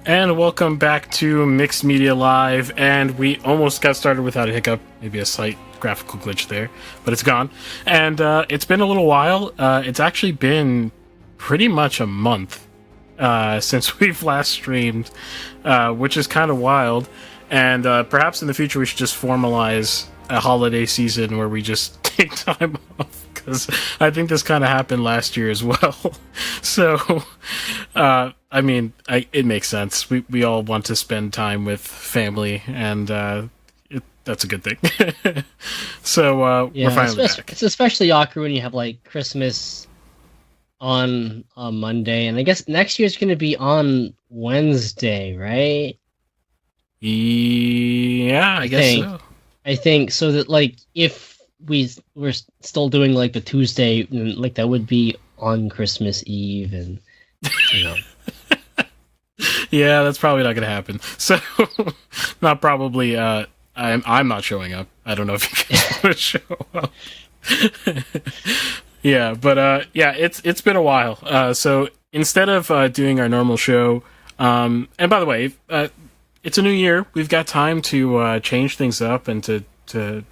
And welcome back to Mixed Media Live. And we almost got started without a hiccup. Maybe a slight graphical glitch there, but it's gone. And it's been a little while. It's actually been pretty much a month since we've last streamed, which is kind of wild. And perhaps in the future we should just formalize a holiday season where we just take time off. Because I think this kind of happened last year as well. So, it makes sense. We all want to spend time with family, and that's a good thing. So, we're finally back. It's especially awkward when you have, like, Christmas on a Monday, and I guess next year's going to be on Wednesday, right? Yeah, I guess so. I think so that, like, if we're still doing like the Tuesday, like that would be on Christmas Eve, and you know. Yeah, that's probably not going to happen. So, not probably. I'm not showing up. I don't know if you guys want to show up. Yeah, but it's been a while. So instead of doing our normal show, and by the way, it's a new year. We've got time to change things up and to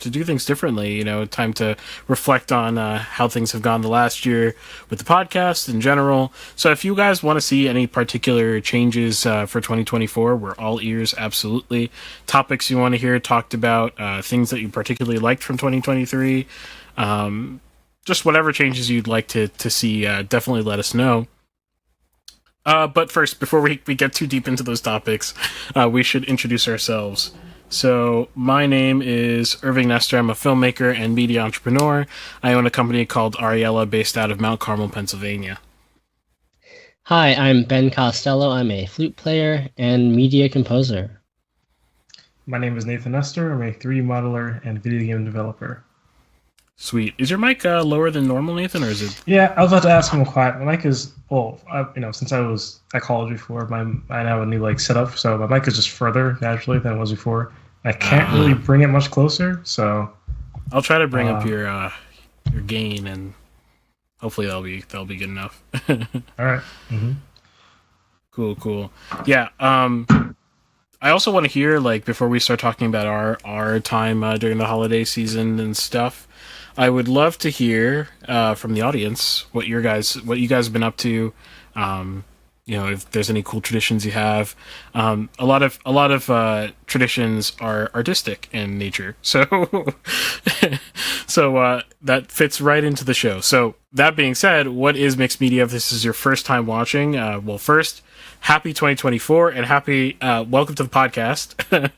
do things differently, time to reflect on how things have gone the last year with the podcast in general. So if you guys want to see any particular changes for 2024, we're all ears, absolutely. Topics you want to hear talked about, things that you particularly liked from 2023, just whatever changes you'd like to see, definitely let us know. But first, before we get too deep into those topics, we should introduce ourselves. So, my name is Irving Nestor. I'm a filmmaker and media entrepreneur. I own a company called Ariella based out of Mount Carmel, Pennsylvania. Hi, I'm Ben Costello. I'm a flute player and media composer. My name is Nathan Nestor. I'm a 3D modeler and video game developer. Sweet. Is your mic lower than normal, Nathan, or is it? Yeah, I was about to ask him quiet. My mic is, since I was at college before, I now have a new setup, so my mic is just further naturally than it was before. I can't really bring it much closer, so I'll try to bring up your gain, and hopefully that'll be good enough. All right. Mm-hmm. Cool. Yeah. I also want to hear, before we start talking about our time during the holiday season and stuff, I would love to hear from the audience what you guys have been up to. If there's any cool traditions you have. A lot of traditions are artistic in nature, so that fits right into the show. So that being said, what is Mixed Media? If this is your first time watching, first, happy 2024 and happy welcome to the podcast.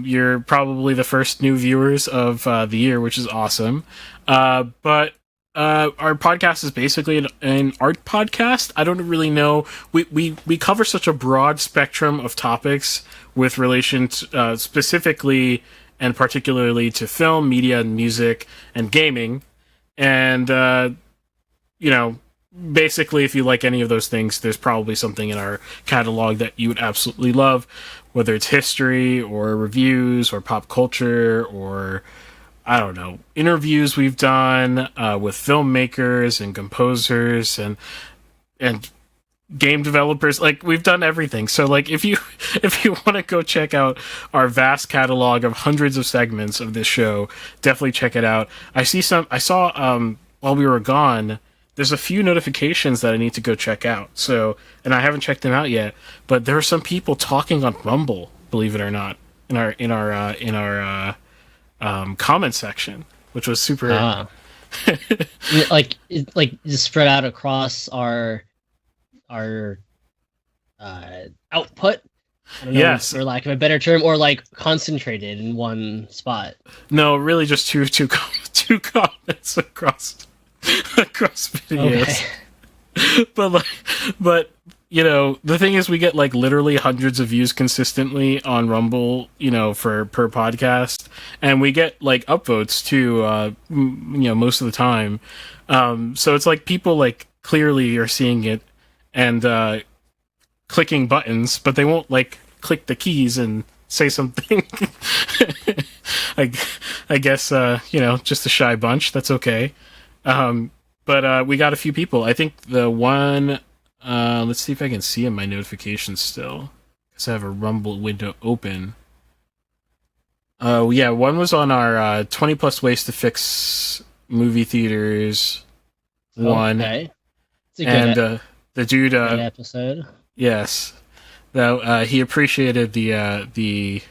You're probably the first new viewers of the year, which is awesome. But our podcast is basically an art podcast. I don't really know. We cover such a broad spectrum of topics with relation to, specifically and particularly to film, media, and music, and gaming. And, basically, if you like any of those things, there's probably something in our catalog that you would absolutely love, whether it's history or reviews or pop culture or, I don't know, interviews we've done with filmmakers and composers and game developers. We've done everything. So if you want to go check out our vast catalog of hundreds of segments of this show, definitely check it out. I saw while we were gone, there's a few notifications that I need to go check out. So, and I haven't checked them out yet, but there are some people talking on Rumble, believe it or not, in our comment section, which was super just spread out across our output. I don't know, yes, for lack of a better term, or concentrated in one spot. No, really, just two comments across videos. Okay. but the thing is, we get literally hundreds of views consistently on Rumble, per podcast, and we get upvotes too, most of the time. So it's people clearly are seeing it and clicking buttons, but they won't click the keys and say something. I guess just a shy bunch. That's okay. But we got a few people. I think the one, let's see if I can see in my notifications still. guess I have a Rumble window open. Oh, yeah, one was on our 20 plus ways to fix movie theaters one. Okay. It's a And the dude, good episode. yes, that he appreciated the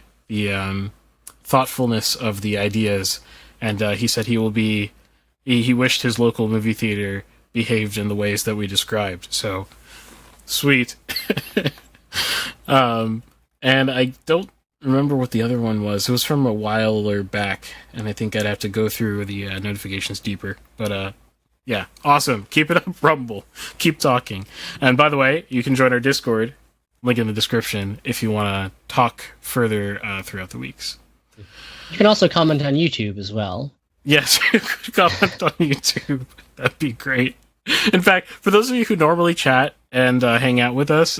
thoughtfulness of the ideas, and he said he wished his local movie theater behaved in the ways that we described. So sweet. And I don't remember what the other one was. It was from a while or back, and I think I'd have to go through the notifications deeper. But yeah, awesome. Keep it up, Rumble. Keep talking. And by the way, you can join our Discord. Link in the description if you want to talk further throughout the weeks. You can also comment on YouTube as well. Yes, comment on YouTube. That'd be great. In fact, for those of you who normally chat and hang out with us,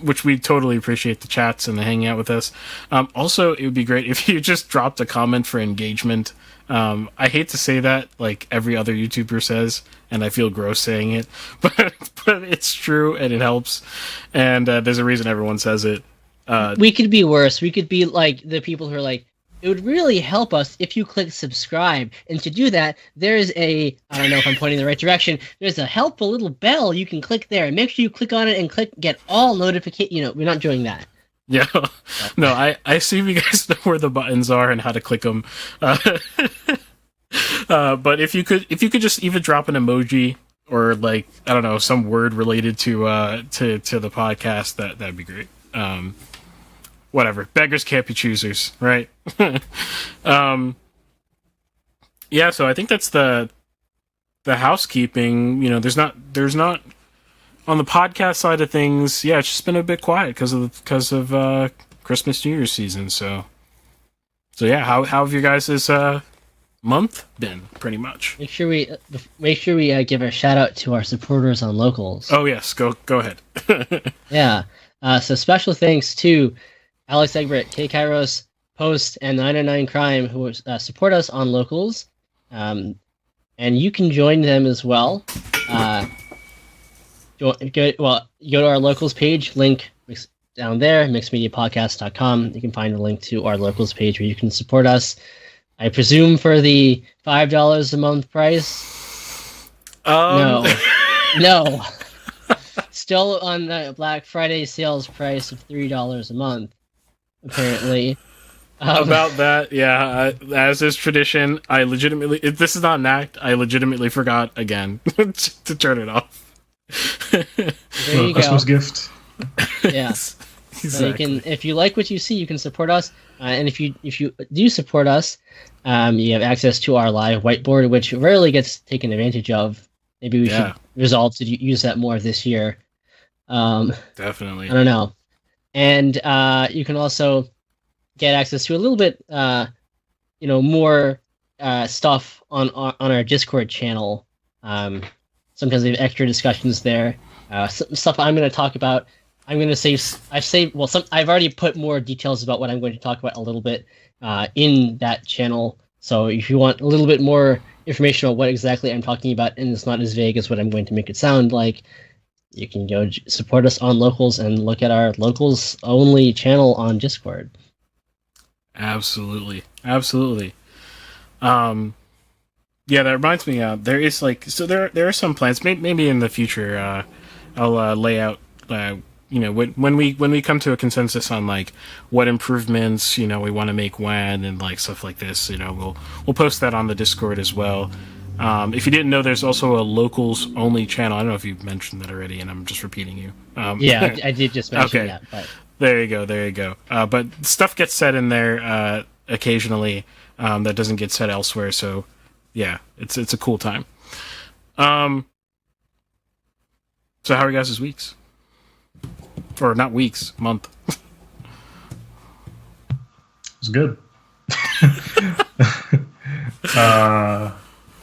which we totally appreciate the chats and the hanging out with us, also, it would be great if you just dropped a comment for engagement. I hate to say that, like every other YouTuber says, and I feel gross saying it, but it's true and it helps, and there's a reason everyone says it. We could be worse. We could be like the people who are like, it would really help us if you click subscribe. And to do that, there's I don't know if I'm pointing in the right direction, there's a helpful little bell you can click there. And make sure you click on it and get all notifications. We're not doing that. Yeah. No, I assume you guys know where the buttons are and how to click them. But if you could just even drop an emoji or like, I don't know, some word related to the podcast, that'd be great. Whatever. Beggars can't be choosers, right? Yeah, so I think that's the housekeeping. You know, there's not on the podcast side of things. Yeah, it's just been a bit quiet because of Christmas New Year's season. So yeah, how have you guys' month been? Pretty much. Make sure we give a shout out to our supporters on Locals. Oh yes, go ahead. Yeah. So special thanks to Alex Egbert, K Kairos, Post, and 909 Crime, who support us on Locals. And you can join them as well. Go to our Locals page, link down there, mixedmediapodcast.com. You can find a link to our Locals page where you can support us. I presume for the $5 a month price? No. Still on the Black Friday sales price of $3 a month, apparently. About that, yeah. As is tradition, I legitimately... This is not an act. I legitimately forgot again to turn it off. There you Christmas go. gift. Yeah. Exactly. So you can, if you like what you see, you can support us. And if you do support us, you have access to our live whiteboard, which rarely gets taken advantage of. Maybe we should resolve to use that more this year. Definitely. I don't know. And you can also get access to a little bit, more stuff on our Discord channel. Sometimes we have extra discussions there. Some stuff I'm going to talk about. I'm going to save. I've already put more details about what I'm going to talk about a little bit in that channel. So if you want a little bit more information on what exactly I'm talking about, and it's not as vague as what I'm going to make it sound like, you can go support us on Locals and look at our Locals only channel on Discord. Absolutely. Yeah, that reminds me. There is there are some plans. Maybe in the future, I'll lay out. When we come to a consensus on like what improvements we want to make when and like stuff like this. We'll post that on the Discord as well. If you didn't know, there's also a Locals only channel. I don't know if you've mentioned that already, and I'm just repeating you. Yeah, I did just mention that. But there you go. But stuff gets said in there occasionally that doesn't get said elsewhere. So yeah, it's a cool time. So how are you guys' weeks? Or not weeks, month? It's good.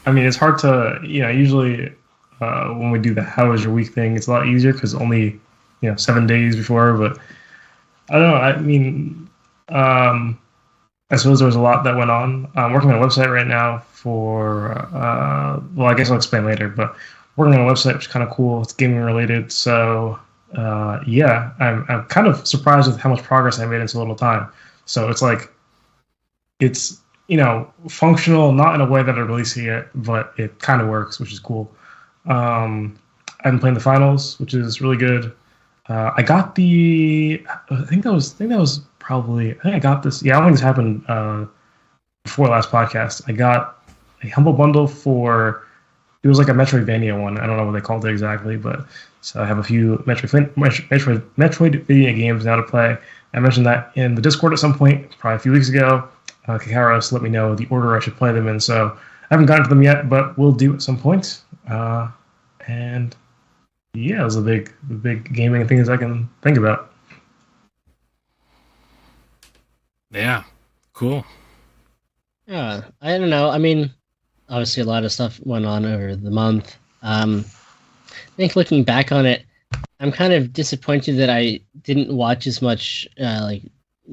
I mean, it's hard to, usually when we do the how was your week thing, it's a lot easier because only, 7 days before, but I don't know. I mean, I suppose there was a lot that went on. I'm working on a website right now for, I guess I'll explain later, but working on a website which is kind of cool. It's gaming related. So yeah, I'm kind of surprised with how much progress I made in so little time. So it's like it's functional, not in a way that I really see it, but it kind of works, which is cool. I've been playing the finals, which is really good. I got I think that was probably. I think I got this. Yeah, I don't think this happened before last podcast. I got a Humble Bundle for. It was like a Metroidvania one. I don't know what they called it exactly, but so I have a few Metroidvania games now to play. I mentioned that in the Discord at some point, probably a few weeks ago. Kakaros let me know the order I should play them in, so I haven't gotten to them yet, but we'll do at some point. And yeah, those are the big gaming things I can think about. Yeah, cool. Yeah, I don't know. I mean, obviously a lot of stuff went on over the month. I think looking back on it, I'm kind of disappointed that I didn't watch as much, like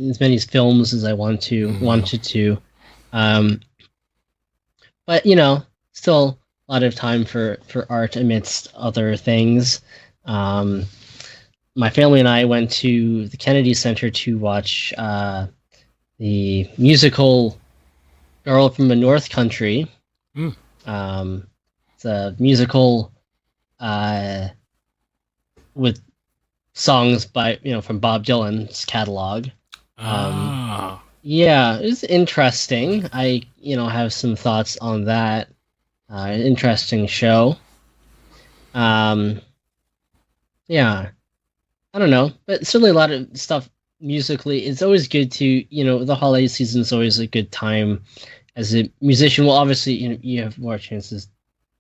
as many films as I wanted to. But still a lot of time for art amidst other things. My family and I went to the Kennedy Center to watch the musical Girl from the North Country. It's a musical with songs by from Bob Dylan's catalog. Yeah, it was interesting. I have some thoughts on that. An interesting show. Yeah, I don't know, but certainly a lot of stuff musically. It's always good to the holiday season is always a good time. As a musician, well, obviously you have more chances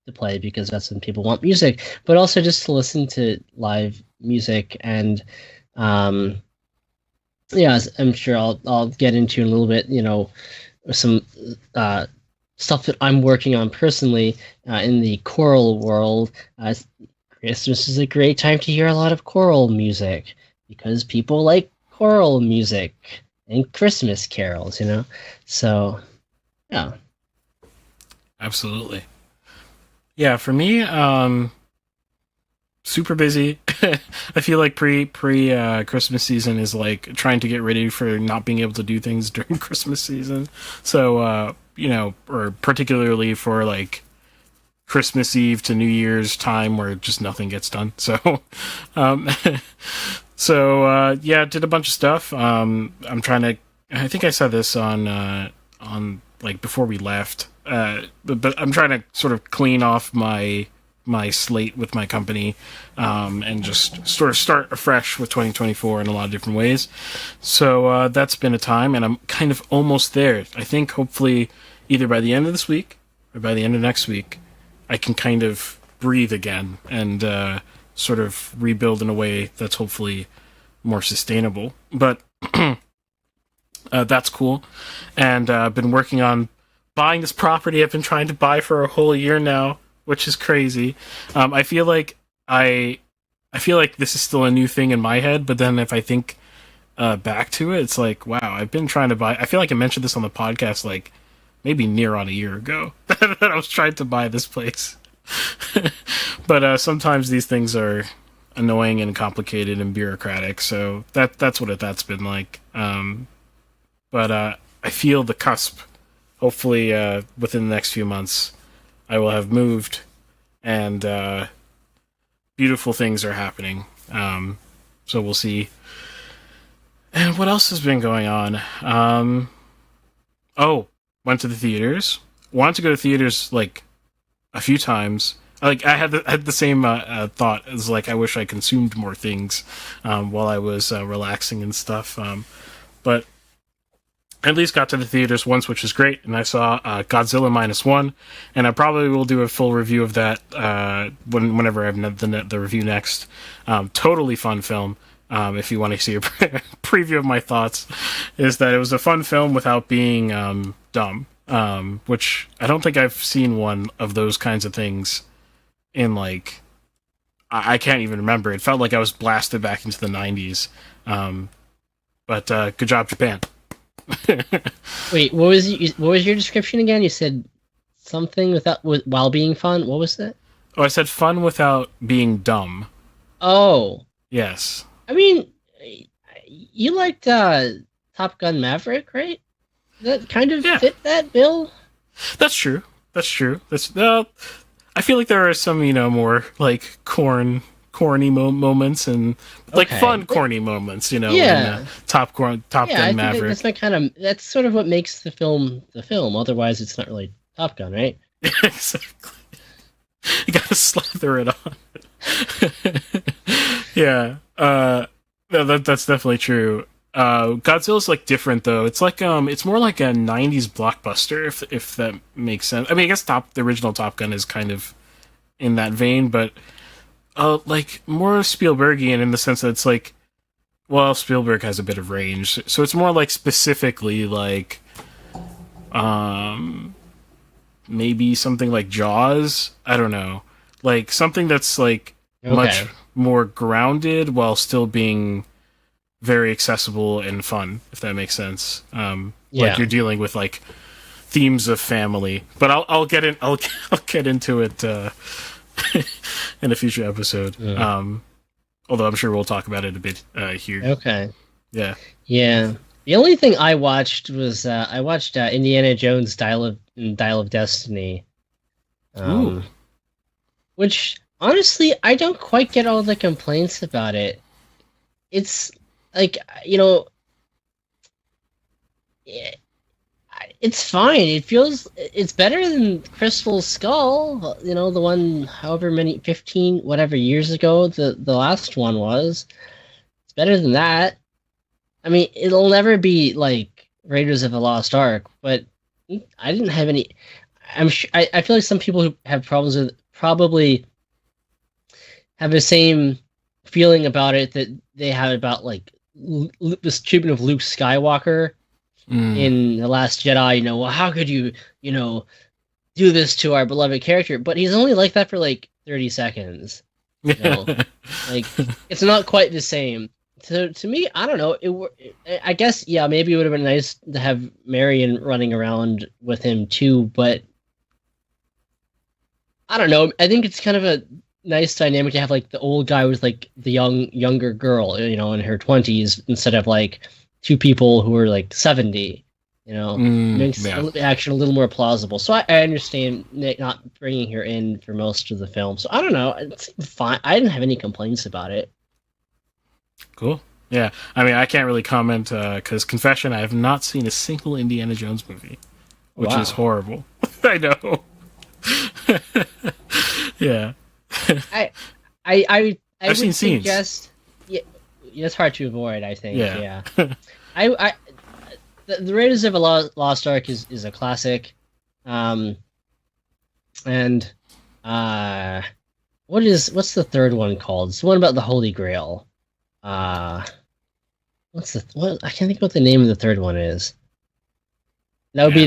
to play because that's when people want music, but also just to listen to live music and yeah, I'm sure I'll get into in a little bit, some stuff that I'm working on personally in the choral world. Christmas is a great time to hear a lot of choral music because people like choral music and Christmas carols, So, yeah. Absolutely. Yeah, for me, super busy. I feel like pre Christmas season is like trying to get ready for not being able to do things during Christmas season. So or particularly for like Christmas Eve to New Year's time where just nothing gets done. So yeah, did a bunch of stuff. I'm trying to. I think I said this on like before we left. But I'm trying to sort of clean off my slate with my company and just sort of start afresh with 2024 in a lot of different ways. So that's been a time, and I'm kind of almost there. I think hopefully either by the end of this week or by the end of next week, I can kind of breathe again and sort of rebuild in a way that's hopefully more sustainable. But that's cool. And I've been working on buying this property I've been trying to buy for a whole year now, which is crazy. I feel like this is still a new thing in my head, but then if I think back to it, it's like, wow, I've been trying to buy. I feel like I mentioned this on the podcast like maybe near on a year ago that I was trying to buy this place. But sometimes these things are annoying and complicated and bureaucratic, so that's what that's been like. But I feel the cusp. Hopefully, within the next few months, I will have moved, and beautiful things are happening. So we'll see. And what else has been going on? Went to the theaters. Wanted to go to theaters like a few times. Like I had the same thought as like I wish I consumed more things while I was relaxing and stuff. But at least got to the theaters once, which is great, and I saw Godzilla -1, and I probably will do a full review of that whenever I have the review next. Totally fun film. If you want to see a preview of my thoughts, is that it was a fun film without being dumb, which I don't think I've seen one of those kinds of things in like I can't even remember. It felt like I was blasted back into the 90s. But good job, Japan. Wait, what was your description again? You said something while being fun. What was that? Oh, I said fun without being dumb. Oh, Yes. I mean, you liked Top Gun Maverick, right? That kind of Yeah. fit that bill. That's true. That's true. That's I feel like there are some, more like corny moments and like Okay. fun corny moments, in Yeah. Top Yeah, Gun I think Maverick. that's my kind of that's sort of what makes the film the film. Otherwise, it's not really Top Gun, right? Exactly. You gotta slather it on. Yeah. No, that's definitely true. Godzilla's like different though. It's like it's more like a '90s blockbuster, if that makes sense. I mean, I guess the original Top Gun is kind of in that vein, but like more Spielbergian in the sense that it's like, well, Spielberg has a bit of range, so it's more like specifically like, maybe something like Jaws. I don't know, like something that's like much Okay. more grounded while still being very accessible and fun, if that makes sense. Yeah. Like you're dealing with like themes of family, but I'll get in I'll get into it in a future episode. Yeah. Although I'm sure we'll talk about it a bit here. Okay. Yeah. Yeah. The only thing I watched was I watched Indiana Jones Dial of Destiny, Ooh. which honestly I don't quite get all the complaints about it. It's like yeah, it's fine. It's better than Crystal Skull. The one however many 15 whatever years ago the last one was. It's better than that. I mean, it'll never be like Raiders of the Lost Ark, but I didn't have any. I'm sure. I feel like some people who have problems with probably have the same feeling about it that they have about like this treatment of Luke Skywalker in The Last Jedi. Well, how could you, do this to our beloved character? But he's only like that for like 30 seconds. Like it's not quite the same. So to me, I don't know. I guess maybe it would have been nice to have Marion running around with him too, but I don't know. I think it's kind of a nice dynamic to have like the old guy with like the younger girl, in her 20s instead of like two people who are like 70. Makes the action a little more plausible. So I understand not bringing her in for most of the film. So I don't know. It's fine. I didn't have any complaints about it. Cool. Yeah. I mean, I can't really comment because confession, I have not seen a single Indiana Jones movie, which is horrible. I know. Yeah. I've seen scenes. Yeah, it's hard to avoid. I think. Yeah. The Raiders of the Lost Ark is a classic, and what's the third one called? It's the one about the Holy Grail. I can't think what the name of the third one is. That would be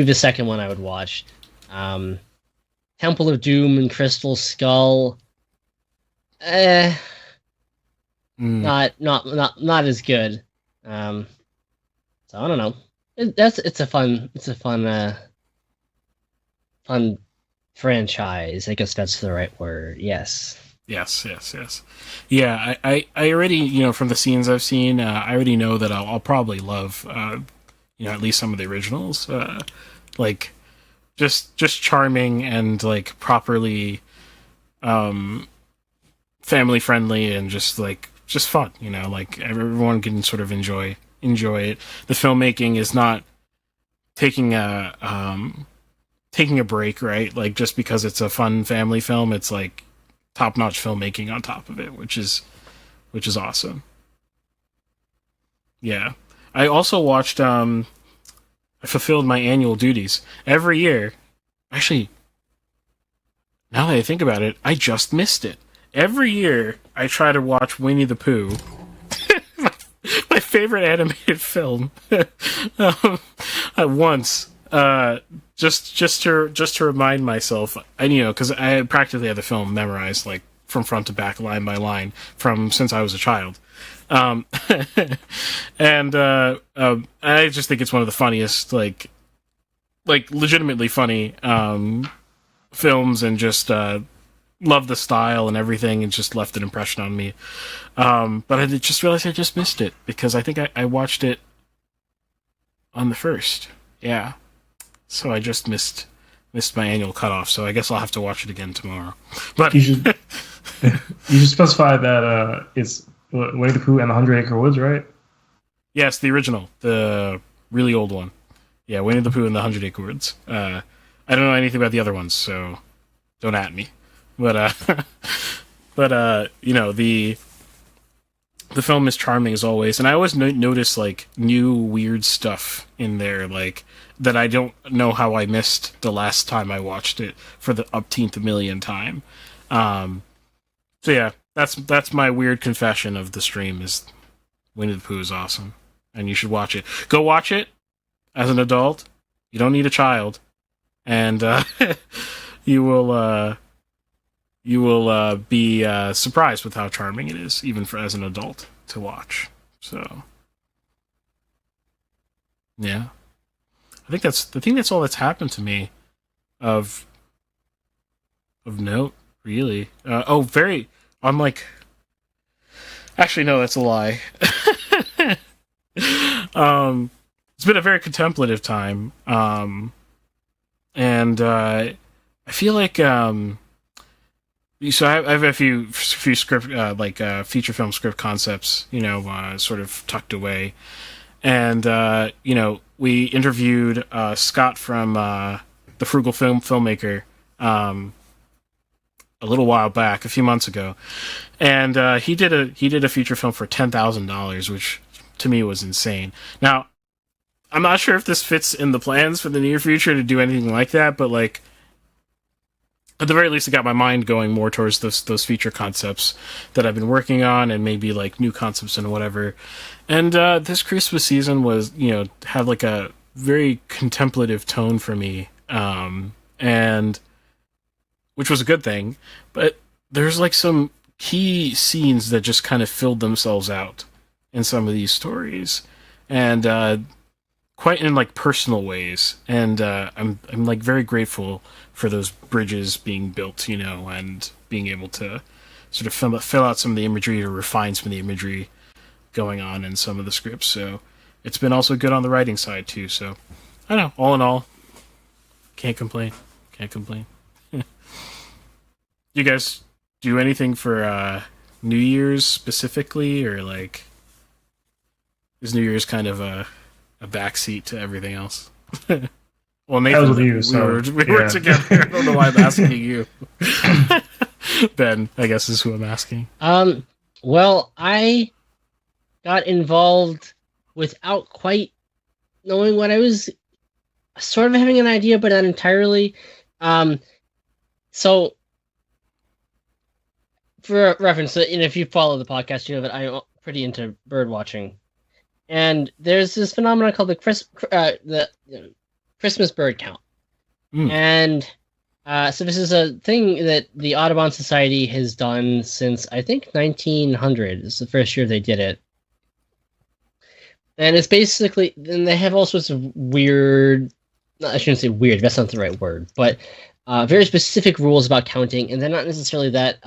the second one I would watch. Temple of Doom and Crystal Skull. Not as good. So I don't know. It's a fun fun franchise. I guess that's the right word. Yes. Yes. Yeah, I already, from the scenes I've seen, I already know that I'll probably love, at least some of the originals. Like, just charming and like properly, family friendly and just fun. Like everyone can sort of enjoy it. The filmmaking is not taking a break, right? Like just because it's a fun family film, it's like top-notch filmmaking on top of it, which is awesome. Yeah. I also watched I fulfilled my annual duties every year. Actually, now that I think about it, I just missed it. Every year I try to watch Winnie the Pooh. My favorite animated film. Once. Just to remind myself, because I practically had the film memorized, like from front to back, line by line, from since I was a child, and I just think it's one of the funniest, like legitimately funny films, and just love the style and everything, and just left an impression on me. But I just realized I just missed it because I think I watched it on the 1st. Yeah, so I just missed my annual cutoff. So I guess I'll have to watch it again tomorrow. But You should you should specify that it's Winnie the Pooh and the 100-Acre Woods, right? yes, the original, the really old one. Yeah, Winnie the Pooh and the 100-Acre Woods. I don't know anything about the other ones, so don't at me. But you know, the film is charming as always, and I always notice like new weird stuff in there, like that I don't know how I missed the last time I watched it for the upteenth million time. So yeah, that's my weird confession of the stream is Winnie the Pooh is awesome, and you should watch it. Go watch it as an adult. You don't need a child, and you will be surprised with how charming it is, even for as an adult to watch. So yeah, I think that's all that's happened to me of note, really. I'm like, actually no, that's a lie. It's been a very contemplative time, and I feel like so I have a few script feature film script concepts, sort of tucked away, and we interviewed Scott from the Frugal Filmmaker a little while back, a few months ago, and he did a feature film for $10,000, which to me was insane. Now, I'm not sure if this fits in the plans for the near future to do anything like that, but like, at the very least, it got my mind going more towards those feature concepts that I've been working on, and maybe like new concepts and whatever. And this Christmas season was, had like a very contemplative tone for me, and which was a good thing. But there's like some key scenes that just kind of filled themselves out in some of these stories, and quite in like personal ways. And I'm like very grateful for those bridges being built, and being able to sort of fill out some of the imagery or refine some of the imagery going on in some of the scripts. So it's been also good on the writing side too. So I don't know, all in all, can't complain. You guys do anything for New Year's specifically, or like is New Year's kind of a backseat to everything else? Well, Nathan, that was with you, so, we were together. I don't know why I'm asking you. Ben, I guess, is who I'm asking. Well, I got involved without quite knowing what I was sort of having an idea, but not entirely. So, for reference, if you follow the podcast, you know that I'm pretty into bird watching. And there's this phenomenon called the Christmas bird count. And so this is a thing that the Audubon Society has done since, I think, 1900. It's the first year they did it. And it's basically, and they have all sorts of weird, I shouldn't say weird, that's not the right word, but very specific rules about counting, and they're not necessarily that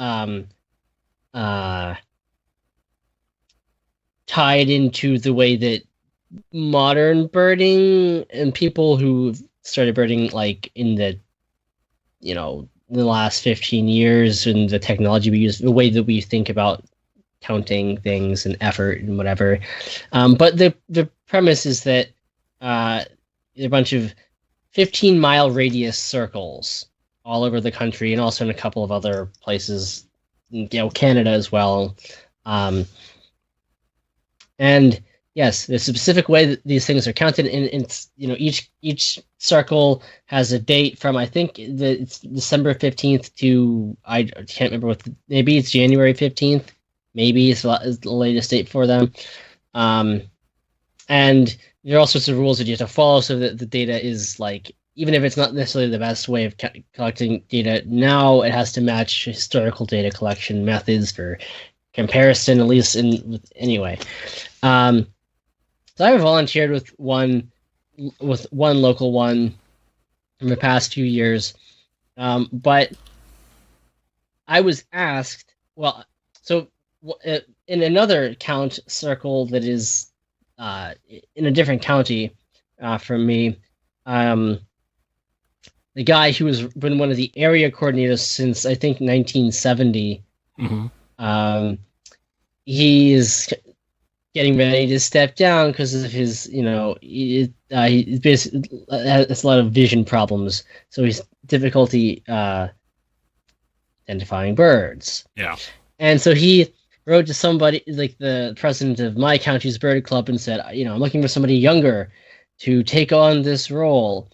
tied into the way that modern birding and people who started birding like in the the last 15 years, and the technology we use, the way that we think about counting things and effort and whatever. But the premise is that a bunch of 15-mile radius circles all over the country, and also in a couple of other places, Canada as well. And yes, there's a specific way that these things are counted, and it's each circle has a date from, I think it's December 15th to, I can't remember maybe it's January 15th, maybe it's the latest date for them. And there are all sorts of rules that you have to follow so that the data is like, even if it's not necessarily the best way of collecting data now, it has to match historical data collection methods for comparison, at least anyway. So I volunteered with one local one in the past few years, but I was asked. Well, so in another count circle that is in a different county from me, the guy who has been one of the area coordinators since I think 1970. Mm-hmm. He is getting ready to step down because of his, he basically has a lot of vision problems, so he's difficulty identifying birds. Yeah. And so he wrote to somebody, like the president of my county's bird club, and said, I'm looking for somebody younger to take on this role.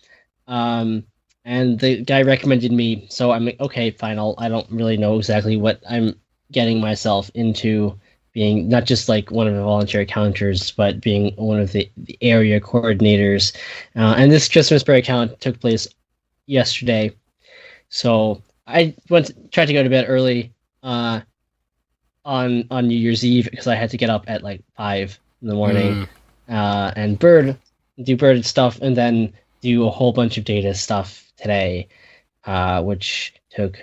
And the guy recommended me, so I'm like, okay, fine. I don't really know exactly what I'm getting myself into, being not just like one of the volunteer counters, but being one of the area coordinators. And this Christmas break count took place yesterday, so I tried to go to bed early on New Year's Eve because I had to get up at like 5 in the morning and do bird stuff, and then do a whole bunch of data stuff today, which took.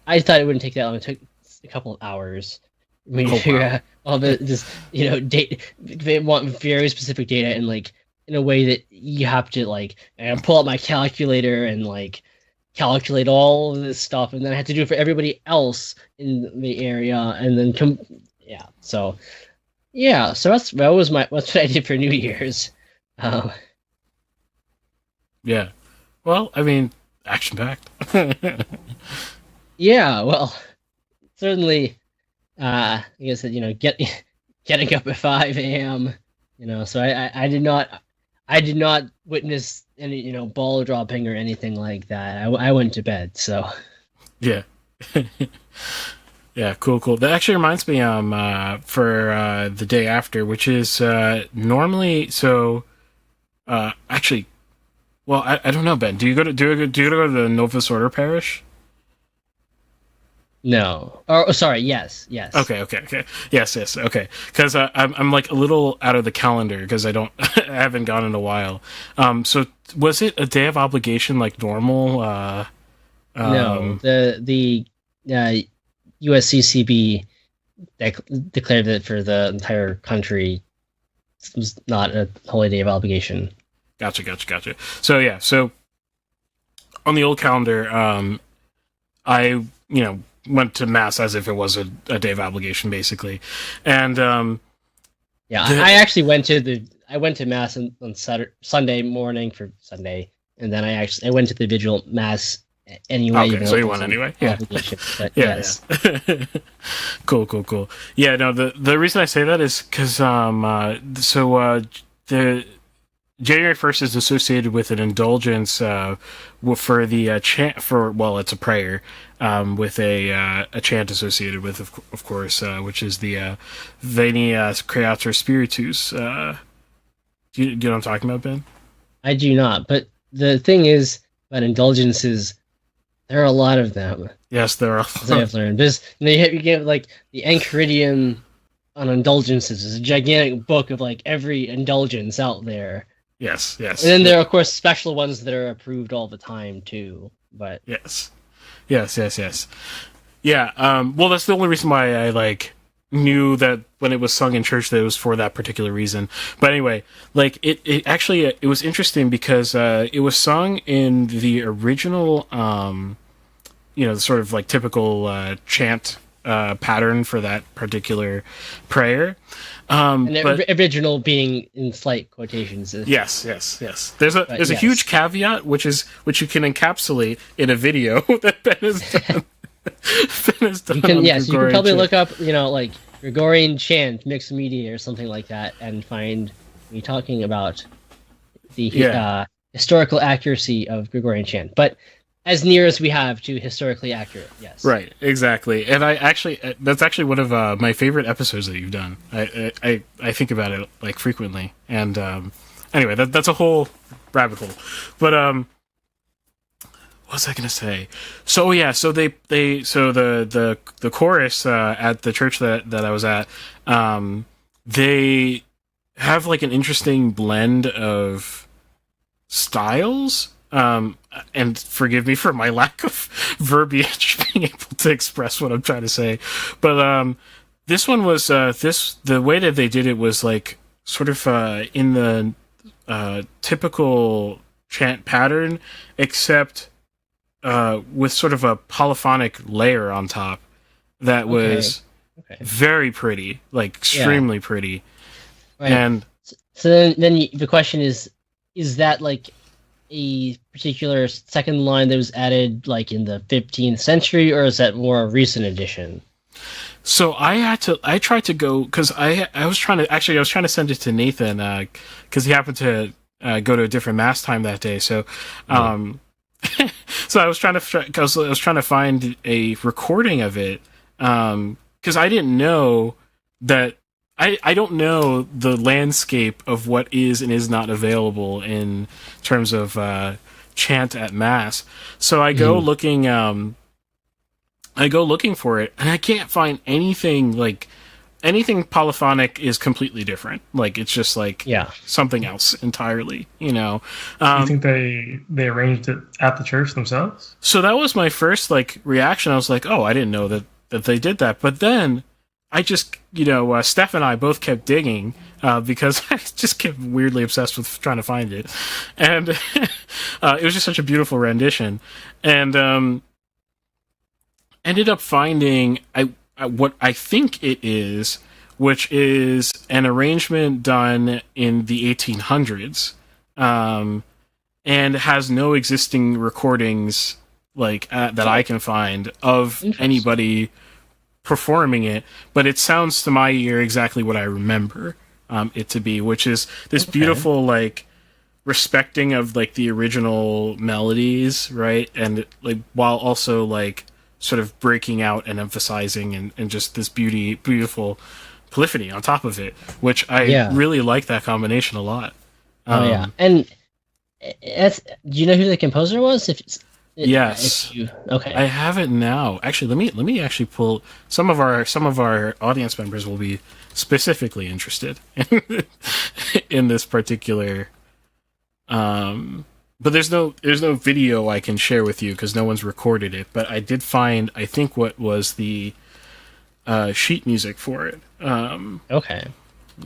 I thought it wouldn't take that long. It took a couple of hours. I mean, figure out all the just data. They want very specific data, and like in a way that you have to like pull out my calculator and like calculate all of this stuff, and then I had to do it for everybody else in the area, and then So that was that's what I did for New Year's. Yeah. Well, I mean, action packed. Yeah. Well, certainly. I guess getting up at 5 a.m. So I did not witness any ball dropping or anything like that. I went to bed. So. Yeah. Yeah. Cool. That actually reminds me for the day after, which is normally so. Actually, well, I don't know, Ben. Do you go to the Novus Order Parish? No. Oh, sorry. Yes. Okay. Yes. Okay. Because I'm like a little out of the calendar because I haven't gone in a while. So was it a day of obligation like normal? No. The USCCB declared that for the entire country it was not a holy day of obligation. Gotcha. So yeah. So on the old calendar, I went to mass as if it was a day of obligation, basically, and I actually went to mass on Sunday morning for Sunday, and then I went to the vigil mass anyway. Okay, so you went anyway. Yeah. But Yeah. Yes. Yeah. Cool. Yeah. No, the reason I say that is because the January 1st is associated with an indulgence for the chant it's a prayer with a chant associated with of course which is the Veni Creator Spiritus. Do you know what I'm talking about, Ben? I do not, but the thing is about indulgences, there are a lot of them. Yes, there are. As I have learned, because you get like the Enchiridion on indulgences is a gigantic book of like every indulgence out there. Yes. And then there are, of course, special ones that are approved all the time, too. But Yes. Yeah, well, that's the only reason why I, knew that when it was sung in church that it was for that particular reason. But anyway, it actually, it was interesting because it was sung in the original, sort of, typical chant pattern for that particular prayer. Original being in slight quotations. Yes. There's a huge caveat which you can encapsulate in a video that Ben has done. You can probably look up, Gregorian chant mixed media or something like that, and find me talking about the historical accuracy of Gregorian chant. But as near as we have to historically accurate, yes. Right, exactly. And that's actually one of my favorite episodes that you've done. I think about it frequently. And anyway, that's a whole rabbit hole. But what was I gonna say? So so the chorus at the church that I was at, they have an interesting blend of styles. And forgive me for my lack of verbiage being able to express what I'm trying to say. But this one was the way that they did it was like sort of in the typical chant pattern, except with sort of a polyphonic layer on top that was very pretty, like extremely pretty. Right. And so then the question is that like a particular second line that was added like in the 15th century, or is that more a recent addition? So I tried to go, because I was trying to send it to Nathan, because he happened to go to a different mass time that day. So, so I was trying to find a recording of it, because I didn't know that. I don't know the landscape of what is and is not available in terms of chant at mass. So I go looking. I go looking for it, and I can't find anything like anything polyphonic is completely different. Like it's just like something else entirely. You know. You think they arranged it at the church themselves? So that was my first like reaction. I was like, oh, I didn't know that they did that. But then I just, Steph and I both kept digging because I just kept weirdly obsessed with trying to find it, and it was just such a beautiful rendition, and ended up finding what I think it is, which is an arrangement done in the 1800s, and has no existing recordings like that I can find of anybody performing it, but it sounds to my ear exactly what I remember it to be, which is this beautiful like respecting of like the original melodies, right? And like while also like sort of breaking out and emphasizing and just this beautiful polyphony on top of it, which I really like that combination a lot. And do you know who the composer was? Yes. I have it now. Actually, let me actually pull some of our audience members will be specifically interested in this particular. But there's no video I can share with you because no one's recorded it. But I did find, I think, what was the sheet music for it. Let's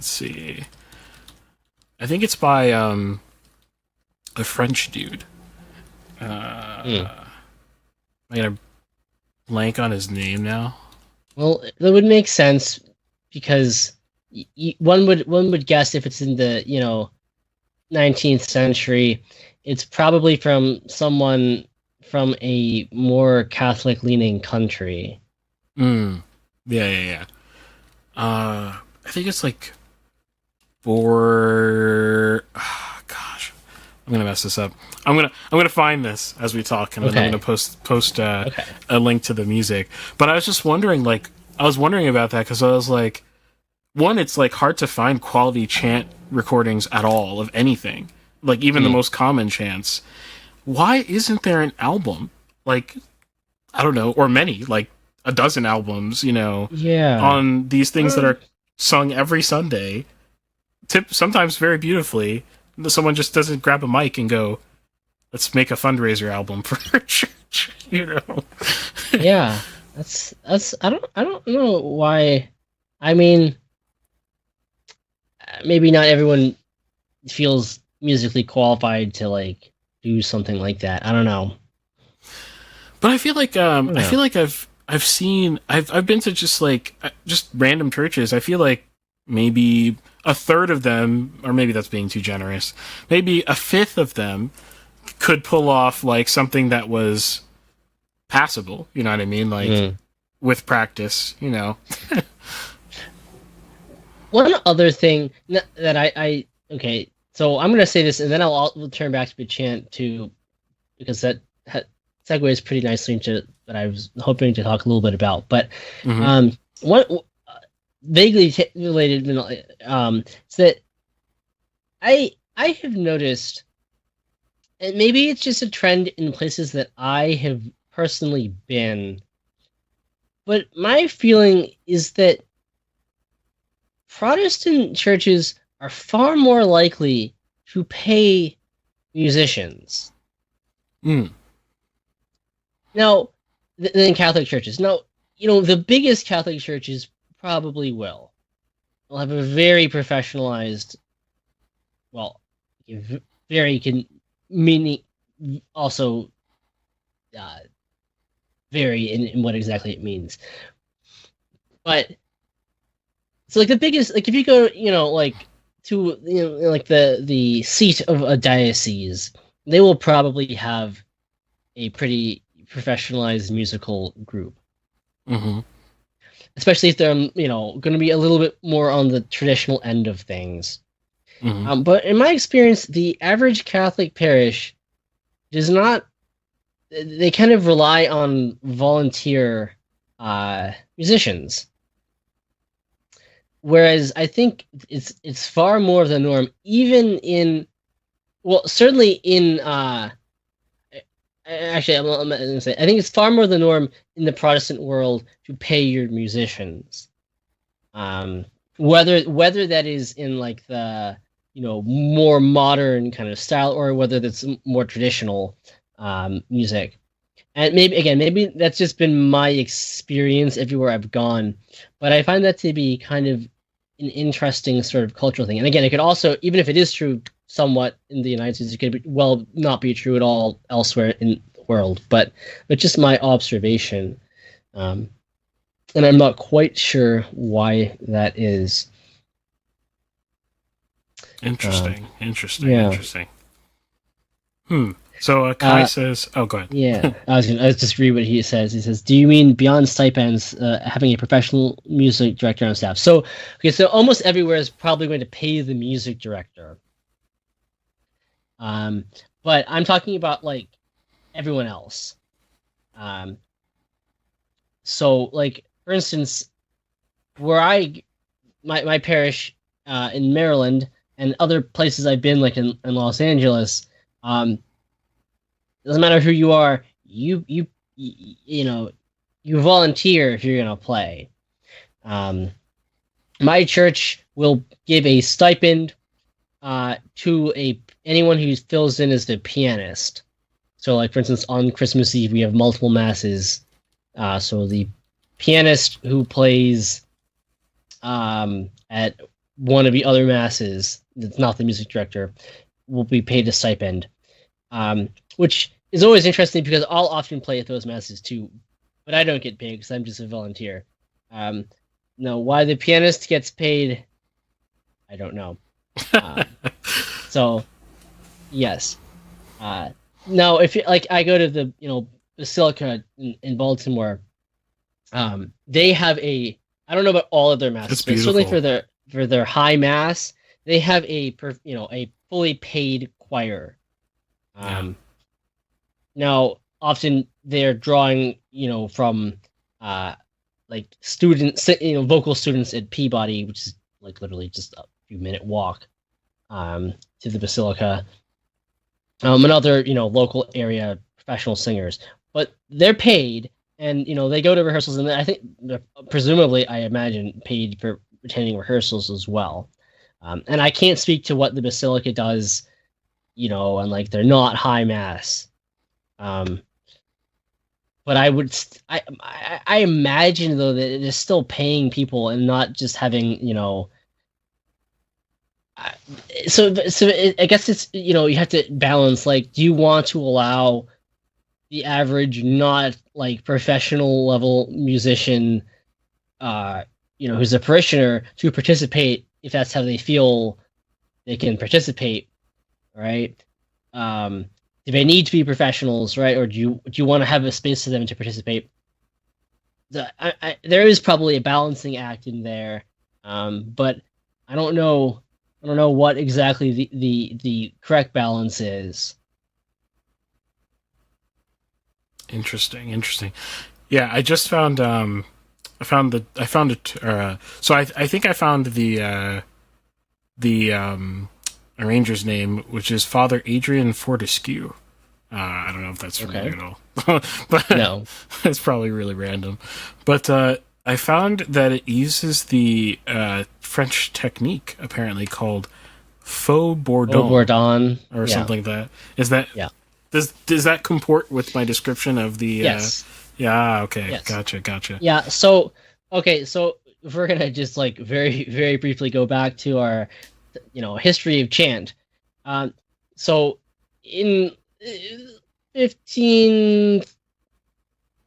see. I think it's by a French dude. I gotta blank on his name now. Well, that would make sense because one would guess if it's in the 19th century, it's probably from someone from a more Catholic leaning country. Yeah. I think it's like for. Oh, gosh, I'm gonna mess this up. I'm gonna find this as we talk, and then I'm gonna post a link to the music. But I was just wondering, about that because I was like, one, it's like hard to find quality chant recordings at all of anything, like even the most common chants. Why isn't there an album? Like, I don't know, or many, like a dozen albums, on these things that are sung every Sunday, sometimes very beautifully. Someone just doesn't grab a mic and go, let's make a fundraiser album for our church, Yeah, that's I don't know why. I mean, maybe not everyone feels musically qualified to like do something like that. I don't know. But I feel like I've been to just random churches. I feel like maybe a third of them, or maybe that's being too generous, maybe a fifth of them could pull off like something that was passable. You know what I mean? Like with practice, One other thing that I so I'm gonna say this, and then we'll turn back to the chant too, because that segues pretty nicely into what I was hoping to talk a little bit about. But one vaguely related, is that I have noticed, and maybe it's just a trend in places that I have personally been, but my feeling is that Protestant churches are far more likely to pay musicians. Mm. Now, in Catholic churches. Now, the biggest Catholic churches probably will. They'll have a very professionalized, well, very meaning also vary in what exactly it means. But so like the biggest, like if you go, like to like the seat of a diocese, they will probably have a pretty professionalized musical group. Mm-hmm. Especially if they're going to be a little bit more on the traditional end of things. Mm-hmm. But in my experience, the average Catholic parish does not. They kind of rely on volunteer musicians, whereas I think it's far more the norm, even certainly in. Actually, I'm going to say I think it's far more the norm in the Protestant world to pay your musicians, whether that is in like the more modern kind of style or whether that's more traditional music. And maybe that's just been my experience everywhere I've gone, but I find that to be kind of an interesting sort of cultural thing. And again, it could also, even if it is true somewhat in the United States, it could not be true at all elsewhere in the world, but just my observation. And I'm not quite sure why that is. Interesting. Yeah. So Kai says, "Oh, go ahead." Yeah, I was just read what he says. He says, "Do you mean beyond stipends, having a professional music director on staff?" So, okay, so almost everywhere is probably going to pay the music director. But I'm talking about like everyone else. So like for instance, where my parish in Maryland and other places I've been, like in Los Angeles, doesn't matter who you are, you volunteer if you're gonna play. My church will give a stipend to anyone who fills in as the pianist. So, like for instance, on Christmas Eve we have multiple masses. So the pianist who plays at one of the other masses, that's not the music director, will be paid a stipend. Which is always interesting because I'll often play at those masses too, but I don't get paid because I'm just a volunteer. No, why the pianist gets paid, I don't know. So, yes. Now, if I go to the Basilica in Baltimore, they have I don't know about all of their masses, but certainly for their high mass, they have a fully paid choir. Now, often they're drawing, from like students, vocal students at Peabody, which is like literally just a few-minute walk to the Basilica, and other local area professional singers. But they're paid, and they go to rehearsals, and I think they're presumably, I imagine, paid for attending rehearsals as well. And I can't speak to what the Basilica does, and like they're not high mass. But I imagine though that it is still paying people and not just having So I guess it's you have to balance, like, do you want to allow the average not like professional level musician who's a parishioner to participate if that's how they feel they can participate, right? Do they need to be professionals, right? Or do you want to have a space for them to participate? There is probably a balancing act in there, but I don't know what exactly the correct balance is. Interesting. Yeah, I just found I think I found the arranger's name, which is Father Adrian Fortescue. I don't know if that's familiar at all, but no, it's probably really random. But I found that it uses the French technique apparently called faux bourdon, or something like that. Is that? Yeah. Does that comport with my description of the? Yes. Yeah. Okay. Yes. Gotcha. Yeah. So okay. So if we're gonna just like very very briefly go back to our, history of chant. So in 15th,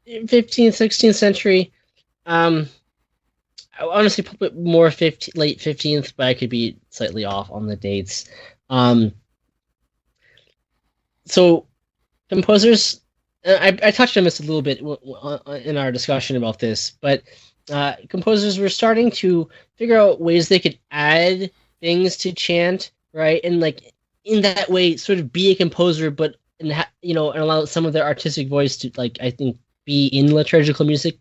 16th century, I honestly probably more late 15th, but I could be slightly off on the dates. So composers, I touched on this a little bit in our discussion about this, but composers were starting to figure out ways they could add things to chant, right? And like in that way, sort of be a composer, but and allow some of their artistic voice to, like, I think, be in liturgical music,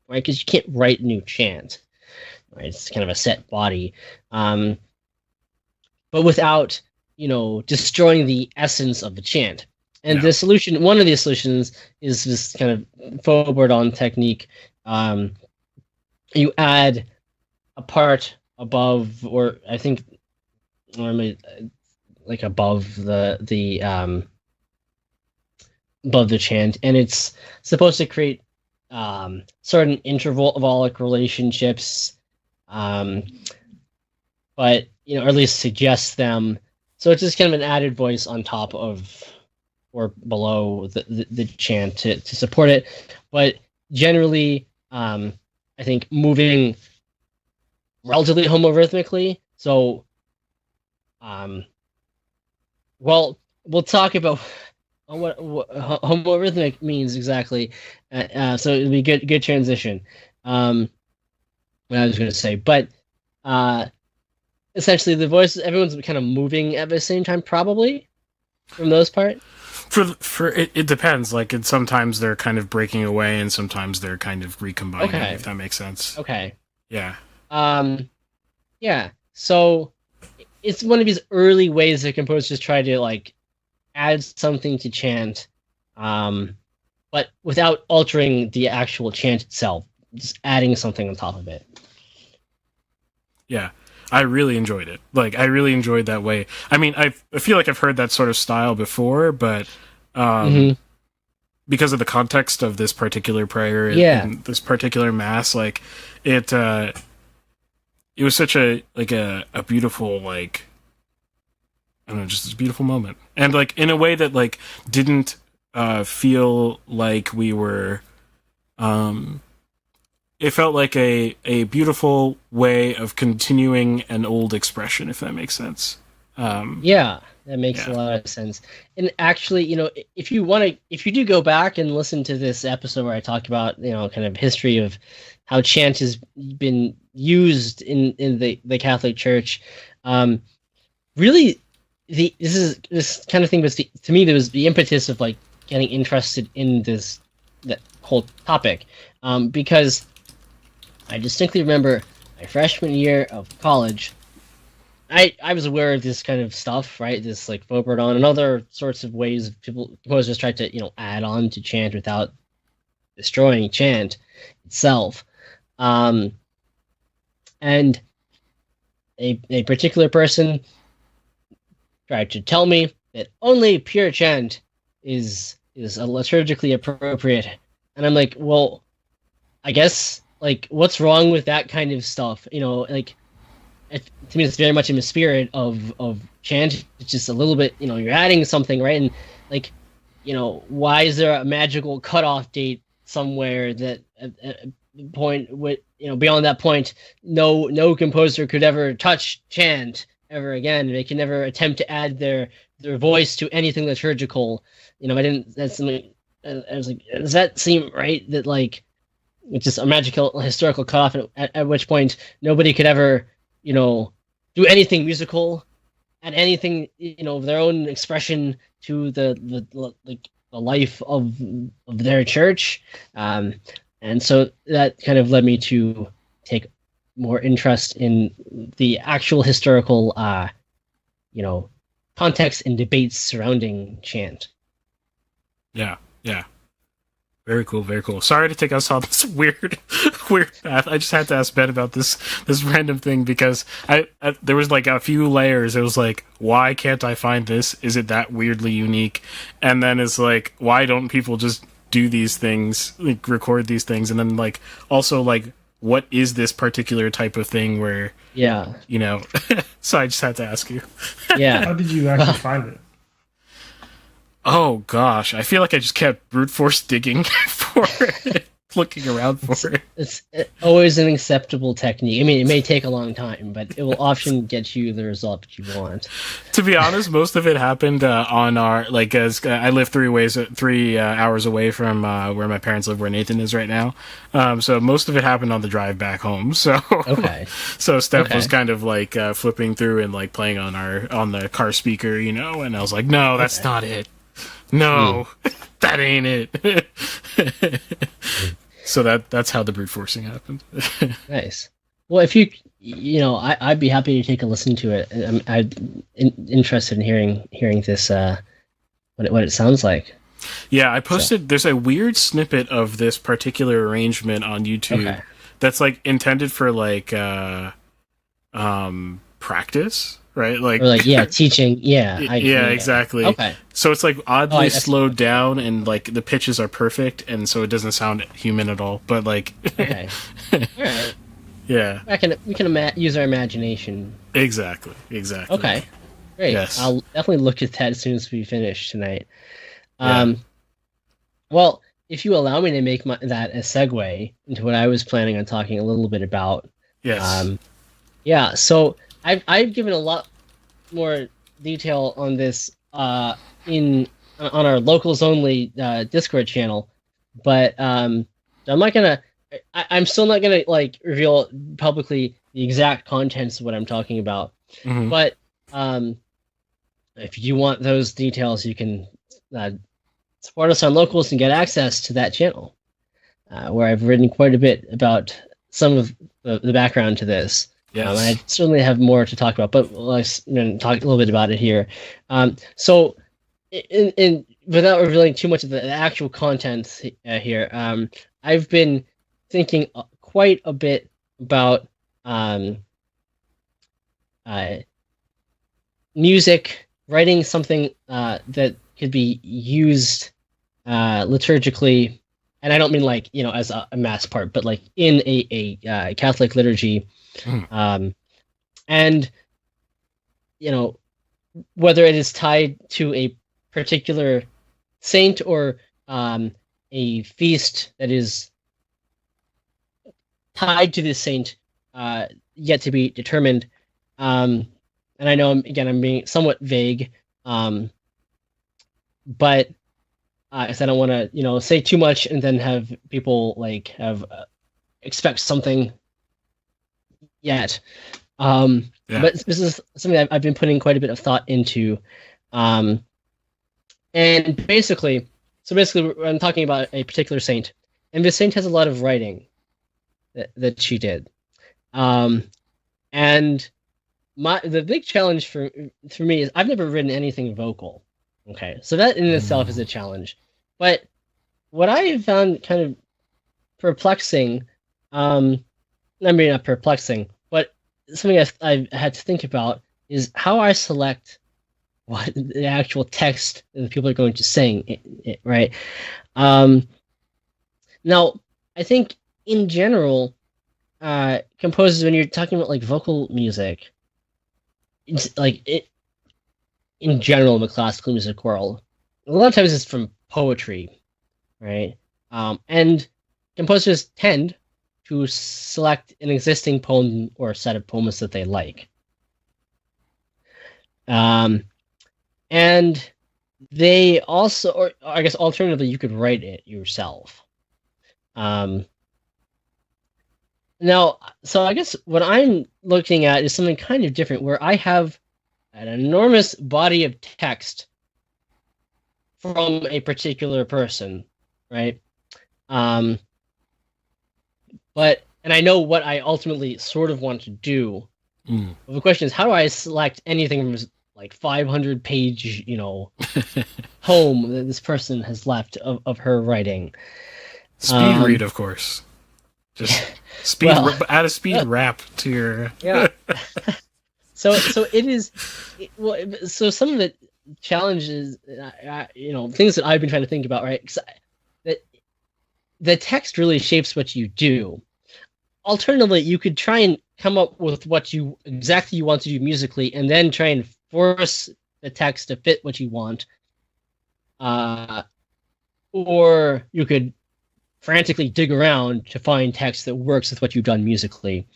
right? Because you can't write new chant, right? It's kind of a set body, but without destroying the essence of the chant. And the solution, one of the solutions, is this kind of Faux-Bourdon technique. You add a part above, or I think normally like above the above the chant, and it's supposed to create certain intervalic relationships, but or at least suggest them. So it's just kind of an added voice on top of or below the chant to support it. But generally, I think moving relatively homorhythmically. So, well, we'll talk about what homorhythmic means exactly. So it'll be good transition. What I was going to say, but essentially the voices, everyone's kind of moving at the same time, probably, for the most part. For it depends. Like, sometimes they're kind of breaking away, and sometimes they're kind of recombining. Okay. If that makes sense. Okay. Yeah. Yeah. So it's one of these early ways that composers try to like add something to chant, but without altering the actual chant itself. Just adding something on top of it. Yeah. I really enjoyed it. Like, I really enjoyed that way. I mean, I feel like I've heard that sort of style before, but because of the context of this particular prayer and this particular mass, like, it was such a beautiful, like, I don't know, just a beautiful moment. And, like, in a way that, like, didn't feel like we were it felt like a beautiful way of continuing an old expression, if that makes sense. Yeah, that makes a lot of sense. And actually, if you do go back and listen to this episode where I talk about, kind of history of how chant has been used in the Catholic Church, really, this kind of thing was to me, there was the impetus of like getting interested in that whole topic, because I distinctly remember my freshman year of college, I was aware of this kind of stuff, right? This like Faux-Bourdon and other sorts of ways composers tried to, add on to chant without destroying chant itself. And a particular person tried to tell me that only pure chant is liturgically appropriate. And I'm like, well, I guess, like, what's wrong with that kind of stuff? Like, to me, it's very much in the spirit of chant. It's just a little bit, you're adding something, right? And like, why is there a magical cutoff date somewhere that at point with, beyond that point, no composer could ever touch chant ever again. They can never attempt to add their voice to anything liturgical. That's something. I was like, does that seem right? That like, it's just a magical historical cutoff at which point nobody could ever, do anything musical, add anything, of their own expression to the life of their church, and so that kind of led me to take more interest in the actual historical, context and debates surrounding chant. Yeah. Very cool, very cool. Sorry to take us on this weird path. I just had to ask Ben about this random thing because I there was like a few layers. It was like, why can't I find this? Is it that weirdly unique? And then it's like, why don't people just do these things, like record these things? And then like also like, what is this particular type of thing where you know? So I just had to ask you. Yeah. How did you actually find it? Oh gosh, I feel like I just kept brute force digging for it, looking around for it. It's always an acceptable technique. I mean, it may take a long time, but it will often get you the result that you want. To be honest, most of it happened on our as I live 3 hours away from where my parents live, where Nathan is right now. So most of it happened on the drive back home. So Okay. so Steph was kind of like flipping through and like playing on the car speaker, you know, and I was like, no, that's not it. No, that ain't it. So that's how the brute forcing happened. Nice. Well, if you know, I'd be happy to take a listen to it. I'm interested in hearing this, what it sounds like. Yeah, I posted. There's a weird snippet of this particular arrangement on YouTube that's like intended for like practice. Right, like, or like teaching. Yeah, exactly. Okay, so it's like oddly slowed down, and like the pitches are perfect, and so it doesn't sound human at all. But like, okay, all right, yeah, we can use our imagination. Exactly. Okay, great. Yes. I'll definitely look at that as soon as we finish tonight. Well, if you allow me to make that a segue into what I was planning on talking a little bit about. Yes. Yeah. So. I've given a lot more detail on this on our locals only Discord channel, but I'm not gonna. I'm still not gonna like reveal publicly the exact contents of what I'm talking about. Mm-hmm. But if you want those details, you can support us on locals and get access to that channel, where I've written quite a bit about some of the background to this. Yes. I certainly have more to talk about, but let's talk a little bit about it here. So, without revealing too much of the actual content here, I've been thinking quite a bit about music, writing something that could be used liturgically, and I don't mean like as a mass part, but like in a Catholic liturgy. And whether it is tied to a particular saint or a feast that is tied to this saint, yet to be determined. And I know I'm being somewhat vague, but I don't want to say too much and then have people expect something yet. But this is something I've been putting quite a bit of thought into. And basically I'm talking about a particular saint, and this saint has a lot of writing that she did. And the big challenge for me is I've never written anything vocal. Okay, so that in itself is a challenge. But what I found kind of perplexing, I mean not perplexing, but something I've had to think about is how I select what the actual text that people are going to sing, right? Now, I think in general, composers, when you're talking about like vocal music, it's like it in general in the classical music world, a lot of times it's from poetry, right? And composers tend to select an existing poem or a set of poems that they like. And they also, or I guess alternatively, you could write it yourself. Now, so I guess what I'm looking at is something kind of different, where I have an enormous body of text from a particular person, right? And I know what I ultimately sort of want to do. But the question is, how do I select anything from this, like 500-page, poem that this person has left of her writing? Speed read, of course. Just speed. Add a speed rap to your. Yeah. So it is. Well, so some of the challenges, things that I've been trying to think about, right? 'Cause that the text really shapes what you do. Alternatively, you could try and come up with what you exactly want to do musically, and then try and force the text to fit what you want. Or you could frantically dig around to find text that works with what you've done musically.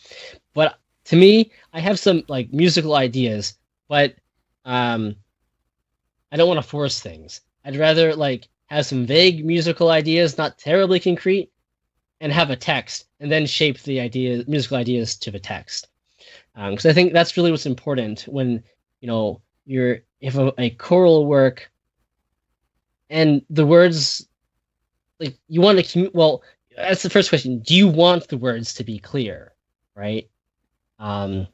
But to me, I have some like musical ideas, but I don't want to force things. I'd rather like have some vague musical ideas, not terribly concrete, and have a text, and then shape the musical ideas to the text. Because I think that's really what's important when if a choral work and the words, like you want to well, that's the first question. Do you want the words to be clear, right? You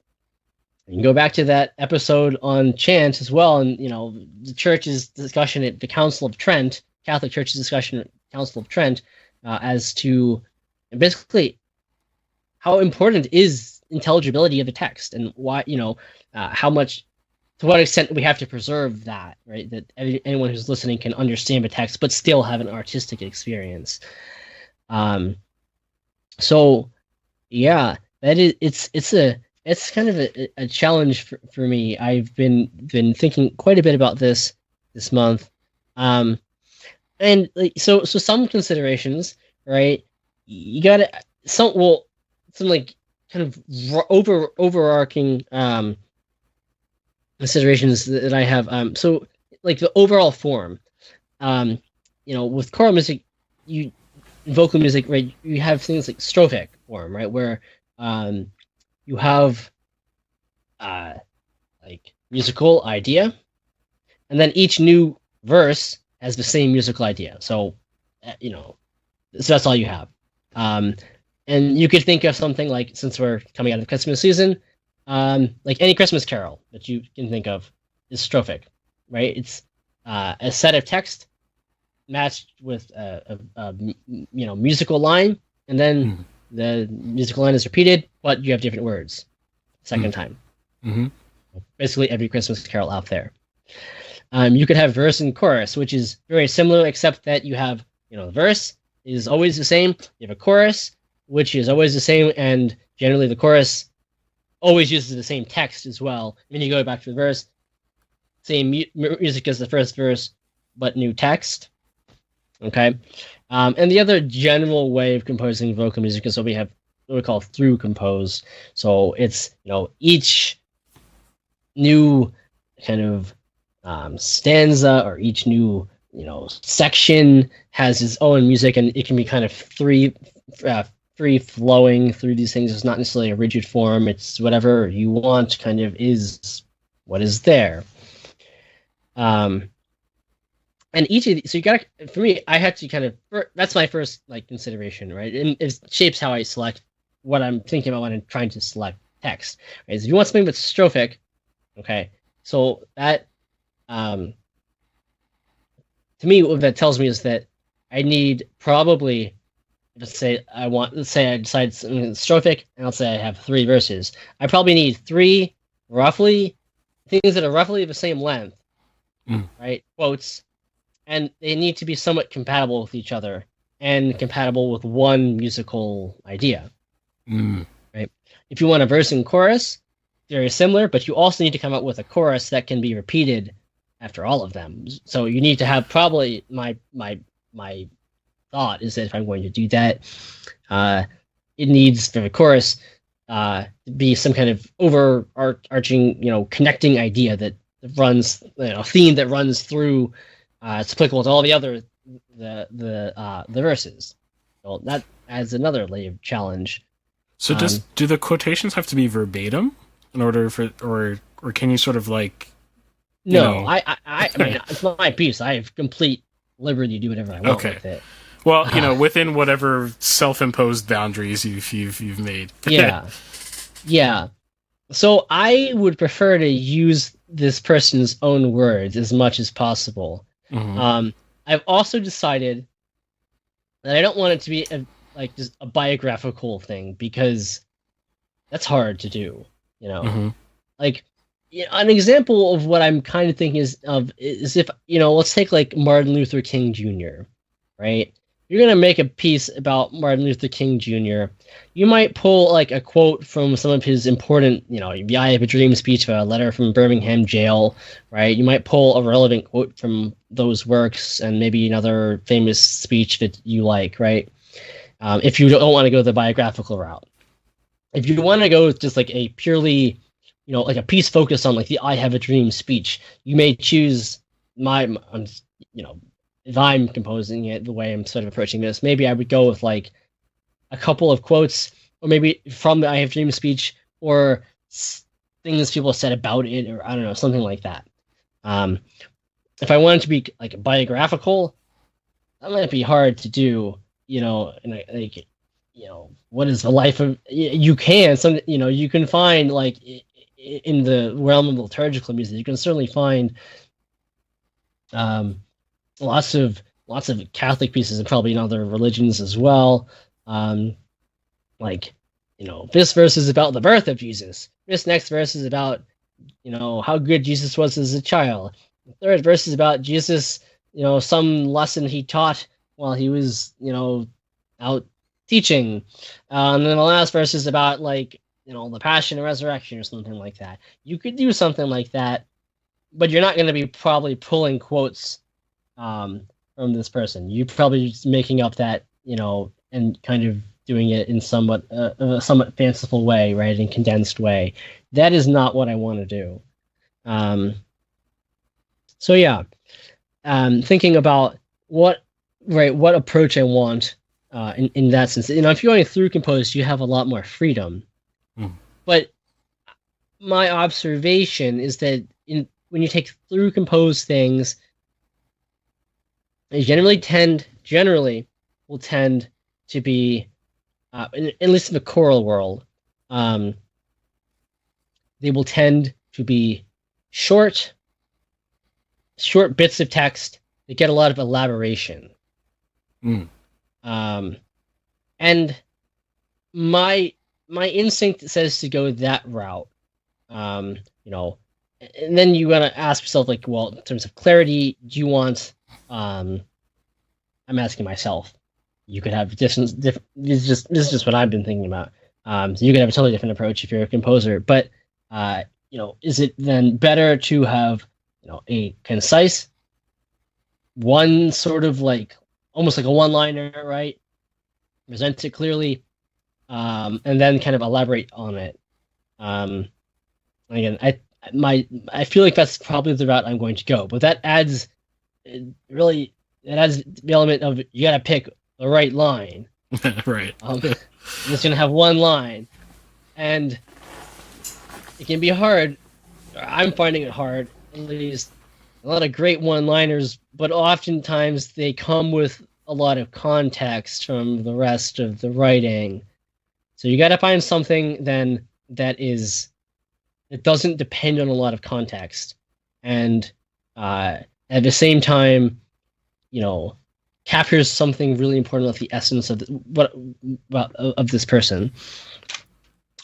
can go back to that episode on chant as well, and the church's discussion at the Council of Trent, Catholic Church's discussion at Council of Trent, as to basically how important is intelligibility of the text, and why how much, to what extent we have to preserve that, right? That anyone who's listening can understand the text but still have an artistic experience. So yeah, that is it's kind of a challenge for me. I've been thinking quite a bit about this month. And like so some considerations, right? You gotta some like kind of overarching considerations that I have. So like the overall form, with choral music, vocal music, right? You have things like strophic form, right? Where you have like musical idea, and then each new verse has the same musical idea. So so that's all you have. And you could think of something like, since we're coming out of the Christmas season, like any Christmas carol that you can think of is strophic, right? It's a set of text matched with a musical line, and then the musical line is repeated, but you have different words second time. Mm-hmm. Basically every Christmas carol out there. You could have verse and chorus, which is very similar, except that you have, the verse is always the same. You have a chorus, which is always the same, and generally the chorus always uses the same text as well. And then you go back to the verse, same music as the first verse, but new text. Okay. And the other general way of composing vocal music is what we call through compose. So it's, each new kind of stanza, or each new section has its own music, and it can be kind of free flowing through these things. It's not necessarily a rigid form. It's whatever you want, kind of is what is there. And each of these, so you gotta, for me, I have to kind of, that's my first like consideration, right? And it shapes how I select what I'm thinking about when I'm trying to select text. Right? So if you want something that's strophic, okay, so that to me, what that tells me is that I need probably, let's say I decide something strophic, and let's say I have 3 verses. I probably need 3 roughly things that are roughly the same length, right? Quotes, and they need to be somewhat compatible with each other and compatible with one musical idea, right? If you want a verse and chorus, very similar, but you also need to come up with a chorus that can be repeated after all of them. So you need to have, probably my thought is that if I'm going to do that, it needs for the chorus to be some kind of overarching, connecting idea that runs, theme that runs through. It's applicable to all the other the verses. So that adds another layer of challenge. So do the quotations have to be verbatim in order for, or can you sort of like? No, I mean, it's my piece. I have complete liberty to do whatever I want with it. Well, within whatever self-imposed boundaries you've made. Yeah. So I would prefer to use this person's own words as much as possible. Mm-hmm. I've also decided, And I don't want it to be just a biographical thing, because that's hard to do, you know. Mhm. Like, an example of what I'm kind of thinking is if, let's take like Martin Luther King Jr., right? You're gonna make a piece about Martin Luther King Jr. You might pull like a quote from some of his important, the "I Have a Dream" speech, a letter from Birmingham jail, right? You might pull a relevant quote from those works, and maybe another famous speech that you like, right? If you don't want to go the biographical route. If you want to go with just like a purely, like a piece focused on like the "I Have a Dream" speech, you may choose if I'm composing it the way I'm sort of approaching this, maybe I would go with like a couple of quotes, or maybe from the "I Have a Dream" speech, or things people said about it, or I don't know, something like that. If I wanted to be like biographical, that might be hard to do, what is the life of, you can find like in the realm of liturgical music, you can certainly find lots of Catholic pieces, and probably in other religions as well. This verse is about the birth of Jesus. This next verse is about, how good Jesus was as a child. The third verse is about Jesus, some lesson he taught while he was, out teaching. And then the last verse is about the passion and resurrection, or something like that. You could do something like that, but you're not going to be probably pulling quotes from this person. You're probably just making up that, and kind of doing it in somewhat fanciful way, right, in condensed way. That is not what I want to do. So yeah, thinking about what approach I want in that sense. If you're going through compose, you have a lot more freedom. But my observation is that when you take through compose things, they generally will tend to be, at least in the choral world, they will tend to be short bits of text that get a lot of elaboration. And my instinct says to go that route. And then you want to ask yourself, like, well, in terms of clarity, do you want, I'm asking myself, you could have different, this is just what I've been thinking about. So you could have a totally different approach if you're a composer, but is it then better to have, a concise one, sort of like almost like a one-liner, right? Present it clearly, and then kind of elaborate on it. Again, I feel like that's probably the route I'm going to go, but that adds the element of, you got to pick the right line. Right. I'm just gonna have one line, and it can be hard. I'm finding it hard. At least a lot of great one-liners, but oftentimes they come with a lot of context from the rest of the writing. So you got to find something then that doesn't depend on a lot of context, and at the same time, captures something really important about the essence of of this person.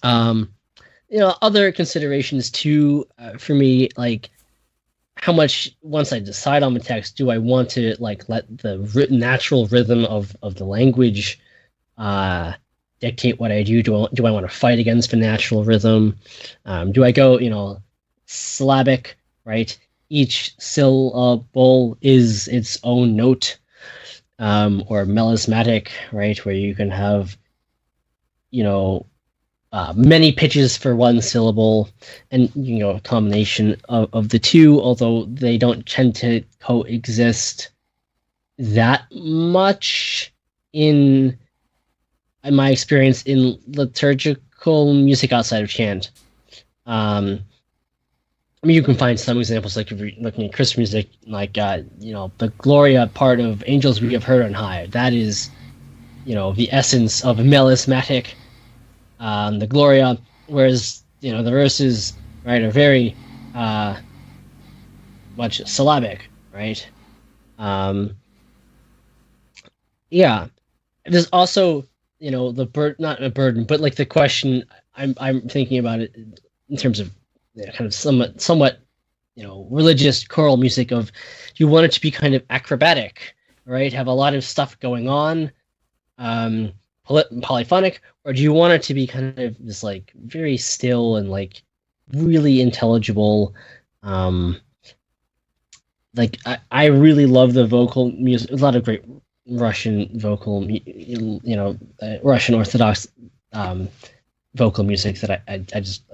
Other considerations too, for me, like how much, once I decide on the text, do I want to let the natural rhythm of the language dictate what I do? Do I want to fight against the natural rhythm? Do I go, syllabic, right? Each syllable is its own note, or melismatic, right? Where you can have, many pitches for one syllable, and a combination of the two, although they don't tend to coexist that much in my experience in liturgical music outside of chant. You can find some examples, like if you're looking at Christian music, like the Gloria part of "Angels We Have Heard on High." That is, the essence of melismatic. The Gloria, whereas the verses, right, are very much syllabic, right? Yeah, there's also, the not a burden, but like the question I'm thinking about it in terms of, kind of somewhat religious choral music of, you want it to be kind of acrobatic, right? Have a lot of stuff going on, polyphonic, or do you want it to be kind of this like very still and like really intelligible? Like I really love the vocal music. A lot of great Russian vocal, Russian Orthodox vocal music that I just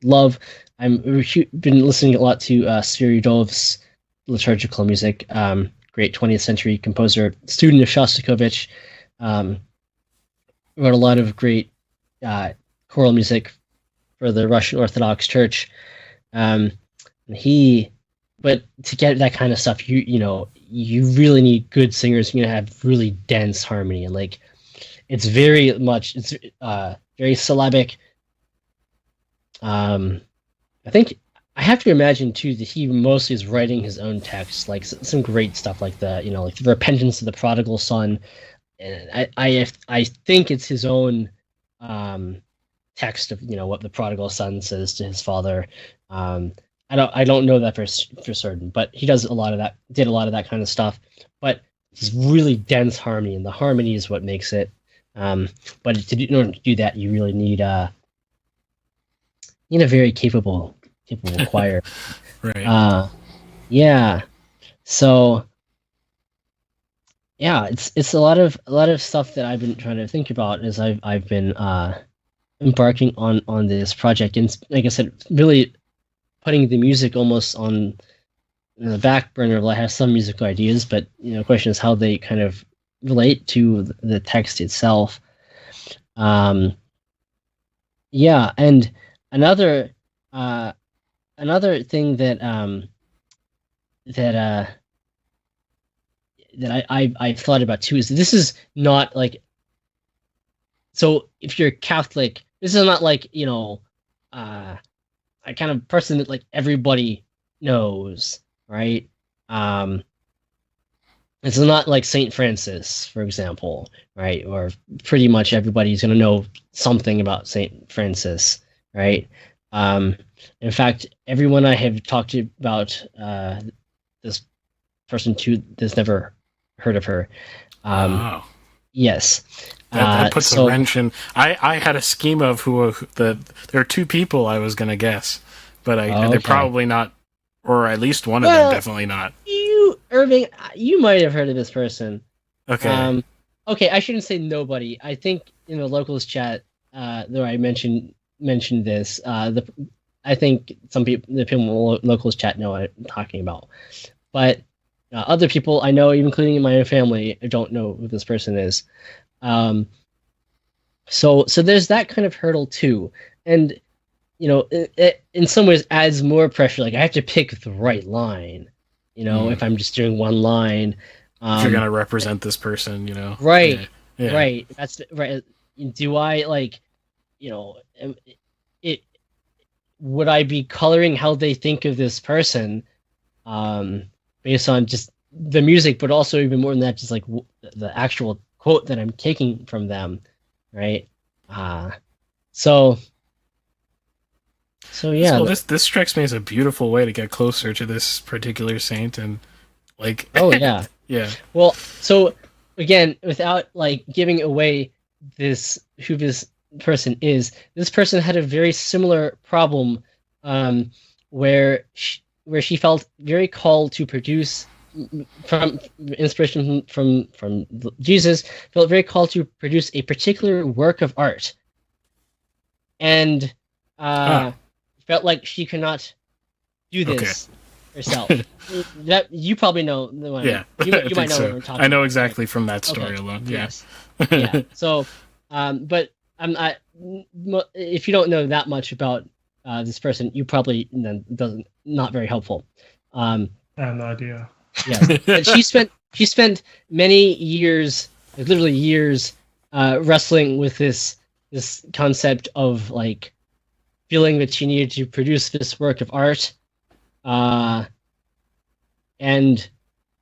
love. Been listening a lot to Sviridov's liturgical music. Great 20th century composer, student of Shostakovich. Wrote a lot of great choral music for the Russian Orthodox Church. But to get that kind of stuff, you really need good singers. You're gonna have really dense harmony, and like it's very syllabic. I think I have to imagine too that he mostly is writing his own text, like some great stuff like that. Like the Repentance of the Prodigal Son, and I think it's his own text of what the prodigal son says to his father. I don't know that for certain, but he did a lot of that kind of stuff. But it's really dense harmony, and the harmony is what makes it. But in order to do that, you really need a very capable choir. Right. Yeah. So yeah, it's a lot of stuff that I've been trying to think about as I've been embarking on this project, and like I said, really putting the music almost on the back burner. I have some musical ideas, but the question is how they kind of relate to the text itself. Yeah, and another thing that I've thought about too is this is not like, so if you're Catholic, this is not like a kind of person that like everybody knows, right? It's not like Saint Francis, for example, right? Or pretty much everybody's going to know something about Saint Francis, right? In fact, everyone I have talked to about this person too has never heard of her. Wow. Yes. That puts a wrench in. I had a scheme of there are two people I was going to guess, but they're probably not, or at least one of them definitely not. Irving, you might have heard of this person. Okay. Okay, I shouldn't say nobody. I think in the locals chat, though I mentioned this, I think some people, the people in the locals chat know what I'm talking about, but other people I know, including my own family, don't know who this person is. So there's that kind of hurdle too, and it in some ways adds more pressure. Like I have to pick the right line, if I'm just doing one line. If you're gonna represent this person, right, yeah. Right. That's right. Do I like, it? Would I be coloring how they think of this person, based on just the music, but also even more than that, just like the actual quote that I'm taking from them, right? So yeah. So this strikes me as a beautiful way to get closer to this particular saint, and like. Oh yeah. Yeah. Well, so again, without like giving away who this person is, this person had a very similar problem, where she felt very called to produce from inspiration from Jesus, felt very called to produce a particular work of art, and felt like she could not do this herself. That you probably know. Yeah, you might know what we're talking about. I know exactly from that story alone. Yeah. Yes. Yeah. So, but if you don't know that much about this person, you probably not very helpful. I have no idea. Yeah, but she spent many years, like literally years, wrestling with this concept of like feeling that she needed to produce this work of art, and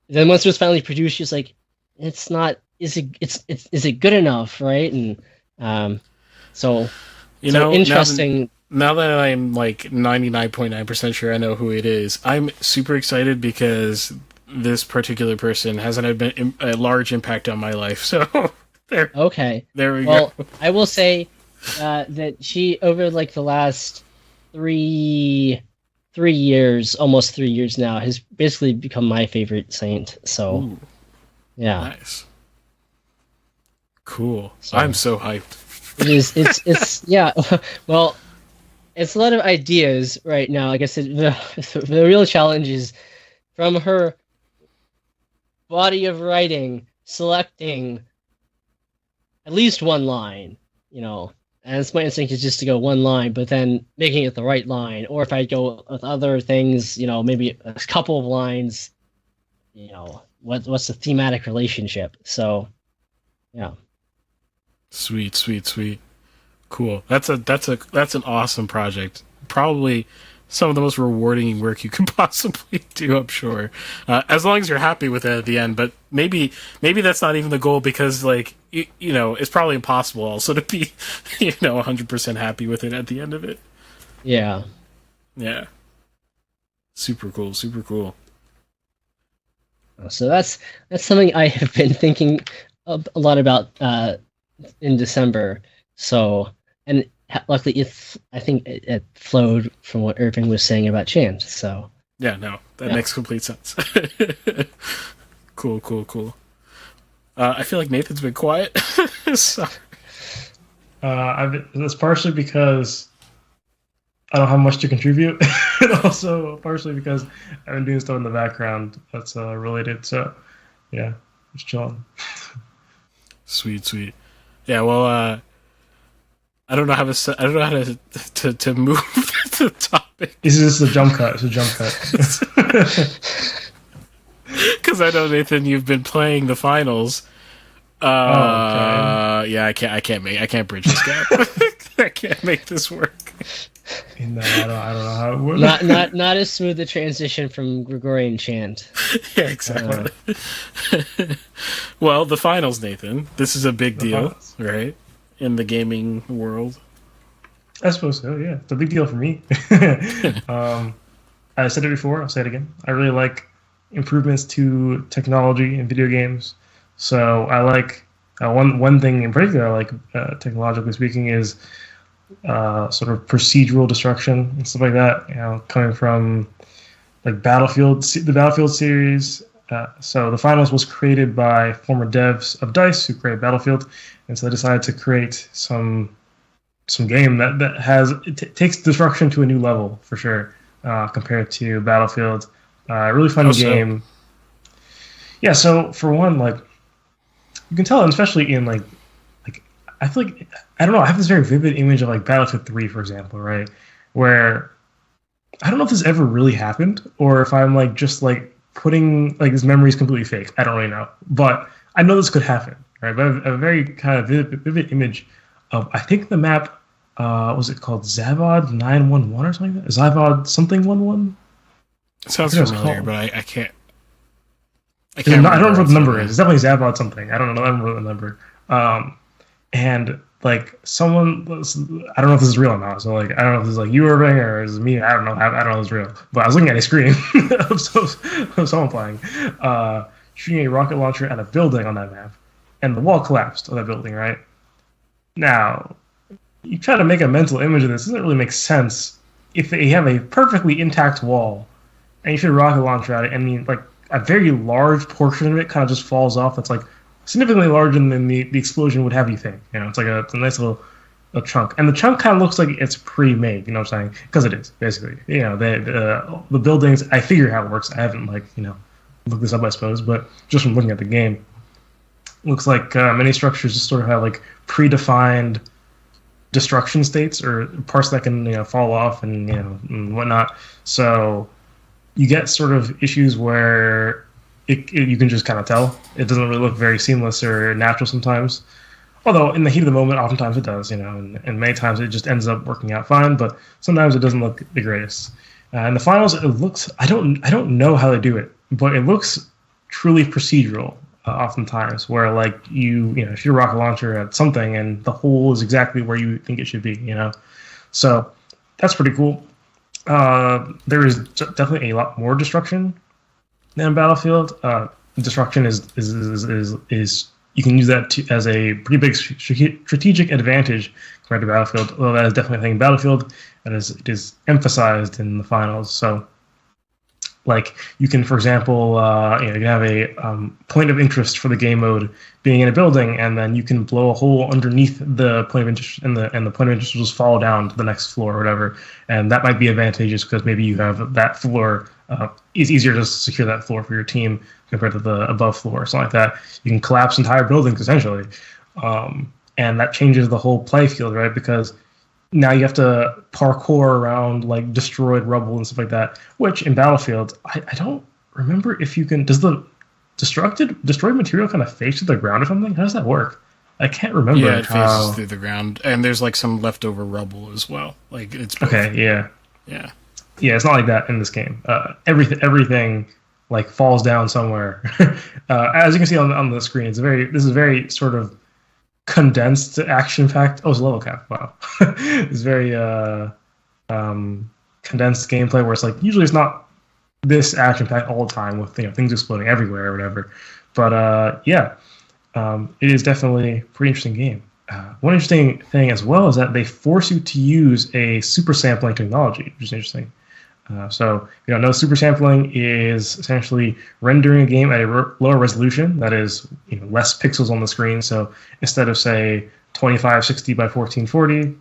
then once it was finally produced, she was like, it's not is it good enough, right? And so You so know, interesting. now that I'm like 99.9% sure I know who it is, I'm super excited because this particular person has a large impact on my life. So there, Okay, there we well, go. I will say that she over like the last three 3 years, almost 3 years now, has basically become my favorite saint. So Ooh, yeah, nice, cool. so I'm so hyped. it is. It's yeah. Well, it's a lot of ideas right now. Like I said, the real challenge is from her body of writing, selecting at least one line, and it's my instinct is just to go one line, but then making it the right line. Or if I go with other things, maybe a couple of lines, what's the thematic relationship? So, yeah. Sweet, sweet, sweet. Cool. That's an awesome project. Probably some of the most rewarding work you can possibly do, I'm sure. As long as you're happy with it at the end, but maybe that's not even the goal because like it's probably impossible also to be 100% happy with it at the end of it. Yeah. Yeah. Super cool, super cool. So that's something I have been thinking a lot about in December. So, and luckily, I think it flowed from what Irving was saying about chant. So, Yeah, no, that Yeah. makes complete sense. Cool, cool, cool. I feel like Nathan's been quiet. So, That's partially because I don't have much to contribute, and also partially because I've been doing stuff in the background that's related. So, yeah, just chilling. sweet, sweet. Yeah, well, I don't know how to move the topic This is just a jump cut. It's a jump cut. because I know Nathan, you've been playing the finals. Okay. Yeah, I can't bridge this gap. I can't make this work. No, I don't know how it works. not as smooth a transition from Gregorian chant. Yeah, exactly. Well, the finals, Nathan. This is a big The deal, finals. right? In the gaming world. I suppose so. Yeah, it's a big deal for me. I said it before. I'll say it again. I really like improvements to technology in video games. So I like one thing in particular. I like technologically speaking is sort of procedural destruction and stuff like that. Coming from like the Battlefield series. So the finals was created by former devs of DICE who created Battlefield, and so they decided to create some game that has takes destruction to a new level for sure compared to Battlefield. Really fun game. Yeah. So for one, like you can tell, and especially in like I feel like I don't know. I have this very vivid image of like Battlefield 3, for example, right? Where I don't know if this ever really happened or if I'm like just like putting like this memory is completely fake. I don't really know, but I know this could happen, right? But I have a very kind of vivid image of I think the map was it called Zavod 911 or something like that? Zavod something 11? It sounds I think it was familiar, called- but I can't. I I don't remember what the number it. is. It's definitely Zavod something. I don't know. I don't remember the number. And like someone, I don't know if this is real or not. So like, I don't know if this is like you, Irving, or is it me? I don't know. I don't know if it's real. But I was looking at a screen of someone playing, shooting a rocket launcher at a building on that map, and the wall collapsed of that building. Right now, you try to make a mental image of this. It doesn't really make sense if you have a perfectly intact wall, and you shoot a rocket launcher at it. I mean, like a very large portion of it kind of just falls off. That's like significantly larger than the explosion would have you think. It's like it's a nice little chunk, and the chunk kind of looks like it's pre-made. You know what I'm saying? Because it is basically. The buildings. I figure how it works. I haven't looked this up, I suppose, but just from looking at the game, it looks like many structures just sort of have like predefined destruction states or parts that can fall off and whatnot. So you get sort of issues where you can just kind of tell. It doesn't really look very seamless or natural sometimes. Although in the heat of the moment, oftentimes it does, and many times it just ends up working out fine, but sometimes it doesn't look the greatest. In the finals, it looks, I don't know how they do it, but it looks truly procedural. oftentimes, where like you know shoot a rocket launcher at something and the hole is exactly where you think it should be, you know. So that's pretty cool. There is definitely a lot more destruction than Battlefield. Destruction is you can use that as a pretty big strategic advantage compared to Battlefield. Although that is definitely a thing in Battlefield, and it is emphasized in the finals. So, like you can, for example, you can have a point of interest for the game mode being in a building, and then you can blow a hole underneath the point of interest, and the point of interest will just fall down to the next floor or whatever. And that might be advantageous because maybe you have that floor. It's easier to secure that floor for your team compared to the above floor or something like that. You can collapse entire buildings essentially, and that changes the whole play field, right? Because now you have to parkour around like destroyed rubble and stuff like that. Which in Battlefield, I don't remember if you can. Does the destroyed material kind of face to the ground or something? How does that work? I can't remember. Yeah, it faces through the ground, and there's like some leftover rubble as well. Like it's both. Okay, yeah. Yeah, it's not like that in this game. Everything like falls down somewhere. As you can see on the screen, this is very sort of condensed action packed. Oh, it's a level cap. Wow, it's very condensed gameplay where it's like usually it's not this action packed all the time with things exploding everywhere or whatever. But it is definitely a pretty interesting game. One interesting thing as well is that they force you to use a super sampling technology, which is interesting. So no, super sampling is essentially rendering a game at a lower resolution, that is less pixels on the screen. So instead of say 2560 by 1440,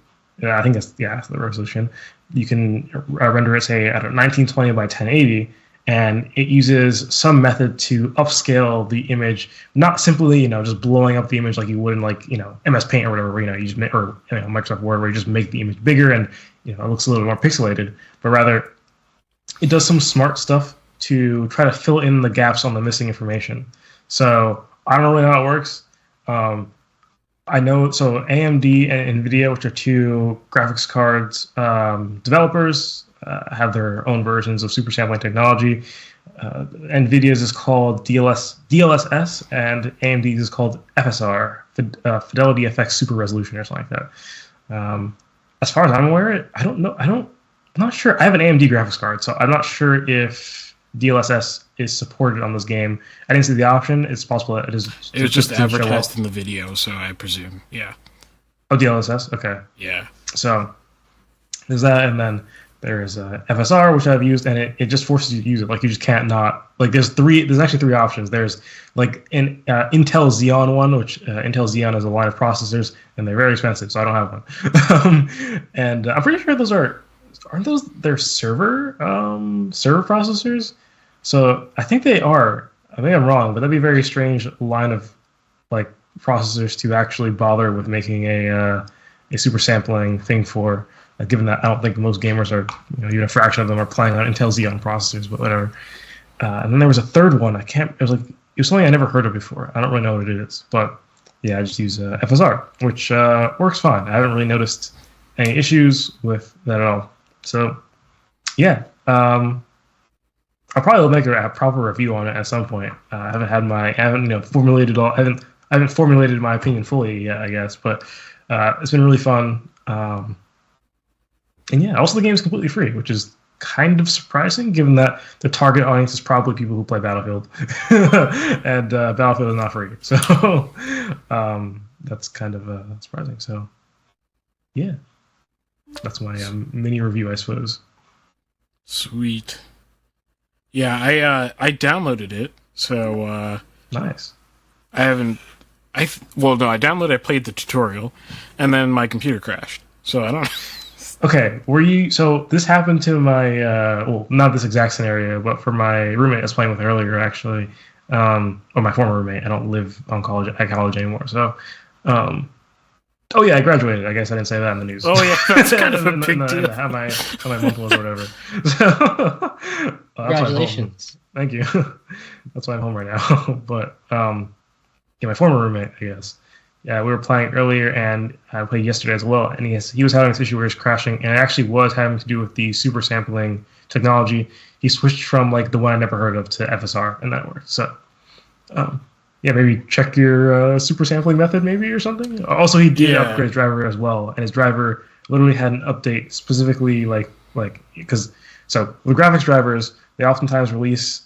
I think that's the resolution, you can render it say at 1920 by 1080, and it uses some method to upscale the image, not simply just blowing up the image like you would in like MS Paint or whatever, where you just Microsoft Word, where you just make the image bigger and it looks a little more pixelated, but rather it does some smart stuff to try to fill in the gaps on the missing information. So I don't really know how it works. I know, so AMD and NVIDIA, which are two graphics cards developers, have their own versions of super sampling technology. NVIDIA's is called DLSS, and AMD's is called FSR, Fidelity FX Super Resolution or something like that. As far as I'm aware, I don't know. I'm not sure. I have an AMD graphics card, so I'm not sure if DLSS is supported on this game. I didn't see the option. It's possible that it is. It was just advertised in the video, so I presume. Yeah. Oh, DLSS? Okay. Yeah. So there's that, and then there's FSR, which I've used, and it just forces you to use it. Like you just can't not. Like there's actually three options. There's like an Intel Xeon one, which Intel Xeon is a line of processors, and they're very expensive, so I don't have one. And I'm pretty sure those aren't those their server processors? So I think they are. I think I'm wrong, but that'd be a very strange line of like processors to actually bother with making a super sampling thing for. Given that I don't think most gamers are, even a fraction of them are playing on Intel Xeon processors, but whatever. And then there was a third one. It was something I never heard of before. I don't really know what it is, but yeah, I just use FSR, which works fine. I haven't really noticed any issues with that at all. So yeah, I'll probably make a proper review on it at some point. I haven't formulated my opinion fully yet, I guess, but it's been really fun. And yeah, also the game is completely free, which is kind of surprising given that the target audience is probably people who play Battlefield, and Battlefield is not free. So that's kind of surprising. So yeah, that's my mini review, I suppose. Sweet. Yeah, I downloaded it. So nice. I downloaded. I played the tutorial, and then my computer crashed. So I don't. Okay, so this happened to my, not this exact scenario, but for my roommate I was playing with earlier, actually, or my former roommate. I don't live at college anymore, so, I graduated. I guess I didn't say that in the news. Oh yeah, that's kind of a big deal. How my month was or whatever. So, congratulations. Thank you. That's why I'm home right now. But, my former roommate, I guess. Yeah, we were playing earlier, and I played yesterday as well. And he was having this issue where he was crashing, and it actually was having to do with the super sampling technology. He switched from like the one I never heard of to FSR, and that worked. So, yeah, maybe check your super sampling method maybe or something. Also, he did Yeah. upgrade his driver as well, and his driver literally had an update specifically like because so with graphics drivers they oftentimes release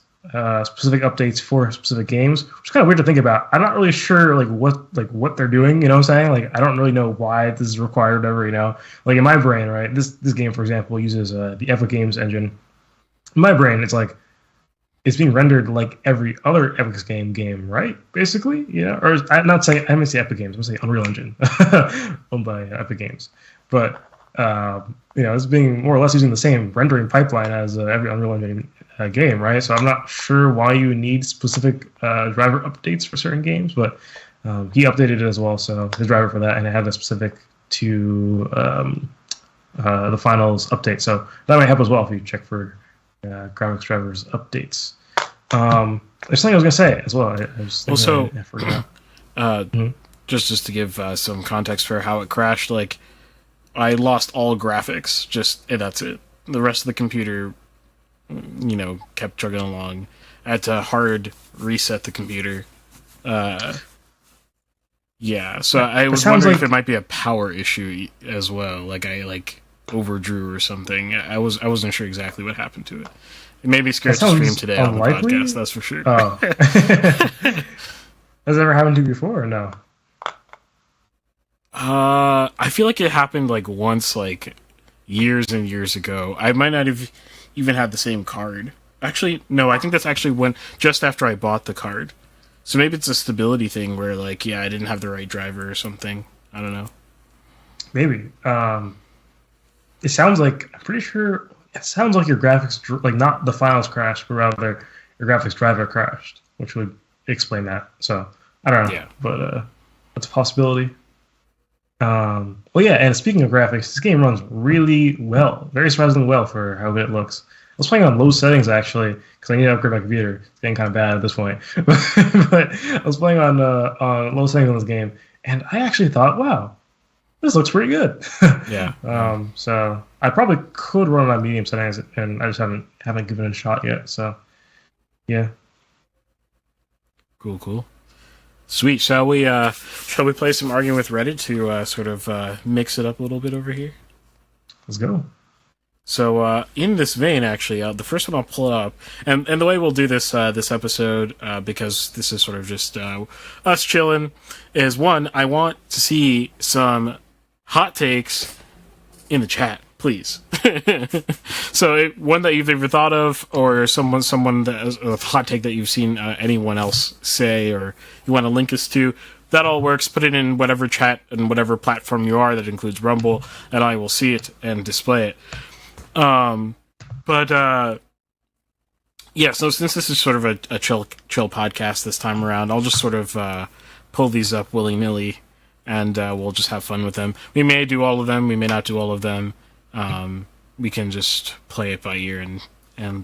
specific updates for specific games, which is kind of weird to think about. I'm not really sure what they're doing. You know what I'm saying? Like I don't really know why this is required, or whatever. You know, like in my brain, right? This game, for example, uses the Epic Games engine. In my brain, it's like it's being rendered like every other Epic game, right? Basically, yeah. Or I'm not saying I haven't say Epic Games. I'm gonna say Unreal Engine, owned by Epic Games. But it's being more or less using the same rendering pipeline as every Unreal Engine game, right? So I'm not sure why you would specific driver updates for certain games, but he updated it as well. So his driver for that, and it had a specific to the finals update. So that might help as well if you check for graphics drivers updates. There's something I was gonna say as well. I forgot. Just to give some context for how it crashed, like I lost all graphics, and that's it. The rest of the computer, kept chugging along. I had to hard reset the computer. Yeah, so I was wondering if it might be a power issue as well. Like I overdrew or something. I wasn't sure exactly what happened to it. It made me scared to stream today unlikely? On the podcast, that's for sure. Oh. Has it ever happened to you before or no? I feel like it happened like once, like years and years ago. I might not have even had the same card. Actually, no, I think that's actually just after I bought the card. So maybe it's a stability thing where I didn't have the right driver or something. I don't know. Maybe. It sounds like, I'm pretty sure, it sounds like your graphics, like not the finals crashed, but rather your graphics driver crashed, which would explain that. So, I don't know. Yeah. But that's a possibility. Well, yeah, and speaking of graphics, this game runs really well. Very surprisingly well for how good it looks. I was playing on low settings, actually, because I need to upgrade my computer. It's getting kind of bad at this point. But I was playing on low settings on this game, and I actually thought, wow, this looks pretty good. Yeah. So I probably could run on medium settings, and I just haven't given it a shot yet. So, yeah. Cool. Sweet. Shall we play some Arguing with Reddit to sort of mix it up a little bit over here? Let's go. So in this vein, actually, the first one I'll pull up, and the way we'll do this episode, because this is sort of just us chilling, is one, I want to see some hot takes in the chat, please. So one that you've ever thought of, or someone that has a hot take that you've seen anyone else say, or you want to link us to, that all works. Put it in whatever chat and whatever platform you are, that includes Rumble, and I will see it and display it. Yeah, so since this is sort of a chill podcast this time around, I'll just sort of pull these up willy-nilly, and we'll just have fun with them. We may do all of them, we may not do all of them. We can just play it by ear and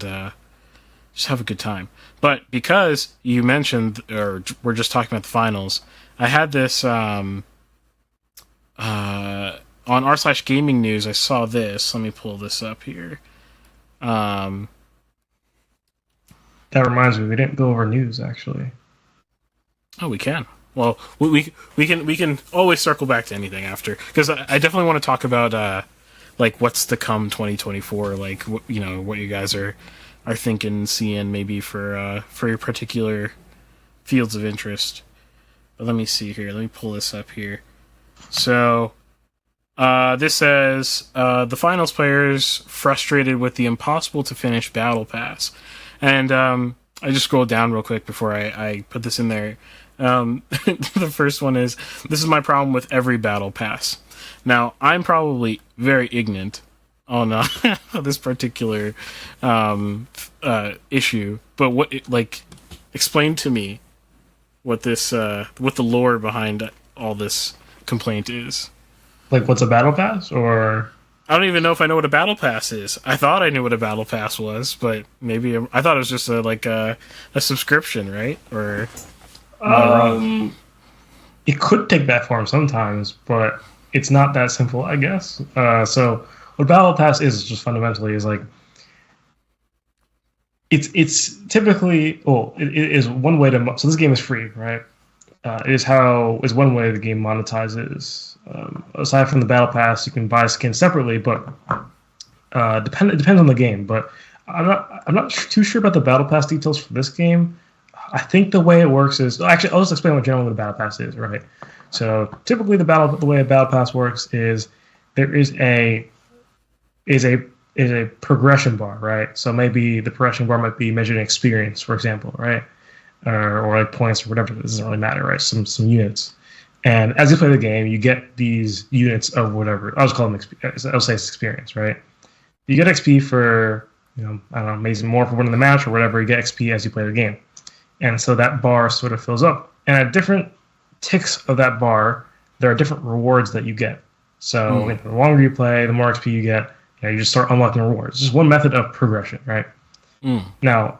just have a good time. But because you mentioned, or we're just talking about the finals, I had this on r/gaming news. I saw this. Let me pull this up here. That reminds me, we didn't go over news actually. Oh, we can. Well, we can always circle back to anything after, because I definitely want to talk about like what's to come 2024, like what you guys are thinking, seeing maybe for your particular fields of interest. But let me see here. Let me pull this up here. So this says the finals players frustrated with the impossible to finish battle pass, and I just scrolled down real quick before I put this in there. The first one is, this is my problem with every battle pass. Now, I'm probably very ignorant on this particular issue, but explain to me what the lore behind all this complaint is. Like, what's a battle pass, or? I don't even know if I know what a battle pass is. I thought I knew what a battle pass was, but maybe I thought it was just a subscription, right? Or it could take that form sometimes, but it's not that simple, I guess. So what battle pass is just fundamentally is like, it's typically it is one way to. So this game is free, right? Is one way the game monetizes. Aside from the battle pass, you can buy skins separately, but it depends on the game. But I'm not too sure about the battle pass details for this game. I think the way it works is actually I'll just explain what generally the battle pass is, right? So typically the way a battle pass works is there is a progression bar, right? So maybe the progression bar might be measured in experience, for example, right? Or like points or whatever. It doesn't really matter, right? Some units. And as you play the game, you get these units of whatever. I'll just call them. I'll say it's experience, right? You get XP for I don't know, maybe more for winning the match or whatever. You get XP as you play the game, and so that bar sort of fills up. And at different ticks of that bar, there are different rewards that you get. So the longer you play, the more XP you get. You just start unlocking rewards. It's just one method of progression, right? Now,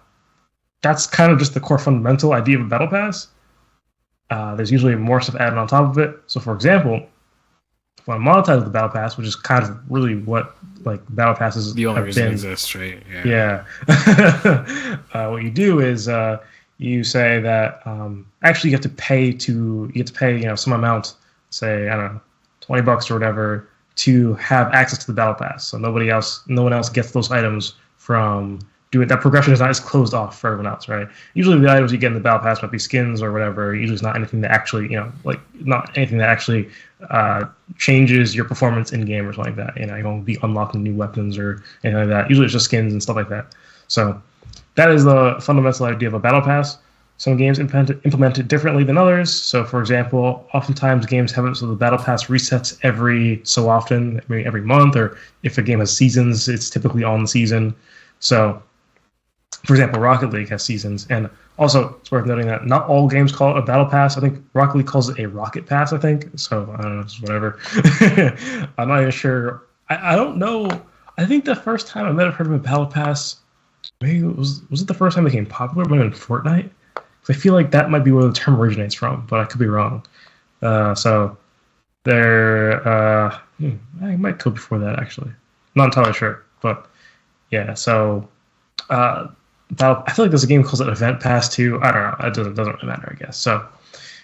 that's kind of just the core fundamental idea of a battle pass. There's usually more stuff added on top of it. So, for example, if I monetize the battle pass, which is kind of really what like battle passes the only have reason been. it exists, right? Yeah. What you do is you say that actually you get to pay some amount, say I don't know, $20 or whatever, to have access to the battle pass. So no one else gets those items from doing that. Progression is not as closed off for everyone else, right? Usually the items you get in the battle pass might be skins or whatever. Usually it's not anything that actually, not anything that actually changes your performance in game or something like that. You won't be unlocking new weapons or anything like that. Usually it's just skins and stuff like that. So that is the fundamental idea of a battle pass. Some games implement it differently than others. So, for example, oftentimes games have it so the battle pass resets every so often, every month, or if a game has seasons, it's typically on the season. So, for example, Rocket League has seasons, and also it's worth noting that not all games call it a battle pass. I think Rocket League calls it a rocket pass. I think so. I don't know, it's whatever. I'm not even sure. I don't know. I think the first time I might have heard of a battle pass, maybe was it the first time it became popular? Maybe in Fortnite. I feel like that might be where the term originates from, but I could be wrong. So there, I might go before that actually. Not entirely sure, but yeah. So I feel like there's a game called Event Pass too. I don't know. It doesn't really matter, I guess. So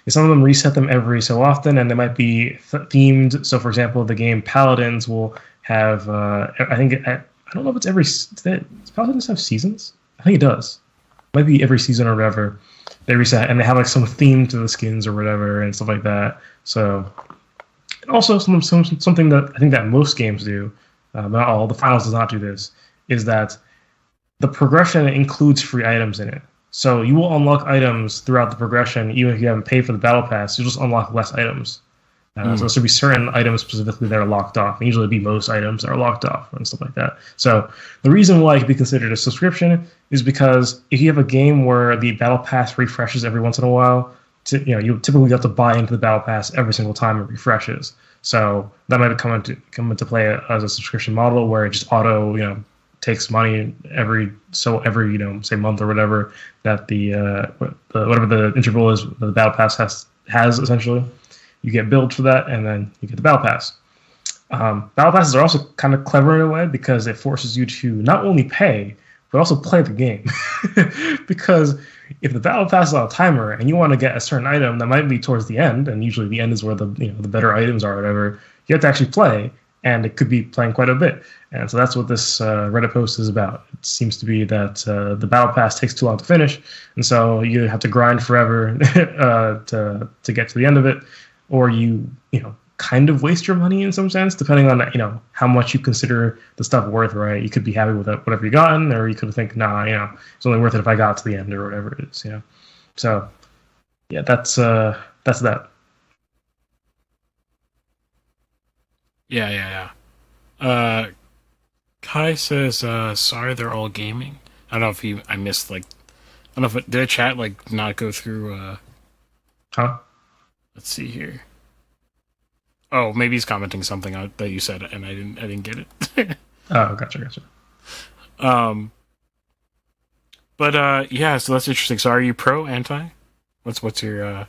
some of them reset them every so often, and they might be themed. So for example, the game Paladins will have. I don't know if it's every. Does Paladins have seasons? I think it does. It might be every season or whatever. They reset and they have like some theme to the skins or whatever and stuff like that. So, and also something that I think that most games do, not all, the finals does not do this, is that the progression includes free items in it. So you will unlock items throughout the progression, even if you haven't paid for the battle pass. You'll just unlock less items. So there should be certain items specifically that are locked off. And usually it'd be most items that are locked off and stuff like that. So the reason why it could be considered a subscription is because if you have a game where the battle pass refreshes every once in a while, you typically have to buy into the battle pass every single time it refreshes. So that might come into play as a subscription model where it just auto takes money every say month or whatever that the whatever the interval is that the battle pass has essentially. You get billed for that, and then you get the battle pass. Battle passes are also kind of clever in a way because it forces you to not only pay, but also play the game. Because if the battle pass is on a timer and you want to get a certain item that might be towards the end, and usually the end is where the better items are or whatever, you have to actually play, and it could be playing quite a bit. And so that's what this Reddit post is about. It seems to be that the battle pass takes too long to finish, and so you have to grind forever to get to the end of it. Or you kind of waste your money in some sense, depending on how much you consider the stuff worth. Right? You could be happy with whatever you gotten, or you could think, nah, it's only worth it if I got to the end or whatever it is. So yeah, that's that. Yeah. Kai says, "Sorry, they're all gaming." I don't know if I missed I don't know if did a chat not go through. Huh? Let's see here. Oh, maybe he's commenting something that you said, and I didn't get it. Oh, gotcha. But yeah, so that's interesting. So, are you pro, anti? What's your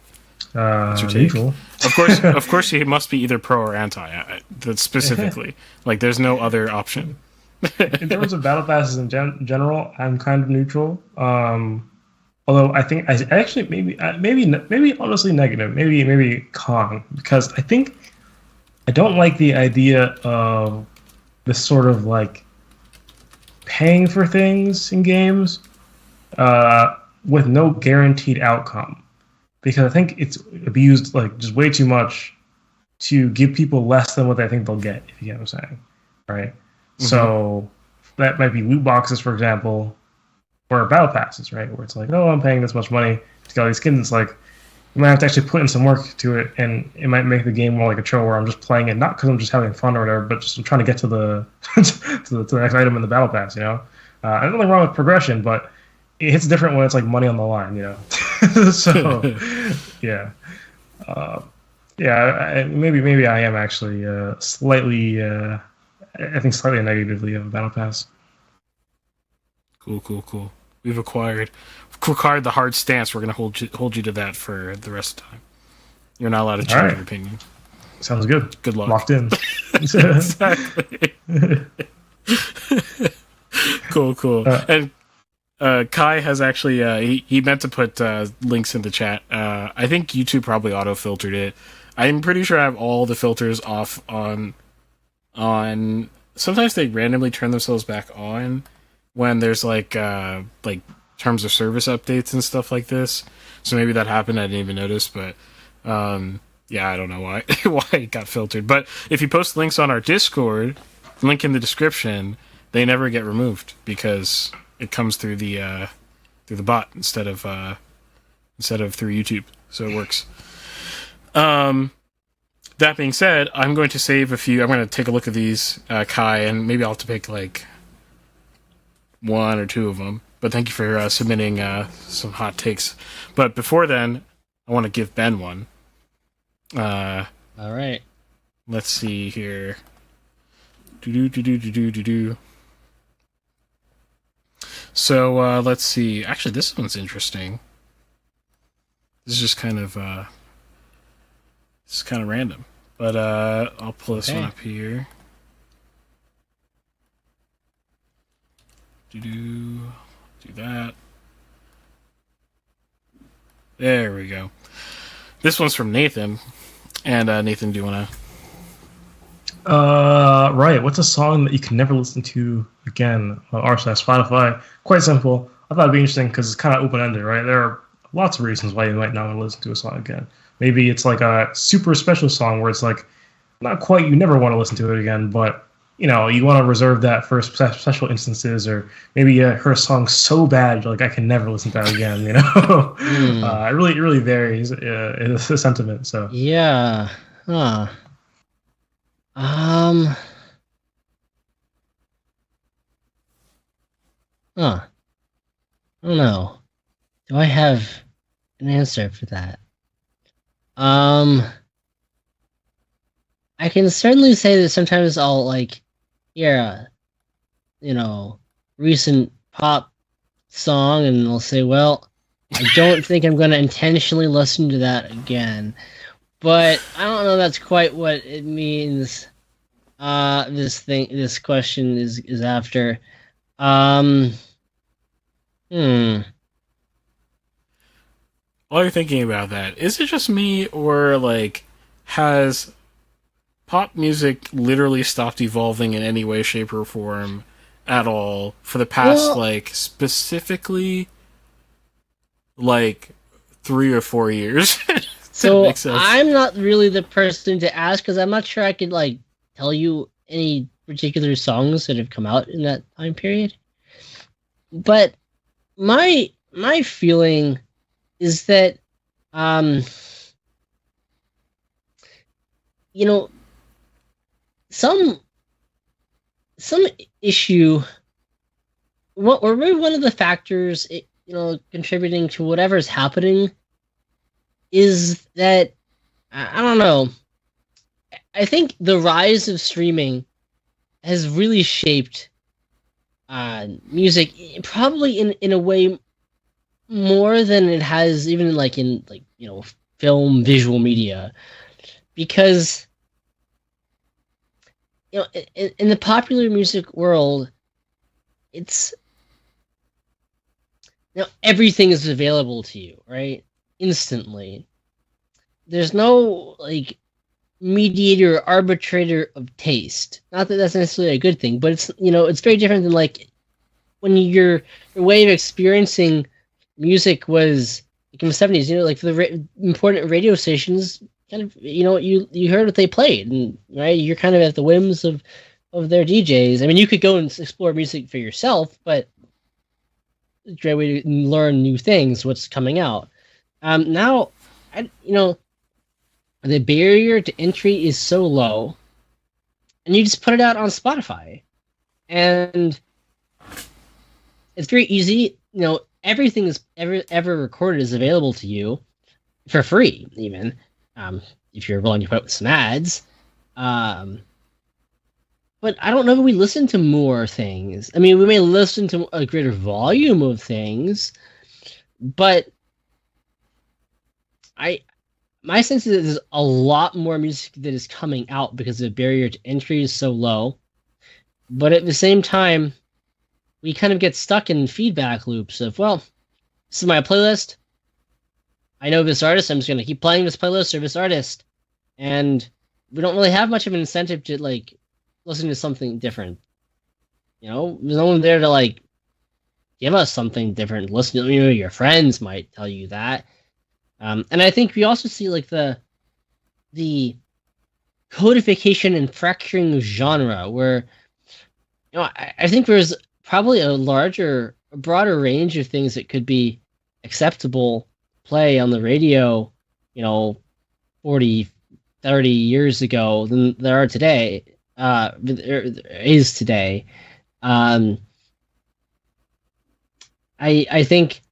take? Neutral. Of course, you must be either pro or anti. That specifically, there's no other option. In terms of battle passes in general, I'm kind of neutral. Although I think I actually maybe honestly negative, maybe con, because I think I don't like the idea of this sort of like paying for things in games with no guaranteed outcome, because I think it's abused like just way too much to give people less than what they think they'll get, if you get what I'm saying, right? Mm-hmm. So that might be loot boxes, for example, or battle passes, right? Where it's like, oh, I'm paying this much money to get all these skins. It's like you might have to actually put in some work to it, and it might make the game more like a chore where I'm just playing it not because I'm just having fun or whatever, but just I'm trying to get to the to the next item in the battle pass. You know, there's nothing wrong with progression, but it hits different when it's like money on the line. You know, so yeah. Maybe I am actually slightly, I think slightly negatively of a battle pass. Cool. We've acquired the hard stance. We're going to hold you to that for the rest of the time. You're not allowed to change your opinion. Sounds good. Good luck. Locked in. Exactly. Cool. And Kai has actually he meant to put links in the chat. I think YouTube probably auto filtered it. I'm pretty sure I have all the filters off on. Sometimes they randomly turn themselves back on when there's like terms of service updates and stuff like this. So maybe that happened. I didn't even notice, but yeah, I don't know why it got filtered. But if you post links on our Discord, link in the description, they never get removed because it comes through the bot instead of through YouTube. So it works. That being said, I'm going to save a few. I'm going to take a look at these, Kai, and maybe I'll have to pick like one or two of them. But thank you for submitting some hot takes. But before then, I want to give Ben one. All right. Let's see here. Do. So let's see. Actually, this one's interesting. This is just kind of random, but I'll pull this one up here. Do that. There we go. This one's from Nathan, and Nathan, do you want to? Right. What's a song that you can never listen to again on Spotify? Quite simple. I thought it'd be interesting because it's kind of open-ended, right? There are lots of reasons why you might not want to listen to a song again. Maybe it's like a super special song where it's like not quite you never want to listen to it again, but you know you want to reserve that for special instances, or maybe you heard a song so bad you're like I can never listen to that again. You know, it really varies in the sentiment. So yeah, I don't know. Do I have an answer for that? I can certainly say that sometimes I'll like hear a, recent pop song and I'll say, well, I don't think I'm going to intentionally listen to that again. But I don't know that's quite what it means. This question is after. While you're thinking about that, is it just me, or like has pop music literally stopped evolving in any way, shape, or form at all for the past specifically 3 or 4 years? So I'm not really the person to ask because I'm not sure I could tell you any particular songs that have come out in that time period. But my feeling is that some issue, or maybe one of the factors contributing to whatever's happening is that I don't know. I think the rise of streaming has really shaped music, probably in a way more than it has even in film, visual media, because you know, in the popular music world, it's everything is available to you, right? Instantly. There's no like mediator or arbitrator of taste. Not that that's necessarily a good thing, but it's it's very different than like when your way of experiencing music was like in the 70s. Like the important radio stations, kind of you heard what they played, and right, you're kind of at the whims of their DJs. I mean, you could go and explore music for yourself, but it's a great way to learn new things, what's coming out. Now, the barrier to entry is so low, and you just put it out on Spotify, and it's very easy. Everything is ever recorded is available to you for free, even if you're willing to put up with some ads. But I don't know if we listen to more things. I mean, we may listen to a greater volume of things, but my sense is that there's a lot more music that is coming out because the barrier to entry is so low. But at the same time, we kind of get stuck in feedback loops of, well, this is my playlist. I know this artist. I'm just going to keep playing this playlist or this artist. And we don't really have much of an incentive to, like, listen to something different. There's no one there to, like, give us something different. Listen to, your friends might tell you that. And I think we also see, like, the codification and fracturing of genre, where, I think there's probably a broader range of things that could be acceptable play on the radio, 40, 30 years ago than there are today. There is today. I think,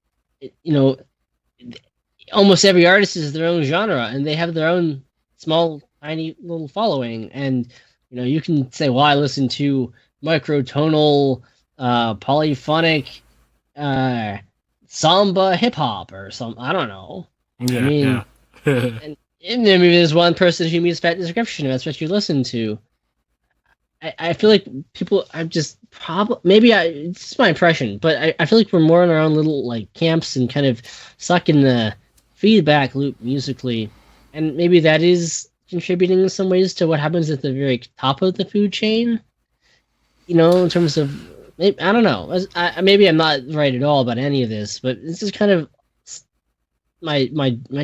almost every artist is their own genre, and they have their own small, tiny little following. And, you can say, well, I listen to microtonal, polyphonic, samba hip hop or something. I don't know. Yeah, I mean, and maybe there's one person who meets that description, and that's what you listen to. I feel like people are just it's just my impression, but I feel like we're more in our own little like camps and kind of stuck in the feedback loop musically, and maybe that is contributing in some ways to what happens at the very top of the food chain. In terms of, maybe, I don't know. Maybe I'm not right at all about any of this, but this is kind of my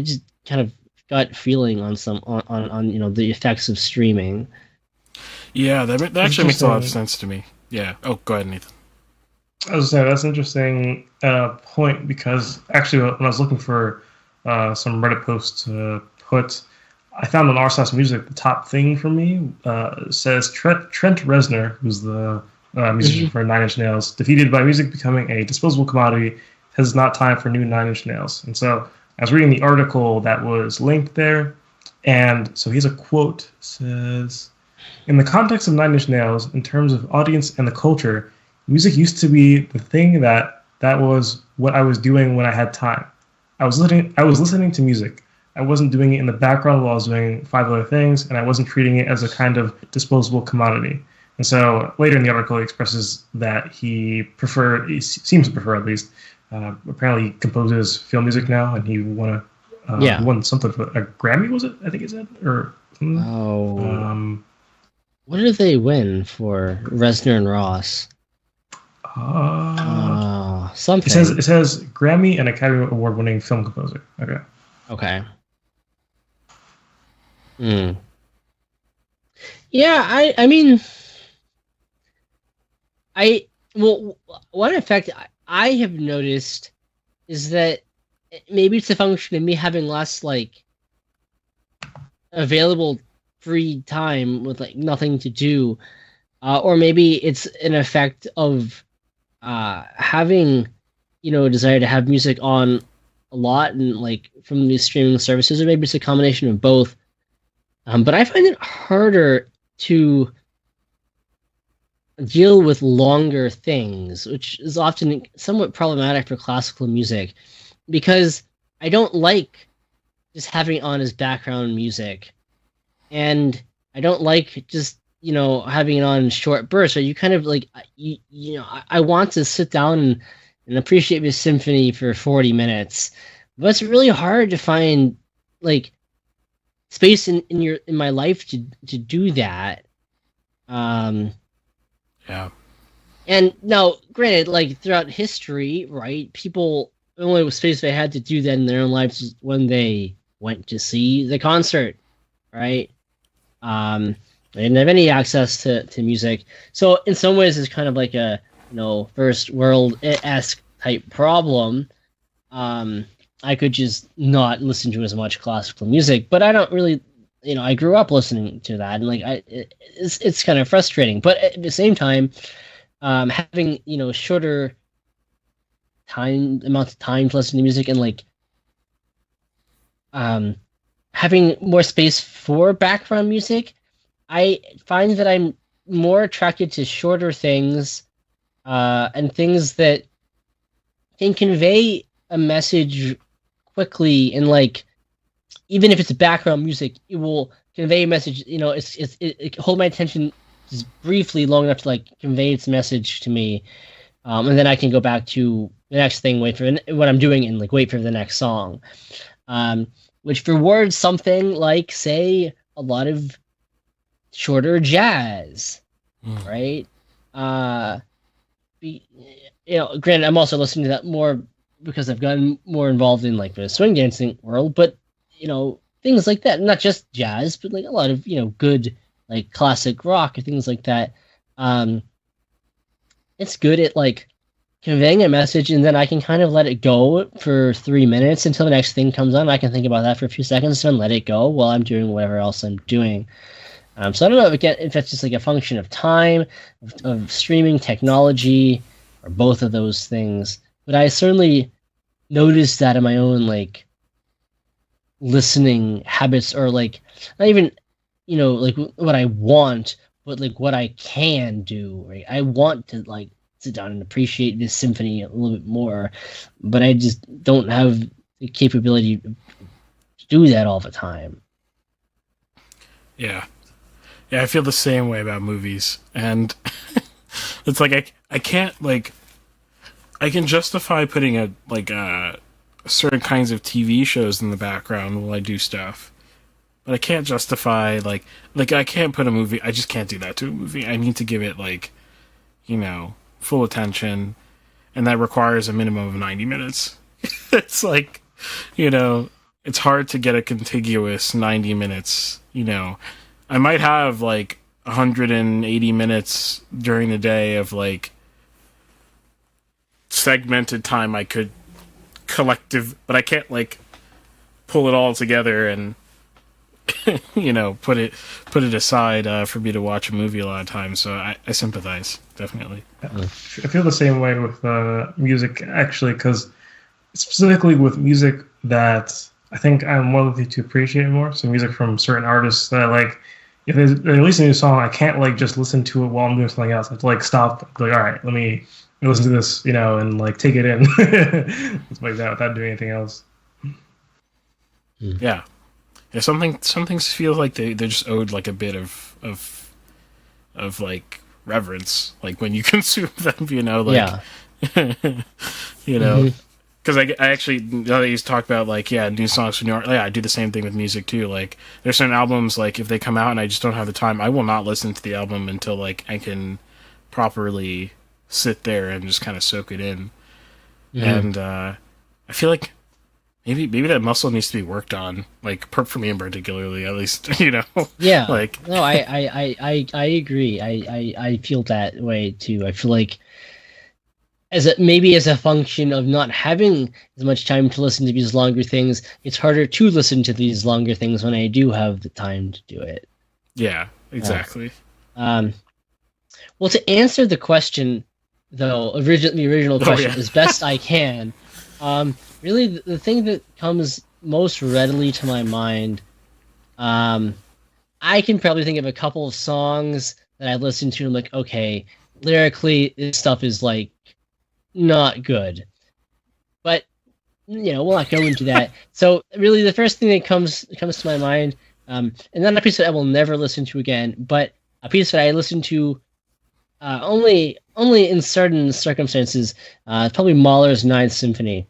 just kind of gut feeling on the effects of streaming. Yeah, that actually makes a lot of sense to me. Yeah. Oh, go ahead, Nathan. I was saying that's an interesting point, because actually when I was looking for some Reddit posts to put, I found on r/slash music the top thing for me says Trent Reznor, who's the musician for Nine Inch Nails, defeated by music becoming a disposable commodity, has not time for new Nine Inch Nails. And so I was reading the article that was linked there, and so here's a quote. Says, in the context of Nine Inch Nails, in terms of audience and the culture, music used to be the thing that was what I was doing when I had time. I was listening to music. I wasn't doing it in the background while I was doing 5 other things, and I wasn't treating it as a kind of disposable commodity. And so later in the article, he expresses that he seems to prefer at least. Apparently, he composes film music now, and he won something for a Grammy, was it? I think he said, or what did they win for Reznor and Ross? Something. It says Grammy and Academy Award-winning film composer. Okay. Yeah, I mean, one effect I have noticed is that maybe it's a function of me having less like available free time with like nothing to do, or maybe it's an effect of having a desire to have music on a lot and like from these streaming services, or maybe it's a combination of both. But I find it harder to deal with longer things, which is often somewhat problematic for classical music, because I don't like just having it on as background music, and I don't like just having it on in short bursts, or you kind of like I want to sit down and appreciate this symphony for 40 minutes, but it's really hard to find like space in my life to do that. Yeah. And now, granted, like throughout history, right, people the only space they had to do that in their own lives was when they went to see the concert, right? They didn't have any access to music, so in some ways, it's kind of like a first world-esque type problem. I could just not listen to as much classical music, but I don't really, I grew up listening to that, and like it's kind of frustrating. But at the same time, having shorter amounts of time to listen to music, and like having more space for background music, I find that I'm more attracted to shorter things, and things that can convey a message quickly, and like even if it's background music, it will convey a message. It hold my attention just briefly long enough to like convey its message to me, and then I can go back to the next thing, wait for what I'm doing, and like wait for the next song. Which rewards something like, say, a lot of shorter jazz, right? Granted, I'm also listening to that more because I've gotten more involved in like the swing dancing world, but things like that, not just jazz, but like a lot of good like classic rock or things like that. It's good at like conveying a message, and then I can kind of let it go for 3 minutes until the next thing comes on. I can think about that for a few seconds and let it go while I'm doing whatever else I'm doing. So I don't know if that's just like a function of time, of streaming technology, or both of those things. But I certainly noticed that in my own like listening habits, or like not even like what I want, but like what I can do. Right, I want to like sit down and appreciate this symphony a little bit more, but I just don't have the capability to do that all the time. Yeah, I feel the same way about movies, and it's like I can't like I can justify putting certain kinds of TV shows in the background while I do stuff, but I can't justify like I can't put a movie. I just can't do that to a movie. I need to give it like full attention, and that requires a minimum of 90 minutes. It's like it's hard to get a contiguous 90 minutes. I might have like 180 minutes during the day of like segmented time I could but I can't like pull it all together and put it aside for me to watch a movie a lot of times. So I sympathize, definitely. I feel the same way with music, actually, because specifically with music that I think I'm more likely to appreciate more. So music from certain artists that I like. If they release a new song, I can't like just listen to it while I'm doing something else. I have to like stop, like, all right, let me listen to this, and like take it in. It's like that without doing anything else. Yeah. Yeah, some things feel like they're just owed like a bit of like reverence, like when you consume them, like Mm-hmm. because I actually, now that you talk about like new songs from New York, I do the same thing with music too. Like there's certain albums, like if they come out and I just don't have the time, I will not listen to the album until like I can properly sit there and just kind of soak it in. And I feel like maybe that muscle needs to be worked on, like for me in particularly, at least. Yeah. Like no, I agree. I feel that way too. I feel like as a function of not having as much time to listen to these longer things, it's harder to listen to these longer things when I do have the time to do it. Yeah, exactly. Well, to answer the question, though, the original question as best I can, really the thing that comes most readily to my mind, I can probably think of a couple of songs that I listen to and I'm like, okay, lyrically, this stuff is like not good. But we'll not go into that. So really the first thing that comes to my mind, and then a piece that I will never listen to again, but a piece that I listened to only in certain circumstances. It's probably Mahler's Ninth Symphony.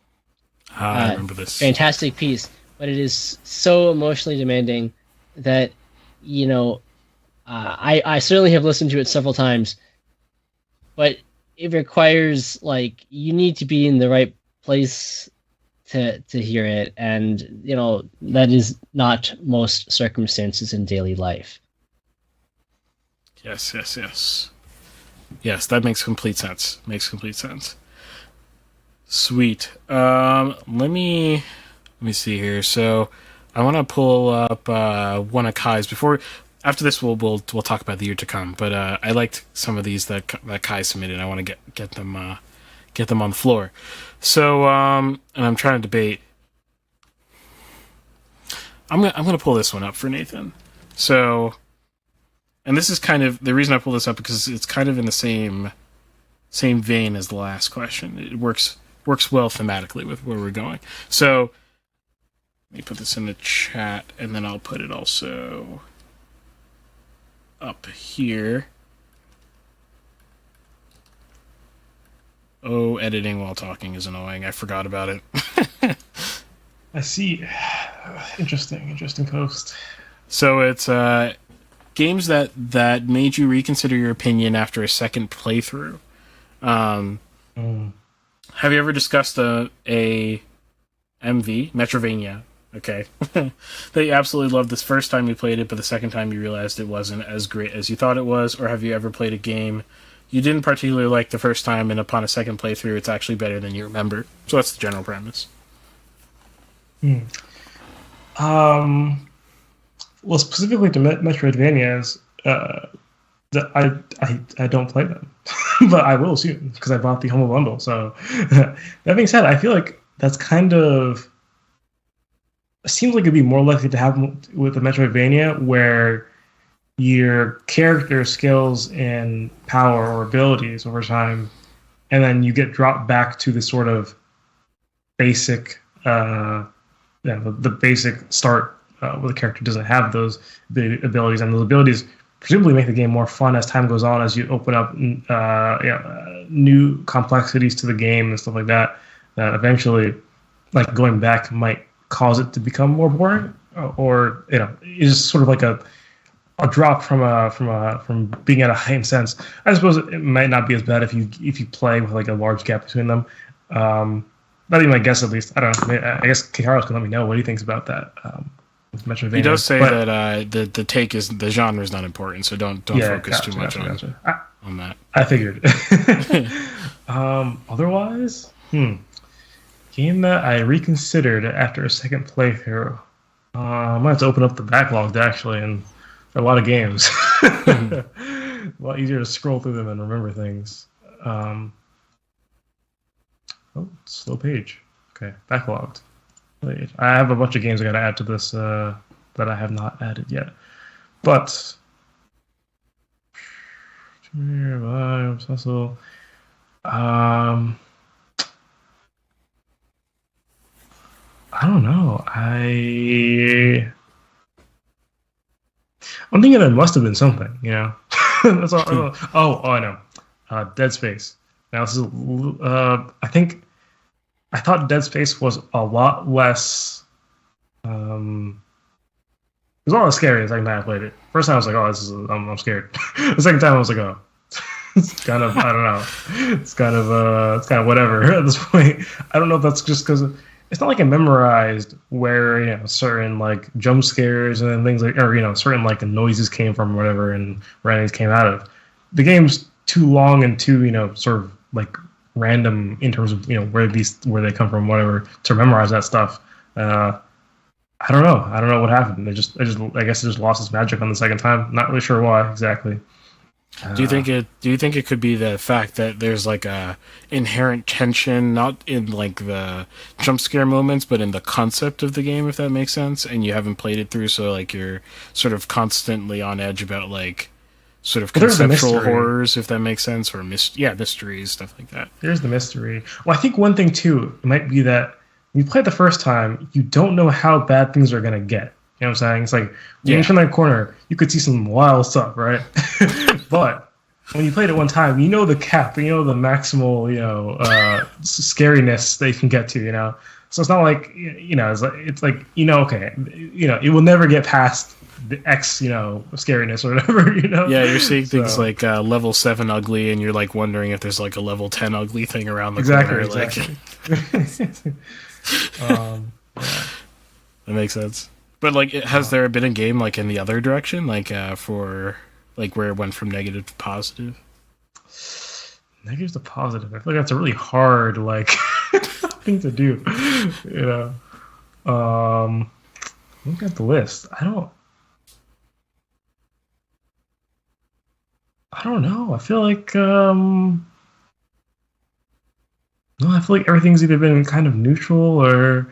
I remember this. Fantastic piece, but it is so emotionally demanding that, you know, I certainly have listened to it several times, but it requires, like, you need to be in the right place to hear it, and, you know, that is not most circumstances in daily life. Yes, yes, yes. Yes, that makes complete sense. Makes complete sense. Sweet. Let me see here. So I want to pull up one of Kai's before. After this, we'll talk about the year to come. But I liked some of these that Kai submitted. I want to get them on the floor. So and I'm trying to debate. I'm gonna pull this one up for Nathan. So, and this is kind of the reason I pull this up, because it's kind of in the same vein as the last question. It works well thematically with where we're going. So let me put this in the chat, and then I'll put it also up here. Oh, editing while talking is annoying. I forgot about it. I see. Interesting post. So it's games that made you reconsider your opinion after a second playthrough. Have you ever discussed a MV, Metrovania? Okay. That you absolutely loved this first time you played it, but the second time you realized it wasn't as great as you thought it was? Or have you ever played a game you didn't particularly like the first time, and upon a second playthrough, it's actually better than you remember? So that's the general premise. Well, specifically to Metroidvanias, I don't play them, but I will soon because I bought the Humble Bundle. So that being said, I feel like that's kind of seems like it'd be more likely to happen with a Metroidvania where your character skills and power or abilities over time, and then you get dropped back to the sort of basic, the basic start where the character doesn't have those abilities, and those abilities presumably make the game more fun as time goes on, as you open up new complexities to the game and stuff like that. That eventually, like, going back might cause it to become more boring, or is sort of like a drop from being at a heightened sense. I suppose it might not be as bad if you play with like a large gap between them. That'd be my guess, at least. I don't know. I guess Kikaros can let me know what he thinks about that. He does say that the take is the genre is not important, so don't focus too much on that. I figured. Otherwise, game that I reconsidered after a second playthrough. I might have to open up the backlog actually, and a lot of games. A lot easier to scroll through them and remember things. Slow page. Okay, backlogged. I have a bunch of games I got to add to this that I have not added yet. But also, I don't know. I'm thinking there must have been something, That's all. I know. Dead Space. Now this is. I thought Dead Space was a lot less. It was a lot less scary the second time I played it. First time I was like, I'm scared. The second time I was like, it's kind of, I don't know. It's kind of whatever at this point. I don't know if that's just because it's not like I memorized where certain like jump scares and things like, or certain like noises came from, whatever, and enemies came out of. The game's too long and too sort of like random in terms of where they come from, whatever, to memorize that stuff. I don't know what happened. I guess it just lost its magic on the second time. Not really sure why exactly. Do you think it could be the fact that there's like a inherent tension, not in like the jump scare moments, but in the concept of the game, if that makes sense, and you haven't played it through, so like you're sort of constantly on edge about like sort of conceptual horrors, if that makes sense, or mysteries, stuff like that. There's the mystery. Well, I think one thing too, it might be that when you play it the first time, you don't know how bad things are going to get. You know what I'm saying? It's like when you turn that corner, you could see some wild stuff, right? But when you played it one time, you know the cap, you know the maximal, scariness they can get to, you know. So it's not like it's like okay, it will never get past the X, scariness or whatever, Yeah, you're seeing things like level 7 ugly, and you're like wondering if there's like a level 10 ugly thing around the corner. Exactly. That makes sense. But like, has there been a game like in the other direction, like for like where it went from negative to positive? Negative to positive. I feel like that's a really hard thing to do. Look at the list. I don't know. I feel like no, I feel like everything's either been kind of neutral or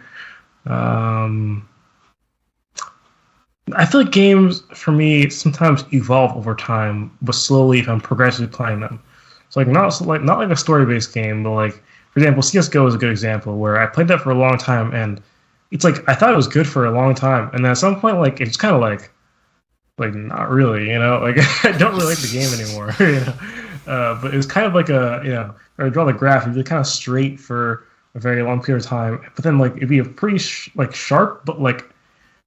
I feel like games for me sometimes evolve over time, but slowly if I'm progressively playing them. So not like a story-based game, but like for example, CS:GO is a good example where I played that for a long time, and it's like I thought it was good for a long time, and then at some point like it's kind of like not really, like I don't really like the game anymore, but it was kind of like or I draw the graph, it'd be kind of straight for a very long period of time, but then like it'd be a pretty sharp, but like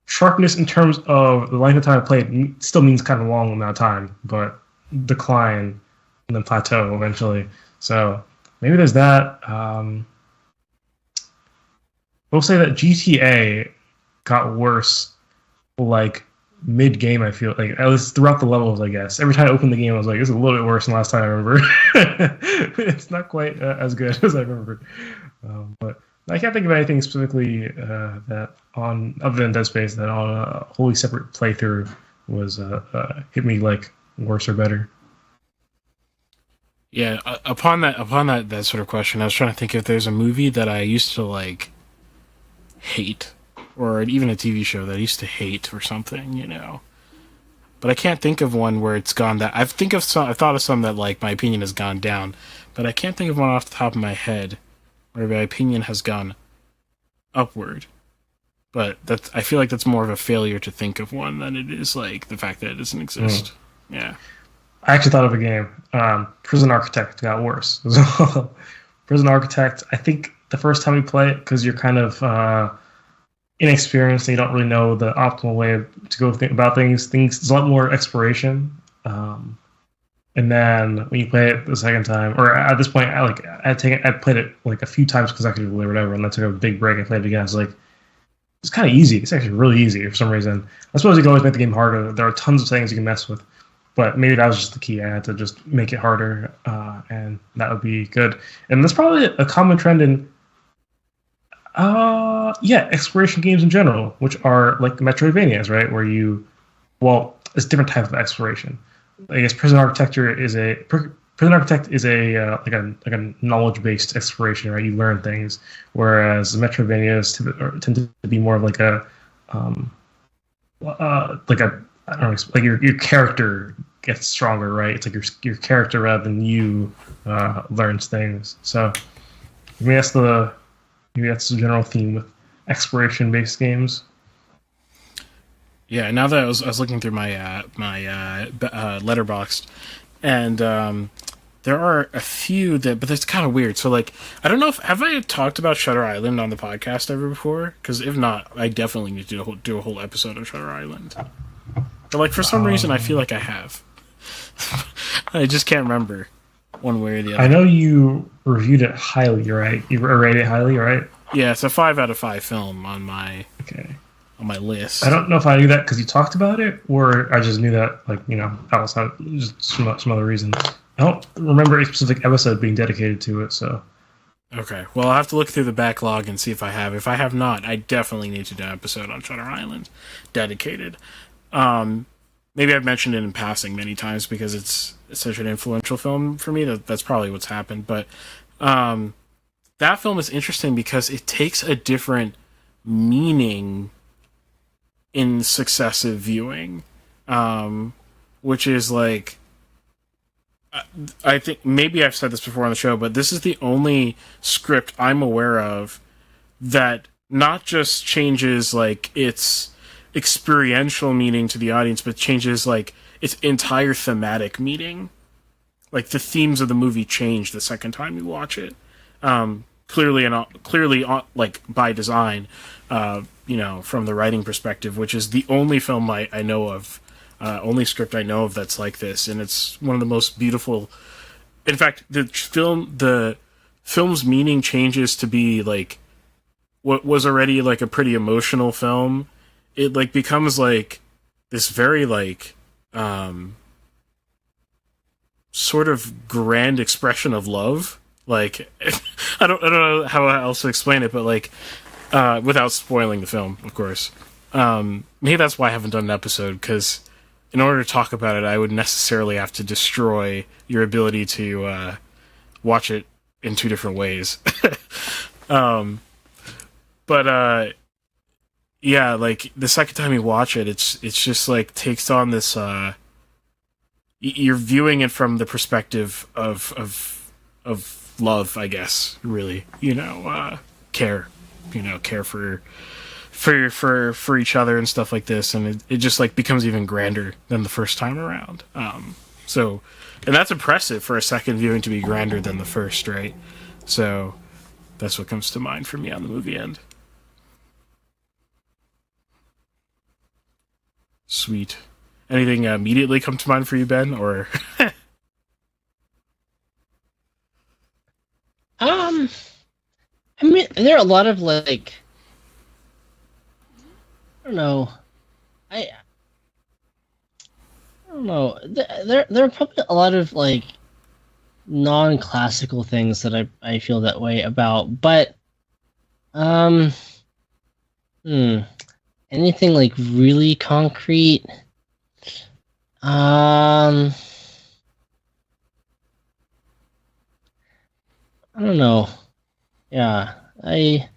sharpness in terms of the length of time I played still means kind of long amount of time, but decline and then plateau eventually. So maybe there's that. We'll say that GTA got worse like mid-game, I feel like, at least throughout the levels, I guess. Every time I opened the game, I was like, this is a little bit worse than last time I remember. It's not quite as good as I remembered. But I can't think of anything specifically that other than Dead Space, that on a wholly separate playthrough was hit me like worse or better. Yeah, upon that sort of question, I was trying to think if there's a movie that I used to like hate, or even a TV show that I used to hate or something, But I can't think of one where it's gone that. I've thought of some that like my opinion has gone down, but I can't think of one off the top of my head where my opinion has gone upward. But I feel like that's more of a failure to think of one than it is like the fact that it doesn't exist. Yeah. I actually thought of a game. Prison Architect got worse. Prison Architect, I think the first time you play it, because you're kind of inexperienced and you don't really know the optimal way to go about things, there's a lot more exploration. And then when you play it the second time, or at this point, I played it like a few times consecutively or whatever, and then took a big break and played it again. I was like, it's kind of easy. It's actually really easy for some reason. I suppose you can always make the game harder. There are tons of things you can mess with. But maybe that was just the key. I had to just make it harder, and that would be good. And that's probably a common trend in, exploration games in general, which are like the Metroidvanias, right? Where it's a different type of exploration. I guess Prison Architect is a like a knowledge-based exploration, right? You learn things, whereas the Metroidvanias tend to be more of like a I don't know, like your character gets stronger, right? It's like your character rather than you learns things. So maybe that's the general theme with exploration-based games. Yeah. Now that I was looking through my Letterboxd, and there are a few but that's kind of weird. So like, I don't know have I talked about Shutter Island on the podcast ever before? Because if not, I definitely need to do a whole episode of Shutter Island. But like for some reason, I feel like I have. I just can't remember one way or the other. I know you reviewed it highly, right? You rated it highly, right? Yeah, it's a 5 out of 5 film on my list. I don't know if I knew that because you talked about it, or I just knew that outside just some other reason. I don't remember a specific episode being dedicated to it, so. Okay, well, I'll have to look through the backlog and see if I have. If I have not, I definitely need to do an episode on Shutter Island dedicated. Maybe I've mentioned it in passing many times because it's such an influential film for me. That's probably what's happened. But that film is interesting because it takes a different meaning in successive viewing, which is like, I think maybe I've said this before on the show, but this is the only script I'm aware of that not just changes like its experiential meaning to the audience, but changes like its entire thematic meaning. Like the themes of the movie change the second time you watch it. Clearly like by design, from the writing perspective, which is the only film I know of, only script I know of that's like this, and it's one of the most beautiful. In fact, the film's meaning changes to be like what was already like a pretty emotional film. It like becomes like this very like sort of grand expression of love. Like I don't know how else to explain it, but like without spoiling the film, of course. Maybe that's why I haven't done an episode, because in order to talk about it, I would necessarily have to destroy your ability to watch it in two different ways. Yeah, like the second time you watch it, it's just like takes on this. You're viewing it from the perspective of love, I guess. Really, care, care for each other and stuff like this, and it just like becomes even grander than the first time around. And that's impressive for a second viewing to be grander than the first, right? So that's what comes to mind for me on the movie end. Sweet. Anything immediately come to mind for you, Ben? Or I mean, there are a lot of like, I don't know. I don't know. There are probably a lot of like non-classical things that I feel that way about, but anything like really concrete? I don't know. Yeah, I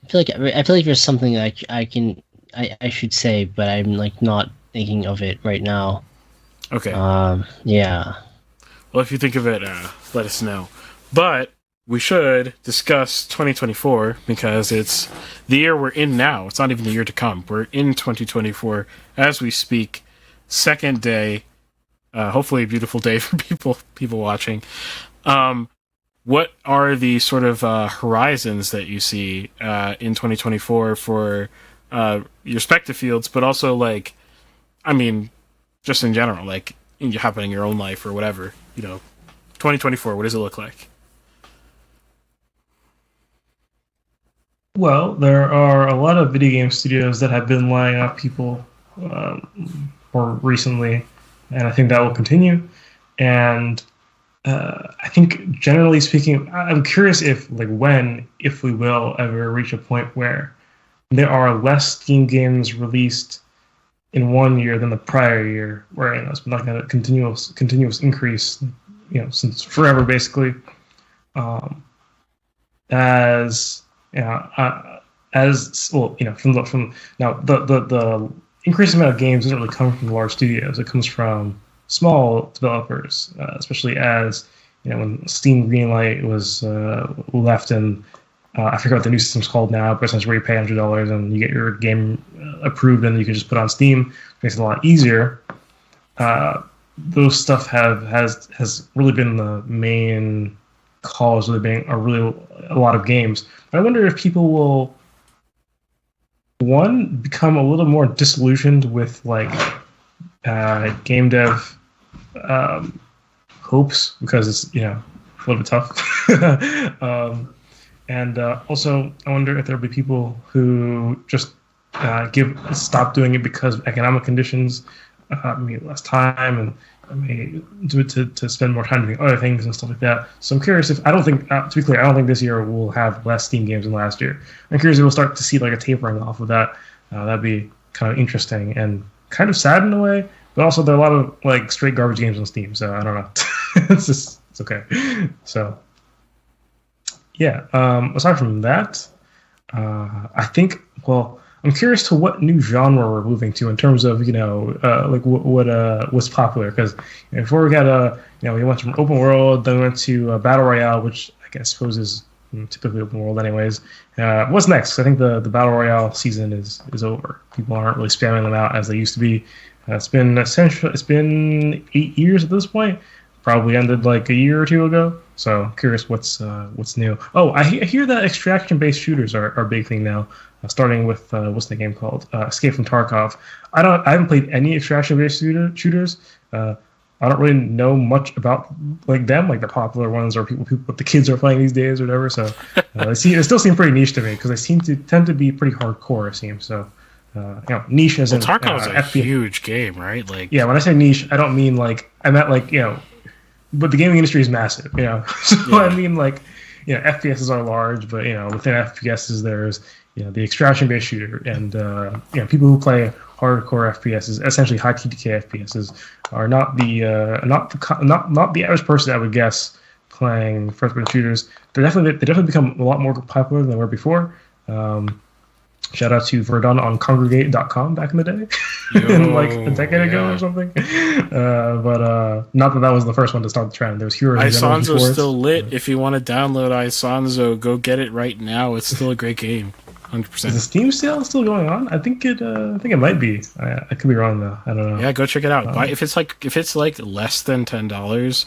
feel like there's something that I should say, but I'm like not thinking of it right now. okay. Yeah. Well, if you think of it, let us know. But we should discuss 2024, because it's the year we're in now. It's not even the year to come. We're in 2024 as we speak. Second day. Hopefully a beautiful day for people watching. What are the sort of horizons that you see in 2024 for your respective fields, but also like, I mean, just in general, like happening in your own life or whatever, 2024, what does it look like? Well, there are a lot of video game studios that have been lining up people more recently, and I think that will continue. And I think, generally speaking, I'm curious if we will ever reach a point where there are less Steam games released in one year than the prior year, where it's been like a continuous increase, since forever, basically. From now the increasing amount of games doesn't really come from large studios. It comes from small developers, especially as when Steam Greenlight was left, and I forget what the new system's called now, but essentially where you pay $100 and you get your game approved, and you can just put it on Steam. It makes it a lot easier. Those stuff has really been the main cause of there being a lot of games. But I wonder if people will, one, become a little more disillusioned with like game dev hopes, because it's a little bit tough. And also, I wonder if there'll be people who just stop doing it because of economic conditions, less time, and do it to spend more time doing other things and stuff like that. So I'm curious if, to be clear, I don't think this year we'll have less Steam games than last year. I'm curious if we'll start to see like a tapering off of that. That'd be kind of interesting and kind of sad in a way, but also there are a lot of like straight garbage games on Steam, so I don't know. it's okay. So yeah, aside from that, I think, I'm curious to what new genre we're moving to in terms of what's popular, because before we got we went from open world, then we went to battle royale, which I suppose is typically open world anyways. What's next? I think the battle royale season is over. People aren't really spamming them out as they used to be. It's been 8 years at this point. Probably ended like a year or two ago. So curious what's new. Oh, I hear that extraction-based shooters are a big thing now. Starting with what's the game called? Escape from Tarkov. I haven't played any extraction-based shooters. I don't really know much about like them, like the popular ones or people what the kids are playing these days or whatever. So it still seem pretty niche to me because they tend to be pretty hardcore. It seems so. Niche as in Tarkov's a huge game, right? Like, yeah, when I say niche, I don't mean like I meant like but the gaming industry is massive, So yeah. I mean like FPSs are large, but within FPSs there's the extraction-based shooter, and people who play hardcore FPSs, essentially high TDK FPSs, are not the average person I would guess playing first-person shooters. They definitely become a lot more popular than they were before. Shout out to Verdun on Congregate.com back in the day, like a decade ago or something. But not that was the first one to start the trend. There was Heroes. Isonzo's still lit. If you want to download Isonzo, go get it right now. It's still a great game. 100%. Is the Steam sale still going on? I think it might be. I could be wrong though. I don't know. Yeah, go check it out. If it's like less than $10,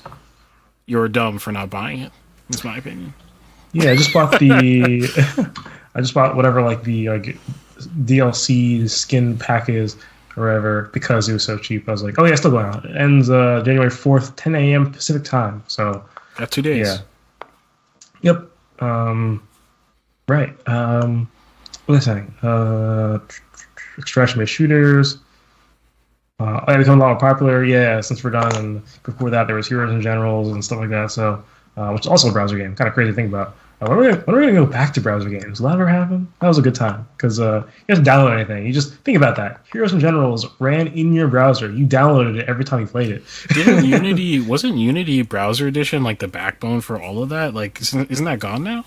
you're dumb for not buying it. That's my opinion. Yeah, I just bought I just bought whatever like the DLC skin pack is or whatever because it was so cheap. I was like, oh yeah, it's still going on. It ends January 4th, 10 a.m. Pacific time. So got 2 days. Yeah. Yep. Right. What was I saying? Extraction-based shooters. They become a lot more popular. Yeah, since we're done. And before that, there was Heroes and Generals and stuff like that. So, which is also a browser game. Kind of crazy to think about. When are we going to go back to browser games? Will that ever happen? That was a good time because you have to download anything. You just think about that. Heroes and Generals ran in your browser. You downloaded it every time you played it. Wasn't Unity Browser Edition like the backbone for all of that? Like, isn't that gone now?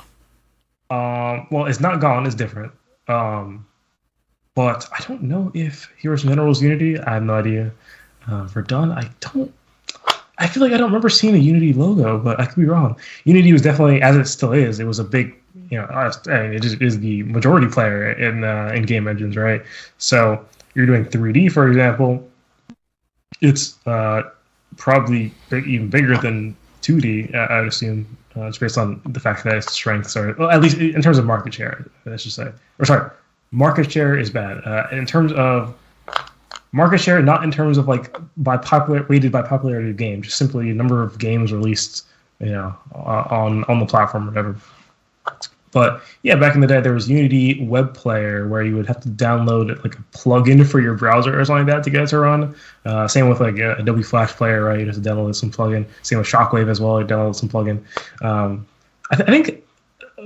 Well, it's not gone. It's different. But I don't know if Heroes and Generals Unity. I have no idea. Verdun, I feel like I don't remember seeing a Unity logo, but I could be wrong. Unity was definitely, as it still is, it was a big, it just is the majority player in game engines, right? So you're doing 3D, for example. It's probably even bigger than 2D, I would assume. It's based on the fact that its strengths are, well, at least in terms of market share, I should say. Or sorry, market share is bad. In terms of market share, not in terms of like weighted by popularity of game, just simply number of games released, on the platform or whatever. But yeah, back in the day, there was Unity Web Player where you would have to download like a plugin for your browser or something like that to get it to run. Same with like Adobe Flash Player, right? You have to download some plugin. Same with Shockwave as well. You download some plugin. I think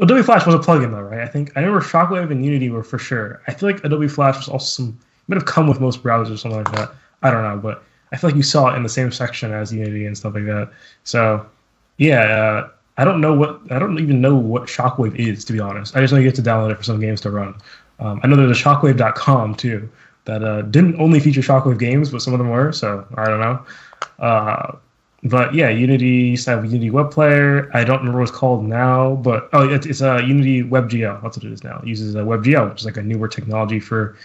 Adobe Flash was a plugin though, right? I remember Shockwave and Unity were for sure. I feel like Adobe Flash was also might have come with most browsers or something like that. I don't know, but I feel like you saw it in the same section as Unity and stuff like that. So yeah. I don't even know what Shockwave is, to be honest. I just know you get to download it for some games to run. I know there's a Shockwave.com too that didn't only feature Shockwave games, but some of them were. So I don't know. But yeah, Unity used to have Unity Web Player. I don't remember what it's called now, but it's a Unity WebGL. That's what it is now. It uses a WebGL, which is like a newer technology for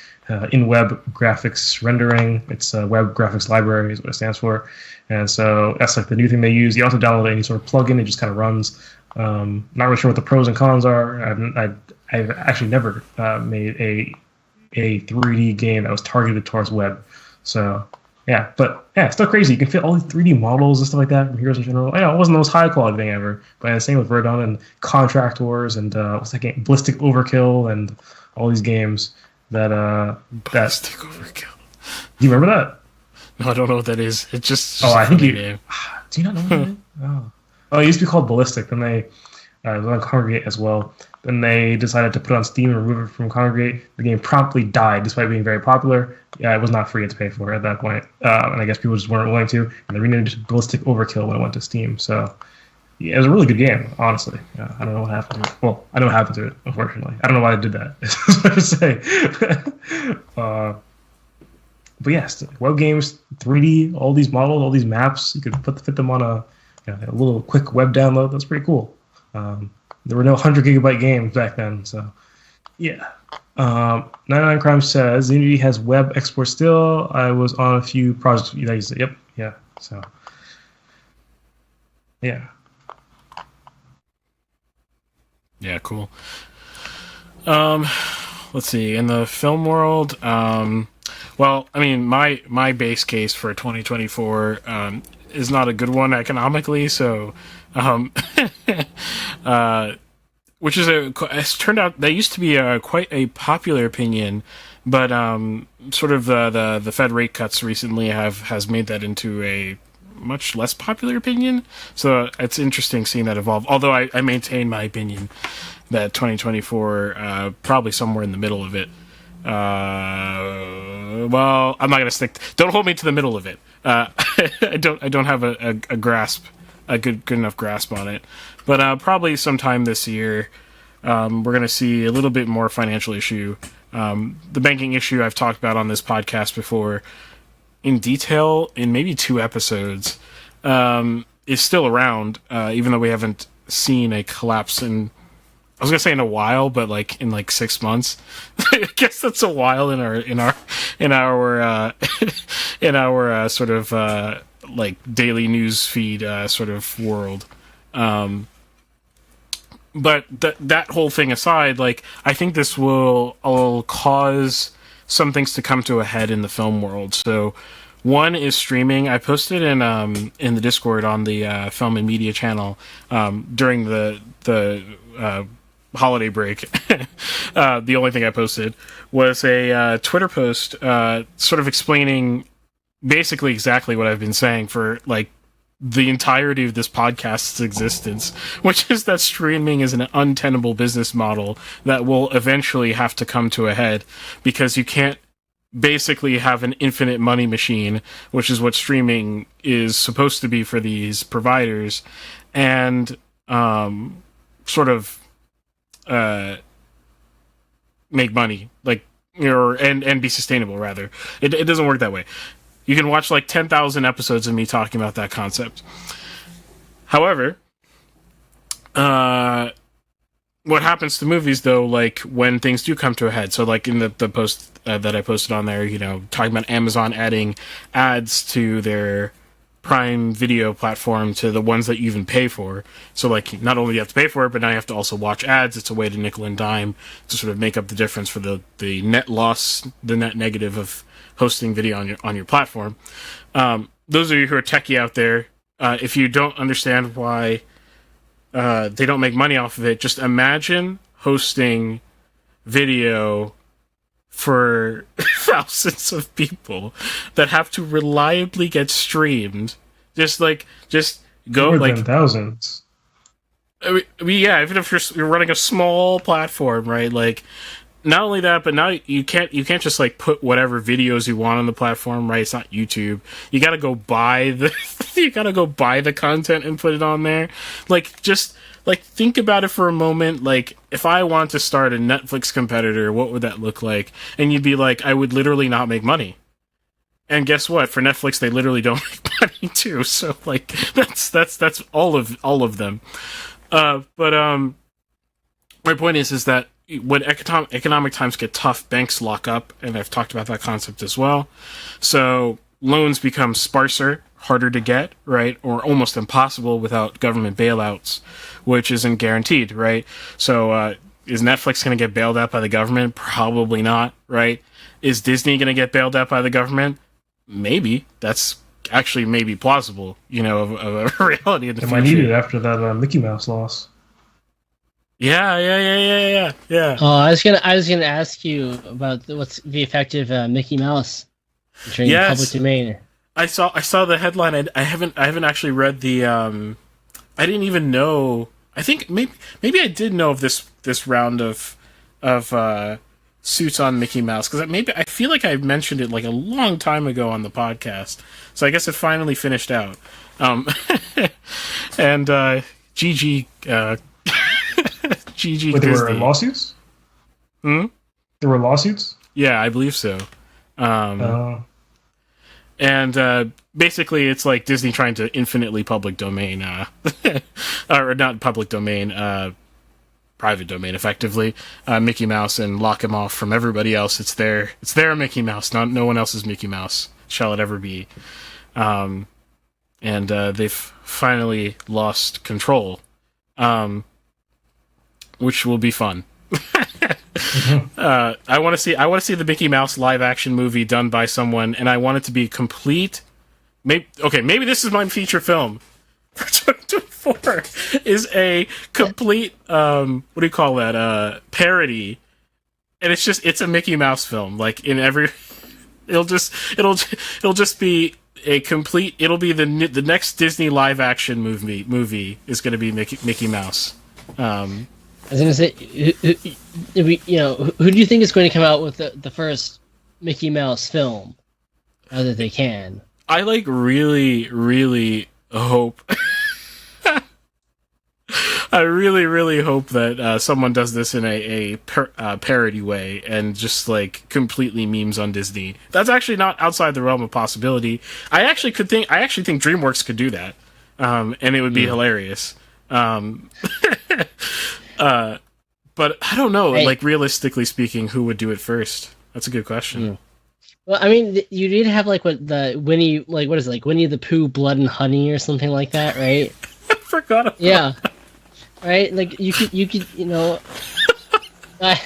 in-web graphics rendering. It's a web graphics library is what it stands for. And so that's like the new thing they use. You also download any sort of plugin. It just kind of runs. Not really sure what the pros and cons are. I've actually never made a 3D game that was targeted towards web. So yeah, but yeah, it's still crazy. You can fit all these 3D models and stuff like that from Heroes in General. I know it wasn't the most high quality thing ever, but the same with Verdun and Contract Wars and what's that game? Ballistic Overkill and all these games that Ballistic Overkill. Do you remember that? No, I don't know what that is. It's just I think you name. Do you not know what that is? Oh, it used to be called Ballistic. Then they it was on Congregate as well. Then they decided to put it on Steam and remove it from Congregate. The game promptly died despite being very popular. Yeah, it was not free to pay for at that point. And I guess people just weren't willing to. And they renamed it to Ballistic Overkill when it went to Steam. So yeah, it was a really good game, honestly. I don't know what happened to it. Well, I know what happened to it, unfortunately. I don't know why they did that. That's what I say. But yes, web games, 3D, all these models, all these maps, you could fit them on a little quick web download. That's pretty cool. There were no 100 GB games back then, so yeah. 99 Crime says Unity has web export still. I was on a few projects. Yep, yeah. So yeah. Yeah, cool. Let's see. In the film world, well, I mean, my base case for 2024 is not a good one economically. So, which is it's turned out that used to be quite a popular opinion, but sort of the Fed rate cuts recently has made that into a much less popular opinion. So it's interesting seeing that evolve. Although I maintain my opinion that 2024 probably somewhere in the middle of it. Well, I'm not gonna stick. Don't hold me to the middle of it. I don't have a grasp, a good enough grasp on it. But probably sometime this year, we're gonna see a little bit more financial issue. The banking issue I've talked about on this podcast before in detail in maybe 2 episodes is still around, even though we haven't seen a collapse in. I was gonna say in a while, but like in 6 months. I guess that's a while in our in our sort of like daily news feed sort of world. But that whole thing aside, like I think this will cause some things to come to a head in the film world. So one is streaming. I posted in the Discord on the Film and Media channel during the holiday break. The only thing I posted was a Twitter post sort of explaining basically exactly what I've been saying for like the entirety of this podcast's existence, which is that streaming is an untenable business model that will eventually have to come to a head, because you can't basically have an infinite money machine, which is what streaming is supposed to be for these providers, and sort of make money, like, and be sustainable. Rather, it doesn't work that way. You can watch like 10,000 episodes of me talking about that concept. However, what happens to movies though, like when things do come to a head? So like in the post that I posted on there, talking about Amazon adding ads to their Prime Video platform, to the ones that you even pay for. So like not only do you have to pay for it, but now you have to also watch ads. It's a way to nickel and dime to sort of make up the difference for the net loss, the net negative of hosting video on your platform. Those of you who are techie out there, if you don't understand why they don't make money off of it, just imagine hosting video for thousands of people that have to reliably get streamed. Just go More like than thousands. I mean, yeah, even if you're running a small platform, right? Like, not only that, but now you can't just like put whatever videos you want on the platform, right? It's not YouTube. You gotta go buy the content and put it on there. Like, just like think about it for a moment. Like, if I want to start a Netflix competitor, what would that look like? And you'd be like, I would literally not make money. And guess what? For Netflix, they literally don't make money too. So like, that's all of them. But my point is that when economic times get tough, banks lock up, and I've talked about that concept as well. So loans become sparser, harder to get, right? Or almost impossible without government bailouts, which isn't guaranteed, right? So is Netflix going to get bailed out by the government? Probably not, right? Is Disney going to get bailed out by the government? Maybe. That's actually maybe plausible, of a reality in the future. They might need it after that Mickey Mouse loss. Yeah. I was gonna ask you about what's the effect of Mickey Mouse entering the public domain. I saw the headline. I haven't actually read the. I didn't even know. I think maybe I did know of this round of suits on Mickey Mouse, because maybe I feel like I mentioned it like a long time ago on the podcast. So I guess it finally finished out. And GG. GG. Wait, there were lawsuits? Hmm? There were lawsuits? Yeah, I believe so. And basically, it's like Disney trying to infinitely public domain, or not public domain, private domain, effectively, Mickey Mouse, and lock him off from everybody else. It's their Mickey Mouse, not no one else's Mickey Mouse. Shall it ever be? And they've finally lost control, which will be fun. I want to see the Mickey Mouse live action movie done by someone, and I want it to be complete. Maybe this is my feature film for 2024 is a complete what do you call that, parody, and it's a Mickey Mouse film. Like in every, it'll just be a complete. It'll be the next Disney live action movie is going to be Mickey Mouse. I was going to say, who do you think is going to come out with the first Mickey Mouse film? Now that they can, I really, really hope. I really, really hope that someone does this in a parody way and just like completely memes on Disney. That's actually not outside the realm of possibility. I actually think DreamWorks could do that, and it would be hilarious. But I don't know. Like realistically speaking, who would do it first? That's a good question. Well, I mean, you did have like Winnie, like what is it, like Winnie the Pooh, Blood and Honey, or something like that, right? I forgot about that. Right? Like you could, I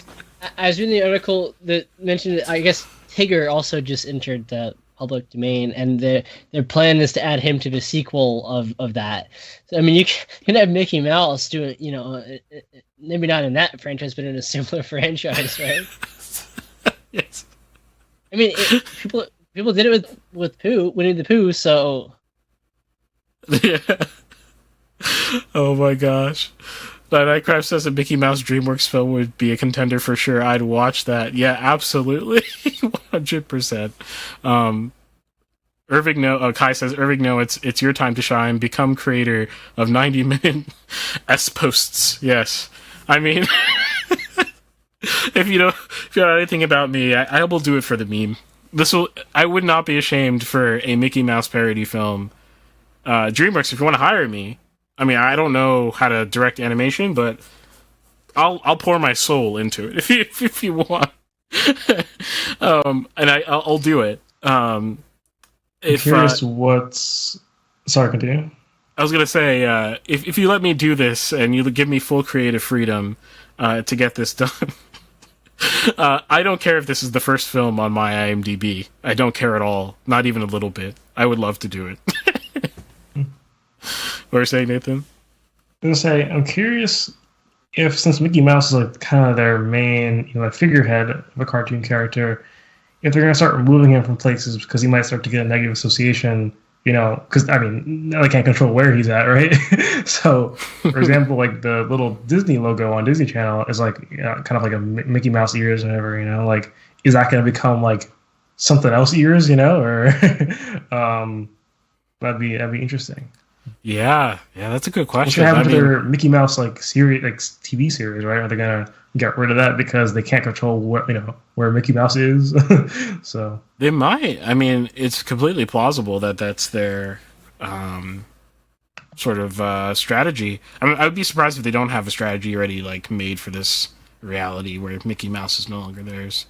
was reading the article that mentioned, I guess Tigger also just entered the public domain, and their plan is to add him to the sequel of that. So I mean, you can have Mickey Mouse doing, maybe not in that franchise, but in a similar franchise, right? Yes. I mean, people did it with Winnie the Pooh, so. Yeah. Oh my gosh. Nightcraft says a Mickey Mouse DreamWorks film would be a contender for sure. I'd watch that. Yeah, absolutely. 100%. Kai says, Irving, no, it's your time to shine. Become creator of 90-minute S-posts. Yes. I mean, if you know anything about me, I will do it for the meme. I would not be ashamed for a Mickey Mouse parody film. DreamWorks, if you want to hire me, I mean, I don't know how to direct animation, but I'll pour my soul into it if you want. And I'll do it. I'm curious Sorry, continue. I was gonna say, if you let me do this and you give me full creative freedom to get this done, I don't care if this is the first film on my IMDb. I don't care at all, not even a little bit. I would love to do it. What were you saying, Nathan? I was gonna say, I'm curious if, since Mickey Mouse is like kind of their main, figurehead of a cartoon character, if they're gonna start removing him from places because he might start to get a negative association. Because I mean, now they can't control where he's at, right? So, for example, like the little Disney logo on Disney Channel is like kind of like a Mickey Mouse ears and whatever. Like, is that going to become like something else ears? Or that'd be interesting. Yeah, that's a good question. What's going to happen to their Mickey Mouse like series, like TV series, right? Are they going to get rid of that because they can't control where Mickey Mouse is? So they might. I mean, it's completely plausible that that's their sort of strategy. I mean, I would be surprised if they don't have a strategy already like made for this reality where Mickey Mouse is no longer theirs.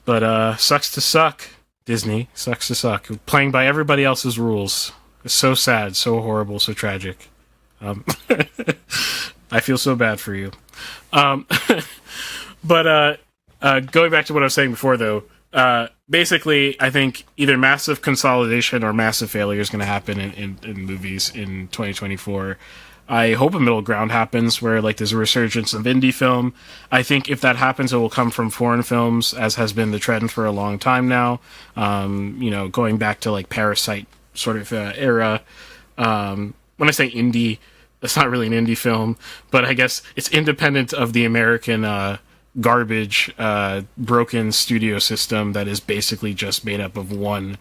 But sucks to suck, Disney. Sucks to suck. Playing by everybody else's rules. It's so sad, so horrible, so tragic. I feel so bad for you. But going back to what I was saying before, though, basically, I think either massive consolidation or massive failure is going to happen in movies in 2024. I hope a middle ground happens where like there's a resurgence of indie film. I think if that happens, it will come from foreign films, as has been the trend for a long time now. Going back to like Parasite sort of era. When I say indie, that's not really an indie film, but I guess it's independent of the American garbage, broken studio system that is basically just made up of one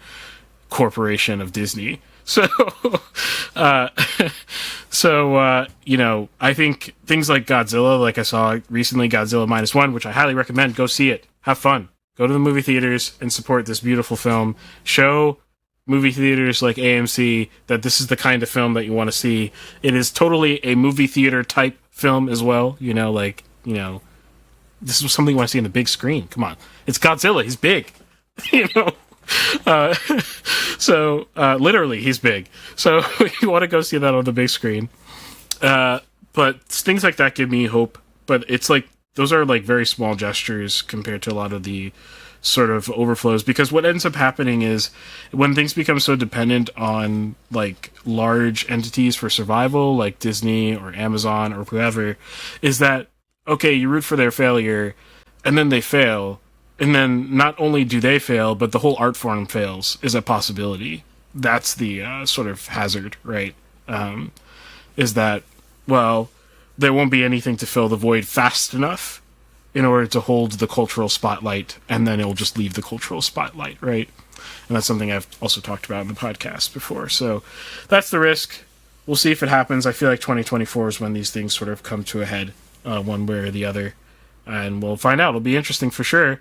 corporation of Disney. So, I think things like Godzilla, like I saw recently, Godzilla -1, which I highly recommend. Go see it. Have fun. Go to the movie theaters and support this beautiful film. Show movie theaters like AMC that this is the kind of film that you want to see. It is totally a movie theater type film as well. Like, this was something I want to see on the big screen. Come on, it's Godzilla. He's big. you know. Uh, so literally, he's big. So you want to go see that on the big screen. But things like that give me hope. But it's like those are like very small gestures compared to a lot of the sort of overflows, because what ends up happening is when things become so dependent on like large entities for survival, like Disney or Amazon or whoever, is that okay, you root for their failure and then they fail, and then not only do they fail, but the whole art form fails is a possibility. That's the sort of hazard, right? Is that, well, there won't be anything to fill the void fast enough in order to hold the cultural spotlight, and then it'll just leave the cultural spotlight, right? And that's something I've also talked about in the podcast before. So that's the risk. We'll see if it happens. I feel like 2024 is when these things sort of come to a head, one way or the other. And we'll find out. It'll be interesting for sure.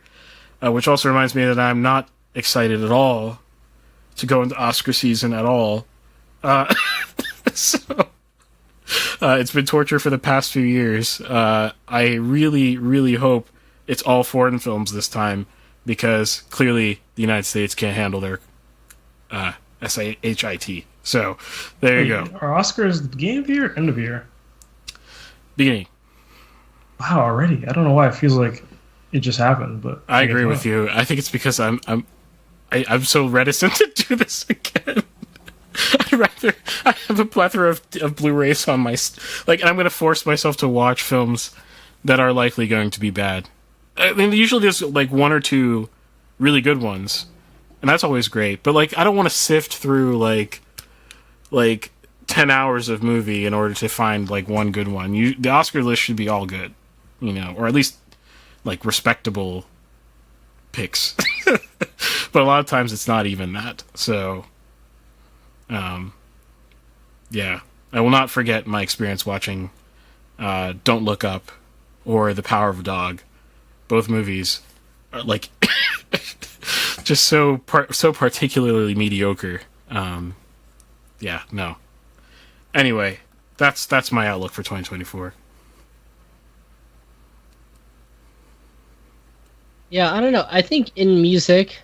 Which also reminds me that I'm not excited at all to go into Oscar season at all. So it's been torture for the past few years. I really, really hope it's all foreign films this time, because clearly the United States can't handle their SHIT. So there you go. Are Oscars the beginning of the year or end of the year? Beginning. Wow, already. I don't know why it feels like it just happened, but I agree with you. I think it's because I'm so reticent to do this again. I have a plethora of Blu-rays on my and I'm going to force myself to watch films that are likely going to be bad. I mean, usually there's like one or two really good ones, and that's always great. But like, I don't want to sift through like 10 hours of movie in order to find like one good one. The Oscar list should be all good, or at least like respectable picks. But a lot of times it's not even that. So. Yeah, I will not forget my experience watching Don't Look Up or The Power of a Dog. Both movies are like just so particularly mediocre. Yeah, no. Anyway, that's my outlook for 2024. Yeah, I don't know. I think in music,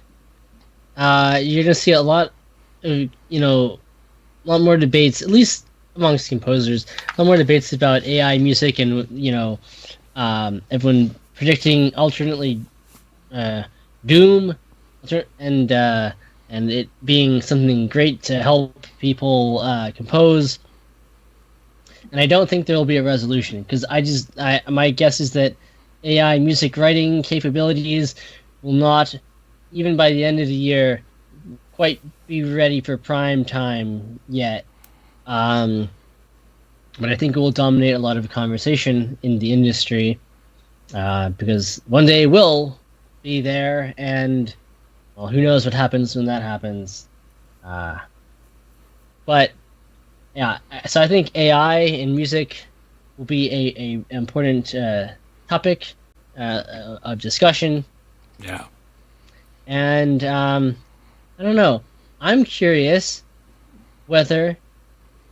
you're gonna see a lot. A lot more debates, at least amongst composers, a lot more debates about AI music, and everyone predicting alternately doom, and it being something great to help people compose. And I don't think there will be a resolution, because my guess is that AI music writing capabilities will not, even by the end of the year, quite be ready for prime time yet. But I think it will dominate a lot of conversation in the industry, because one day it will be there, and well, who knows what happens when that happens. But yeah, so I think AI in music will be a important topic of discussion. Yeah. And I don't know. I'm curious whether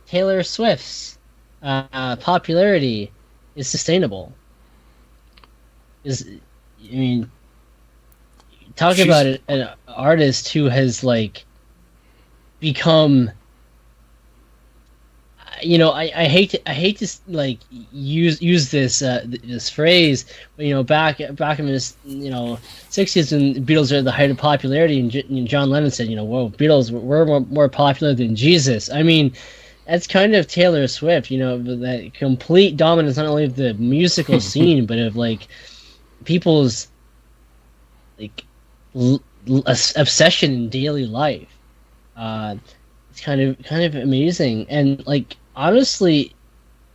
Taylor Swift's popularity is sustainable. Talking about an artist who has like become. I hate to like use this phrase, but back in the 60s when the Beatles are at the height of popularity, and John Lennon said, whoa, Beatles were more popular than Jesus. I mean, that's kind of Taylor Swift, that complete dominance not only of the musical scene but of like people's like obsession in daily life. It's kind of amazing, and like. Honestly,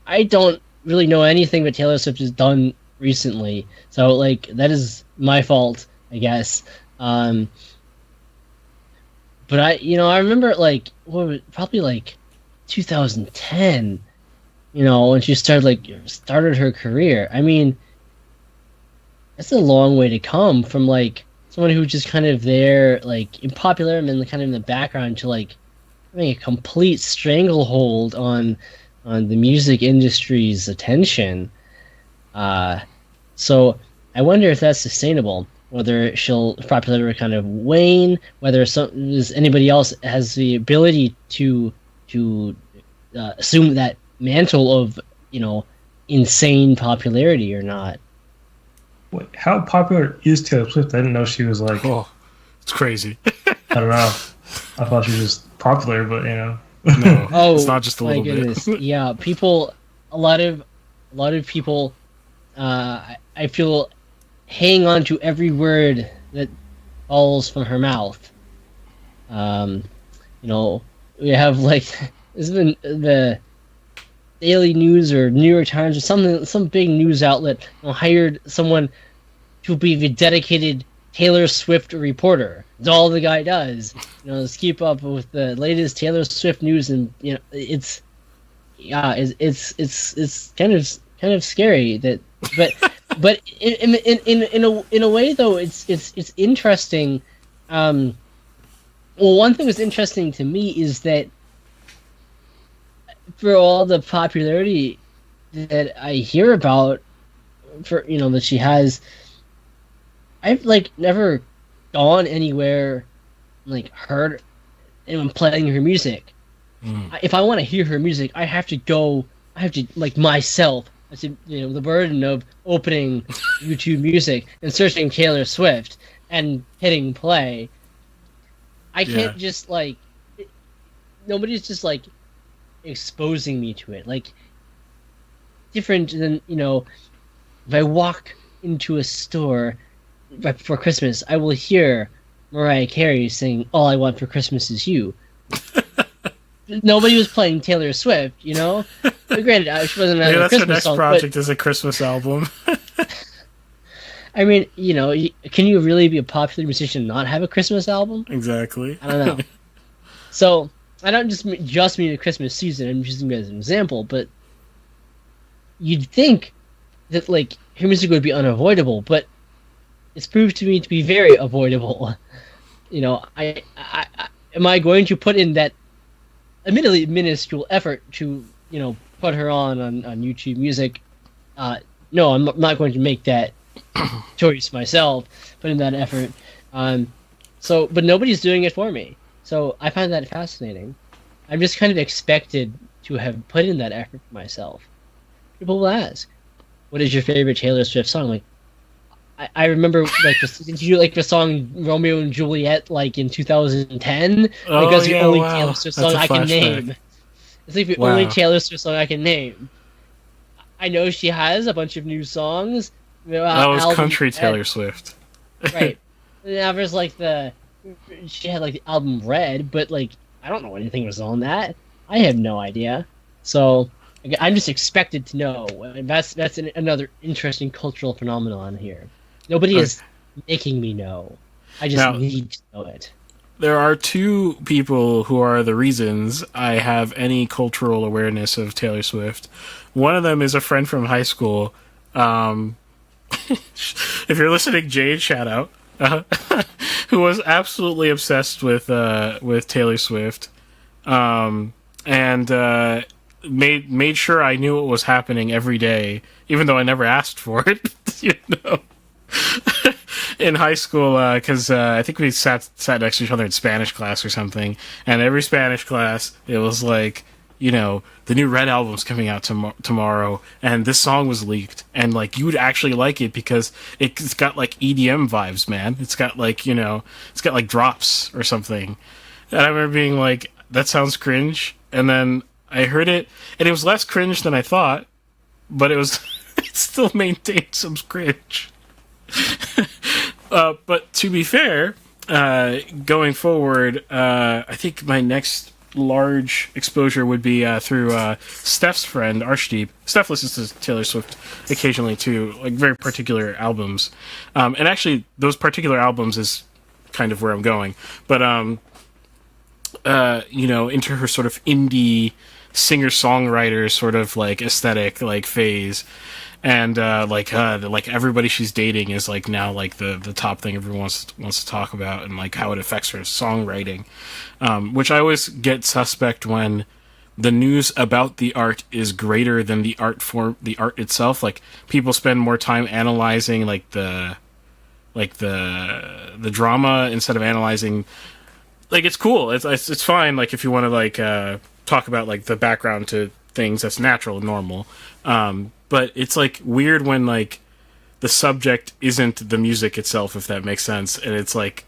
I don't really know anything that Taylor Swift has done recently, so like that is my fault, I guess. But I remember like probably like 2010, when she started her career. I mean, that's a long way to come from like someone who just kind of there, like unpopular and then kind of in the background to like having a complete stranglehold on on the music industry's attention. So I wonder if that's sustainable. Whether she'll popularity kind of wane, whether does anybody else has the ability to assume that mantle of insane popularity or not. Wait, how popular is Taylor Swift? I didn't know she was like. Oh, it's crazy. I don't know. I thought she was just popular, but No, it's not just a little bit. Yeah, a lot of people, I feel, hang on to every word that falls from her mouth. We have it's been the Daily News or New York Times or some big news outlet hired someone to be the dedicated Taylor Swift reporter. That's all the guy does. Is keep up with the latest Taylor Swift news, and it's kind of scary that, but in a way though it's interesting. Well, one thing that's interesting to me is that for all the popularity that I hear about, that she has, I've never gone anywhere, heard anyone playing her music. If I want to hear her music, I have to myself. I said, the burden of opening YouTube Music and searching Taylor Swift and hitting play. I can't just nobody's just exposing me to it. Different than if I walk into a store right before Christmas, I will hear Mariah Carey sing "All I Want for Christmas Is You." Nobody was playing Taylor Swift, But granted, she wasn't a That's Christmas her next song, project is a Christmas album. I mean, can you really be a popular musician and not have a Christmas album? Exactly. I don't know. So I don't just mean the Christmas season. I'm using it as an example, but you'd think that her music would be unavoidable, but it's proved to me to be very avoidable. I am I going to put in that admittedly minuscule effort to put her on YouTube Music? No, I'm not going to make that choice myself, put in that effort. But nobody's doing it for me. So I find that fascinating. I'm just kind of expected to have put in that effort for myself. People will ask, "What is your favorite Taylor Swift song?" I remember did you like the song Romeo and Juliet in 2010? That's the only Taylor Swift song I can name. It's the only Taylor Swift song I can name. I know she has a bunch of new songs. That was country Taylor Swift. Right. Now there's she had the album Red, but I don't know anything was on that. I have no idea. So I'm just expected to know. That's another interesting cultural phenomenon here. Nobody is making me know. I just need to know it. There are two people who are the reasons I have any cultural awareness of Taylor Swift. One of them is a friend from high school. If you're listening, Jade, shout out. Who was absolutely obsessed with Taylor Swift, and made sure I knew what was happening every day, even though I never asked for it. In high school, because I think we sat next to each other in Spanish class or something, and every Spanish class it was the new Red album's coming out tomorrow, and this song was leaked, and you would actually like it because it's got EDM vibes, man. It's got it's got drops or something. And I remember being that sounds cringe, and then I heard it, and it was less cringe than I thought, but it still maintained some cringe. But to be fair, going forward, I think my next large exposure would be through Steph's friend Arshdeep. Steph listens to Taylor Swift occasionally too, very particular albums, and actually those particular albums is kind of where I'm going. But into her sort of indie singer-songwriter sort of aesthetic phase. And everybody she's dating is now the top thing everyone wants to talk about, and how it affects her songwriting, which I always get suspect when the news about the art is greater than the art itself. Like, people spend more time analyzing the drama instead of analyzing. Like, it's cool. It's fine. Like, if you want to talk about like the background to things, that's natural and normal. But it's like weird when like the subject isn't the music itself, if that makes sense. And it's like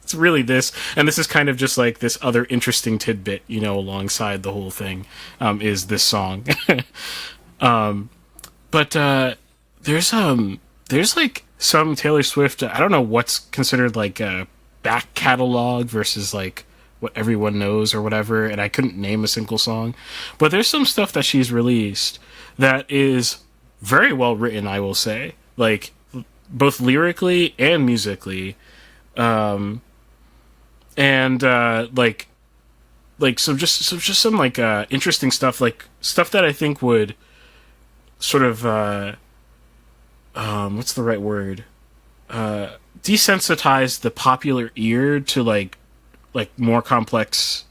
it's really this, and this is kind of just like this other interesting tidbit, alongside the whole thing, is this song. But there's like some Taylor Swift. I don't know what's considered like a back catalog versus like what everyone knows or whatever, and I couldn't name a single song. But there's some stuff that she's released that is very well written, I will say, like both lyrically and musically, and just some like interesting stuff, like stuff that I think would sort of what's the right word, desensitize the popular ear to like more complex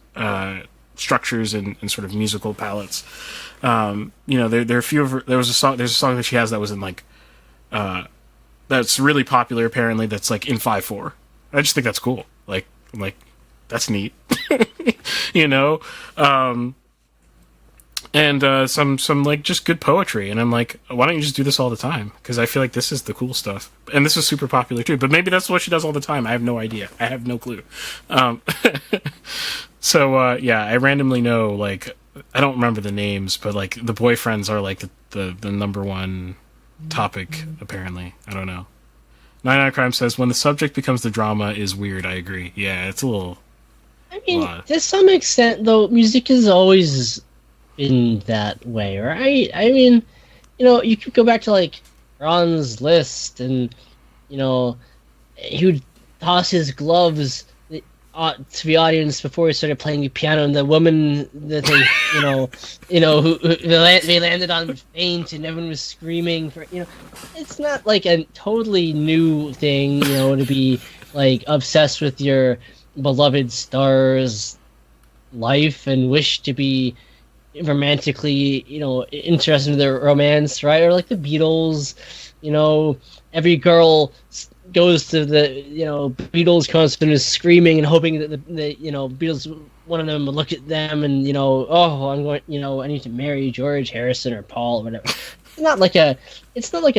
structures and sort of musical palettes. There are a few of her, there's a song that she has that was in like that's really popular apparently, that's like in 5/4. I just think that's cool. Like, I'm like, that's neat. And some like just good poetry, and I'm like, why don't you just do this all the time? Because I feel like this is the cool stuff, and this is super popular too. But maybe that's what she does all the time. I have no idea. I have no clue. So I randomly know, like, I don't remember the names, but like the boyfriends are like the number one topic apparently. I don't know. 99 Crime says, when the subject becomes the drama is weird. I agree. Yeah, it's a little. I mean, to some extent, though, music has always been that way, right? I mean, you could go back to like Ron's List, and he would toss his gloves to the audience before he started playing the piano, and the woman that they landed on faint, and everyone was screaming for It's not like a totally new thing, to be like obsessed with your beloved star's life and wish to be romantically, interested in their romance, right? Or like the Beatles, every girl goes to the Beatles concert and is screaming and hoping that the Beatles, one of them would look at them and oh, I'm going, I need to marry George Harrison or Paul or whatever. It's not like a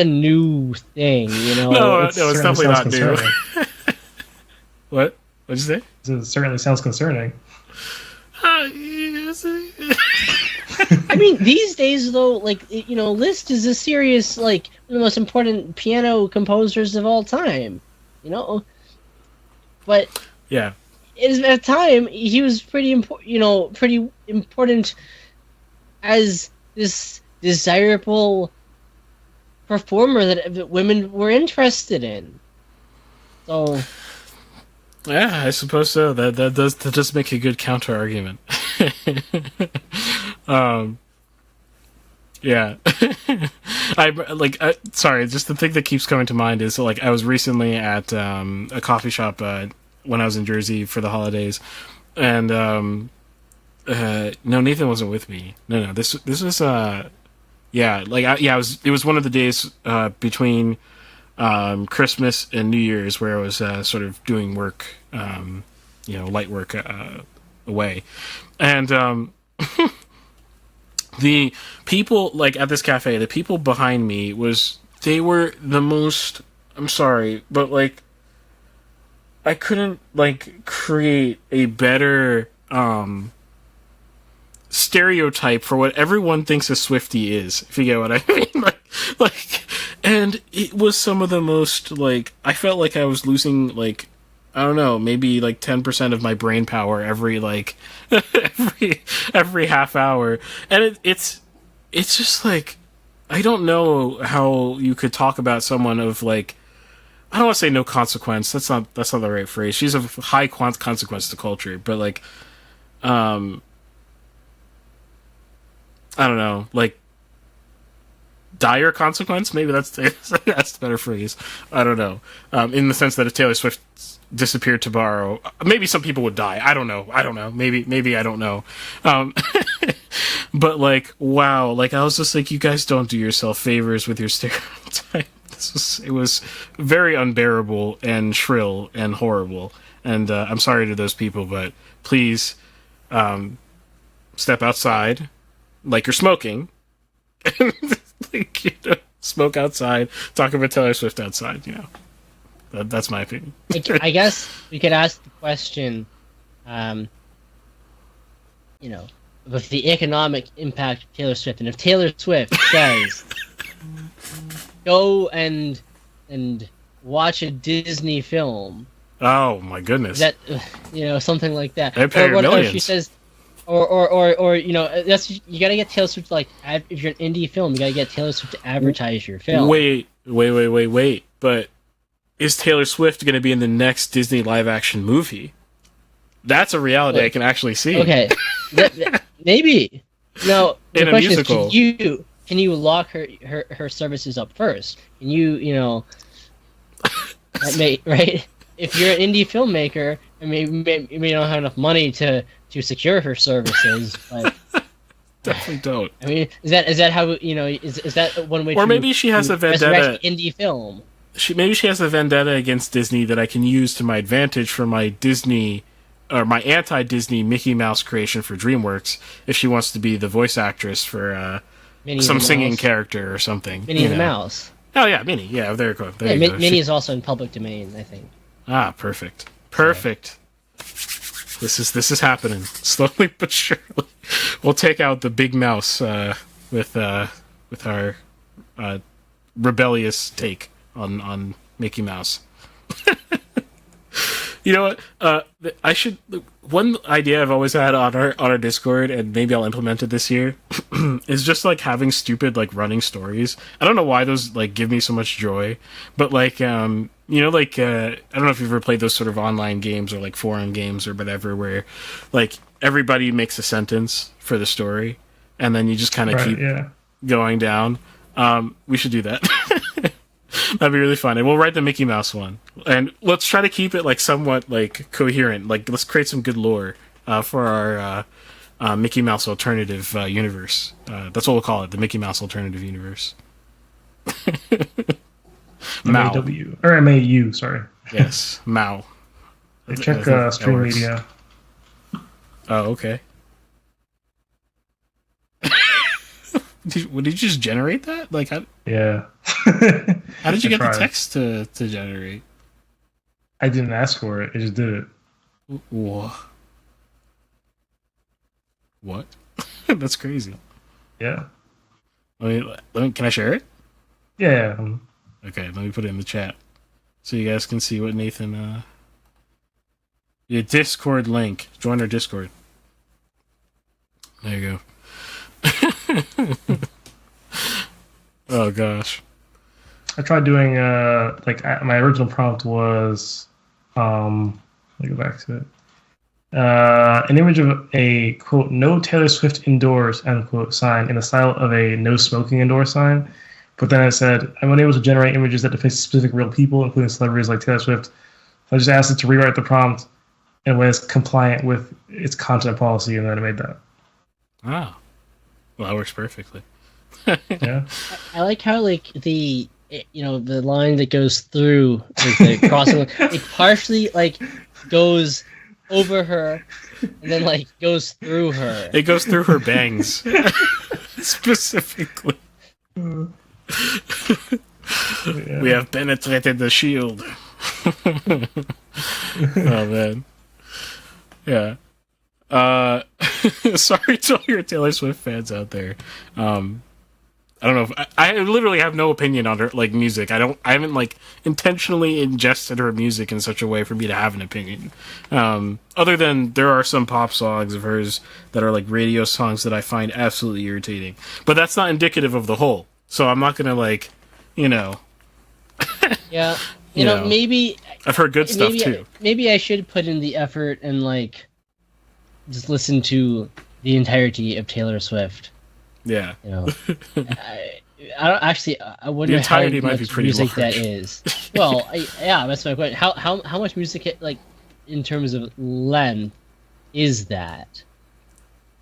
new thing, No, it's definitely not new. What? What'd you say? It certainly sounds concerning. I mean, these days though, like Liszt is a serious, like, one of the most important piano composers of all time, But yeah, at the time he was pretty important, pretty important as this desirable performer that women were interested in. So. Yeah, I suppose so. That does make a good counter argument. Yeah. Sorry, just the thing that keeps coming to mind is, like, I was recently at a coffee shop when I was in Jersey for the holidays, and no, Nathan wasn't with me. No, this was it was one of the days between Christmas and New Year's where I was sort of doing work, light work away, and the people, like, at this cafe, the people behind me they were the most, I'm sorry, but like I couldn't like create a better stereotype for what everyone thinks a Swiftie is, if you get what I mean. like, and it was some of the most, like, I felt like I was losing, like, I don't know, maybe like 10% of my brain power every like every half hour, and it's just like, I don't know how you could talk about someone of, like, I don't want to say no consequence. That's not the right phrase. She's of high consequence to culture, but like, I don't know, like, dire consequence. Maybe that's the better phrase. I don't know. In the sense that if Taylor Swift disappeared tomorrow, maybe some people would die. I don't know. Maybe I don't know. But like, wow, like I was just like, you guys don't do yourself favors with your stereotype. It was very unbearable and shrill and horrible. And I'm sorry to those people, but please step outside like you're smoking. Like, smoke outside, talk about Taylor Swift outside, That's my opinion. I guess we could ask the question, with the economic impact of Taylor Swift, and if Taylor Swift says, go and watch a Disney film. Oh my goodness! That something like that. I'd pay her millions. Or she says, or that's, you gotta get Taylor Swift, like, if you're an indie film, you gotta get Taylor Swift to advertise your film. Wait! But is Taylor Swift going to be in the next Disney live action movie? That's a reality I can actually see. Okay, maybe. No, the in a question musical. Is, can you lock her services up first? Can you right? If you're an indie filmmaker, I mean, maybe you don't have enough money to secure her services, but definitely don't. I mean, is that how is that one way? Or maybe she has a vendetta. Indie film. Maybe she has a vendetta against Disney that I can use to my advantage for my Disney, or my anti-Disney Mickey Mouse creation for DreamWorks. If she wants to be the voice actress for some singing character or something. Minnie the Mouse. Oh yeah, Minnie. Yeah, there you go. There you go. Minnie is also in public domain, I think. Ah, perfect. This is happening slowly but surely. We'll take out the big mouse with our rebellious take on Mickey Mouse. You know what? I should. One idea I've always had on our Discord, and maybe I'll implement it this year, is just like having stupid like running stories. I don't know why those like give me so much joy, but like I don't know if you've ever played those sort of online games or like forum games or whatever, where like everybody makes a sentence for the story, and then you just kind of keep going down. We should do that. That'd be really fun. And we'll write the Mickey Mouse one. And let's try to keep it like somewhat like coherent. Like, let's create some good lore for our Mickey Mouse alternative universe. That's what we'll call it, the Mickey Mouse alternative universe. Mao. M-A-W. Or M-A-U, sorry. Yes, Mao. Check Stream Media. Oh, okay. Did you just generate that? Like, yeah. How did you get the text to generate? I didn't ask for it. I just did it. What? That's crazy. Yeah. Let me. Can I share it? Yeah. Okay, let me put it in the chat so you guys can see what Nathan. Your Discord link. Join our Discord. There you go. Oh gosh. I tried doing my original prompt was let me go back to it. An image of a quote no Taylor Swift indoors end quote sign in the style of a no smoking indoor sign. But then I said I'm unable to generate images that depict specific real people, including celebrities like Taylor Swift. So I just asked it to rewrite the prompt and when it's compliant with its content policy, and then it made that. Ah. Well, that works perfectly. Yeah. I like how like the line that goes through like, the crossing, it partially like goes over her and then like goes through her. It goes through her bangs. Specifically. Yeah. We have penetrated the shield. Oh man. Yeah. Sorry to all your Taylor Swift fans out there. I don't know if I literally have no opinion on her like music. I haven't like intentionally ingested her music in such a way for me to have an opinion. Other than there are some pop songs of hers that are like radio songs that I find absolutely irritating. But that's not indicative of the whole. So I'm not gonna like, Yeah. You know, maybe I've heard good stuff too. Maybe I should put in the effort and like just listen to the entirety of Taylor Swift. Yeah. I don't actually. I wonder the entirety how might much be pretty music large. that is. Well, that's my question. How much music like in terms of length is that?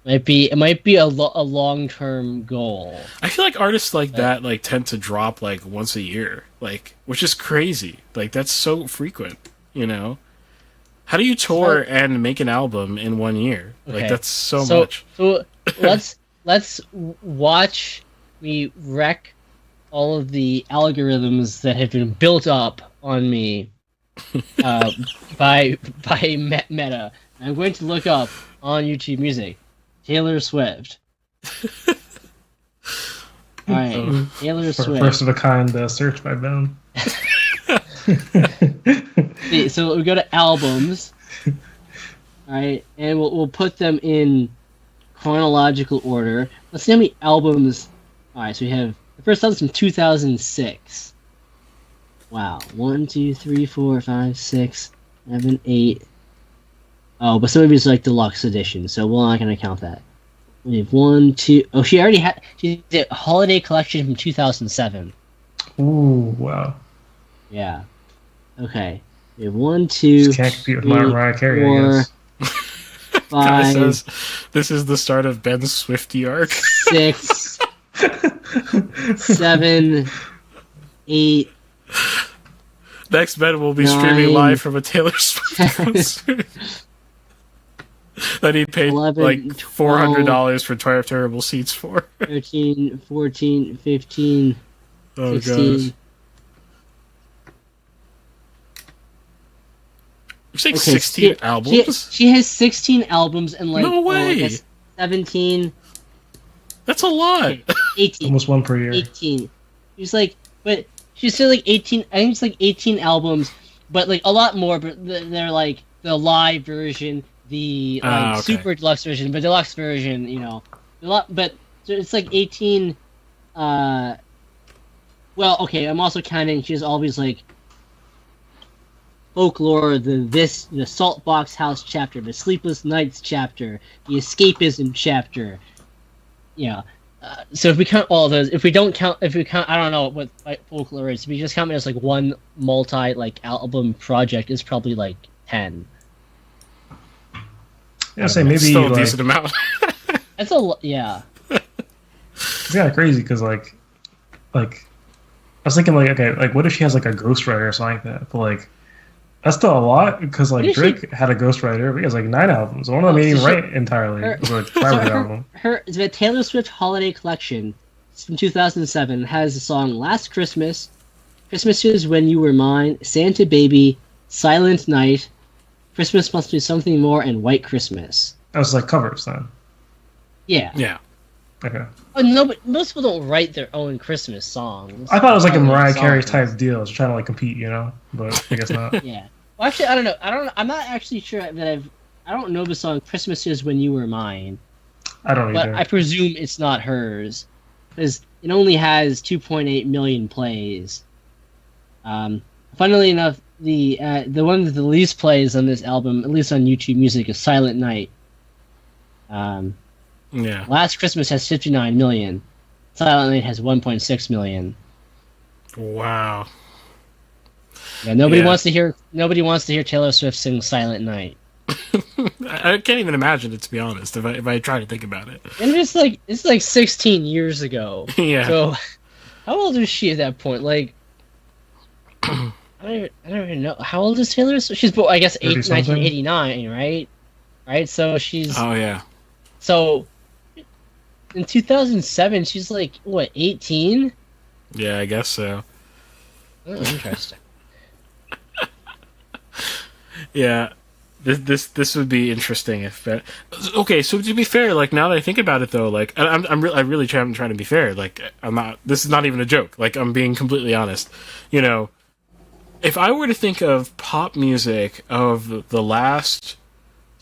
It might be a long term goal. I feel like artists like that like tend to drop like once a year, like which is crazy. Like that's so frequent, you know. How do you tour and make an album in 1 year? Okay. Like that's so much. So let's watch me wreck all of the algorithms that have been built up on me by Meta. I'm going to look up on YouTube Music Taylor Swift. All right, Taylor Swift. First of a kind search by Ben. See, so we go to albums, all right, and we'll put them in chronological order. Let's see how many albums. All right, so we have the first album from 2006. Wow, 1, 2, 3, 4, 5, 6, 7, 8. Oh, but some of these are like deluxe edition, so we're not gonna count that. We have 1, 2. Oh, she did a holiday collection from 2007. Ooh, wow. Yeah. Okay. We have 1, 2. Just can't compete with Mariah Carey, 4, I guess. 5. This is the start of Ben's Swiftie arc. 6, 7, 8. Next, Ben will be 9. streaming live from a Taylor Swift concert that he paid 11, like $400 for Terrible Seats for. 13, 14, 15, Oh 16. gosh. You say Okay, 16 albums? She has 16 albums and like No way. I guess 17, That's a lot. 18. Almost one per year. 18. She's like, but she's still like 18. I think it's like 18 albums, but like a lot more. But they're like the live version, the like okay. super deluxe version, but deluxe version, you know, a lot. But so it's like 18. Well, okay. I'm also counting. She has all these like folklore, the Saltbox House chapter, the Sleepless Nights chapter, the Escapism chapter. Yeah. So if we count all those, if we count, I don't know what folklore is. If we just count it as like one multi like album project, it's probably like 10. Yeah, say maybe Still a like, decent amount. That's a yeah. it's kind of crazy because like I was thinking like, okay, like what if she has like a ghostwriter or something like that? But like that's still a lot because like Drake had a ghostwriter, but he has like 9 albums. One of them ain't even write entirely. It was like 5 album. The Taylor Swift Holiday Collection from 2007 has the song "Last Christmas," "Christmas Is When You Were Mine," "Santa Baby," "Silent Night," "Christmas Must Be Something More," and "White Christmas." That was like covers then. Yeah. Yeah. Okay. Oh, no, but most people don't write their own Christmas songs. I thought it was like a Own Mariah Carey songs. type deal. It's trying to like compete, you know, but I guess not. Yeah. Well, actually, I don't know. I'm not actually sure that I don't know the song "Christmas Is When You Were Mine," I don't but either. I presume it's not hers because it only has 2.8 million plays. Funnily enough, the one with the least plays on this album, at least on YouTube Music, is "Silent Night." Yeah. Last Christmas has 59 million. Silent Night has 1.6 million. Wow. Yeah, nobody Yeah. wants to hear Taylor Swift sing "Silent Night." I can't even imagine it, to be honest, if I try to think about it. And it's like 16 years ago. Yeah. So, how old is she at that point? Like, I don't even know. How old is Taylor Swift? She's born, I guess, 30-something? 1989, right? Right. So she's Oh, yeah. so in 2007. She's like what, 18? Yeah, I guess so. Oh, interesting. Yeah. This would be interesting if okay. So to be fair, like now that I think about it, though, like I'm really trying to be fair. Like I'm not. This is not even a joke. Like I'm being completely honest. You know, if I were to think of pop music of the last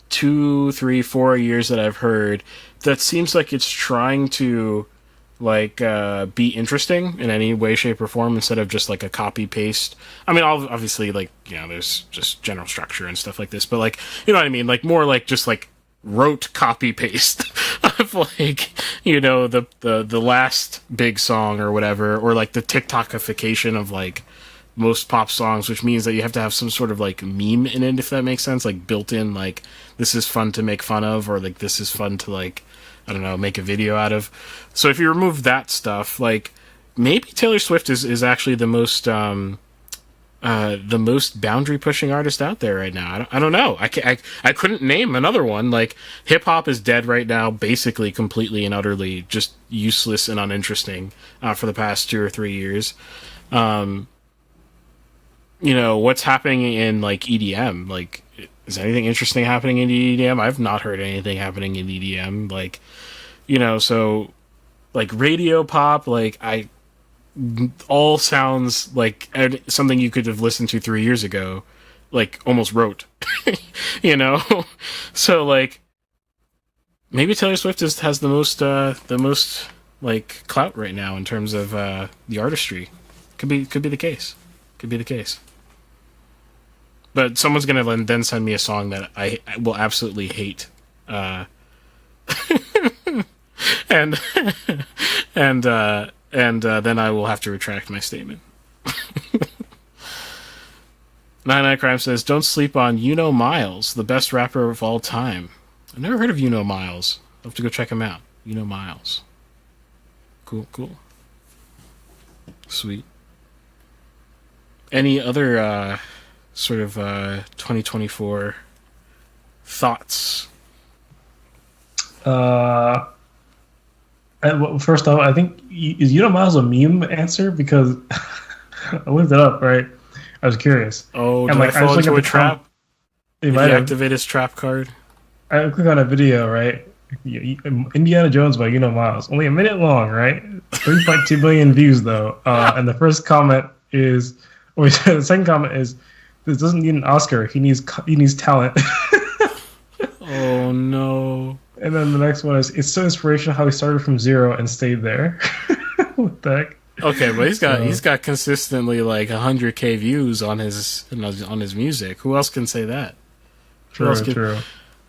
2, 3, 4 years that I've heard, that seems like it's trying to like be interesting in any way, shape, or form instead of just like a copy paste. I mean, obviously, like, you know, there's just general structure and stuff like this, but like, you know what I mean? Like more like just like rote copy paste of like, you know, the last big song or whatever, or like the TikTokification of like most pop songs, which means that you have to have some sort of like meme in it, if that makes sense, like built in, like this is fun to make fun of, or like this is fun to like, I don't know, make a video out of. So if you remove that stuff, like maybe Taylor Swift is actually the most boundary pushing artist out there right now. I don't know. I couldn't name another one. Like hip hop is dead right now, basically completely and utterly just useless and uninteresting for the past 2 or 3 years. You know, what's happening in like EDM? Like, is anything interesting happening in EDM? I've not heard anything happening in EDM. Like, you know, so like radio pop, like all sounds like something you could have listened to 3 years ago, like almost wrote, you know? So like maybe Taylor Swift has the most like clout right now in terms of the artistry. Could be the case. Could be the case. But someone's gonna then send me a song that I will absolutely hate, and and then I will have to retract my statement. Nine Crime says, "Don't sleep on Miles, the best rapper of all time." I've never heard of Miles. I'll have to go check him out. Miles. Cool. Sweet. Any other sort of 2024 thoughts? First off, I think is Miles a meme answer? Because I looked it up, right? I was curious. Oh, did I fall into a trap? Did you activate his trap card? I click on a video, right? Indiana Jones by Miles. Only a minute long, right? 3.2 billion views, though. And the first comment is... the second comment is, this doesn't need an Oscar. He needs talent. Oh, no. And then the next one is, it's so inspirational how he started from zero and stayed there. What the heck? Okay, but he's got consistently like 100K views on his music. Who else can say that? True.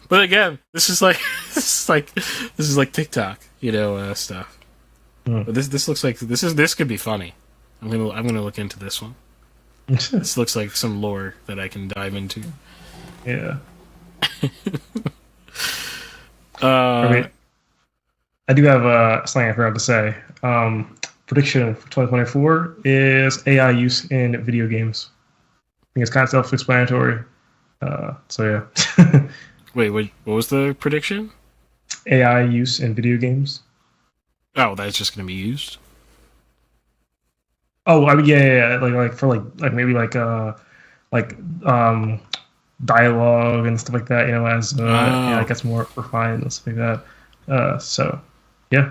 But again, this is like TikTok, stuff. But this looks like this could be funny. I'm gonna look into this one. This looks like some lore that I can dive into. Yeah. I do have something I forgot to say. Prediction for 2024 is AI use in video games. I think it's kind of self-explanatory. So yeah. Wait, what was the prediction? AI use in video games. Oh, that's just going to be used? Oh, I mean, yeah. Like for maybe dialogue and stuff like that. As it gets more refined and stuff like that. So, yeah.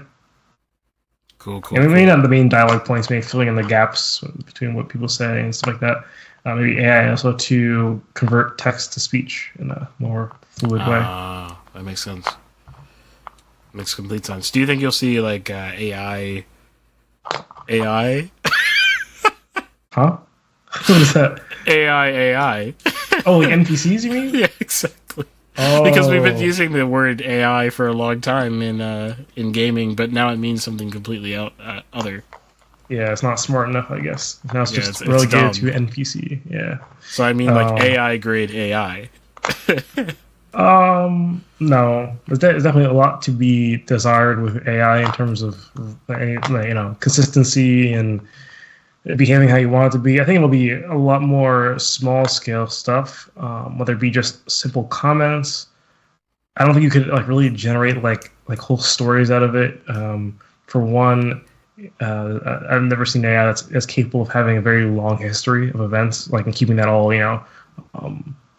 Cool. And maybe not the main dialogue points, maybe filling in the gaps between what people say and stuff like that. Maybe AI also to convert text to speech in a more fluid way. That makes sense. Makes complete sense. Do you think you'll see like AI? Huh? What is that? AI. Oh, like NPCs, you mean? Yeah, exactly. Oh. Because we've been using the word AI for a long time in gaming, but now it means something completely other. Yeah, it's not smart enough, I guess. Now it's just relegated to NPC. Yeah. So I mean, like AI grade AI. No, there's definitely a lot to be desired with AI in terms of consistency and behaving how you want it to be. I think it'll be a lot more small scale stuff, whether it be just simple comments. I don't think you could really generate like whole stories out of it. For one, I've never seen AI that's capable of having a very long history of events, and keeping that all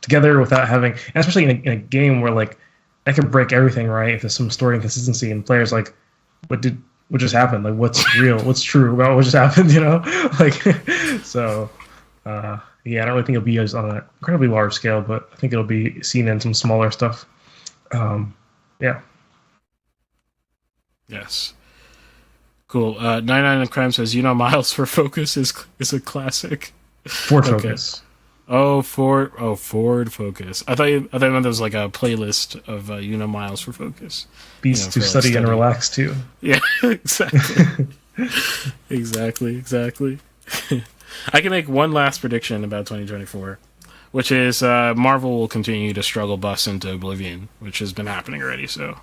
together without having, and especially in a game where that could break everything, right? If there's some story inconsistency and players what just happened? What's real? What's true about what just happened? So, I don't really think it'll be used on an incredibly large scale, but I think it'll be seen in some smaller stuff. Yeah. Yes. Cool. 99 Crime says, Miles for Focus is a classic. Ford Focus. Ford Focus. I thought that was like a playlist of Miles for Focus. Beats to study and relax too. Yeah, exactly. exactly. I can make one last prediction about 2024, which is Marvel will continue to struggle bust into oblivion, which has been happening already. So,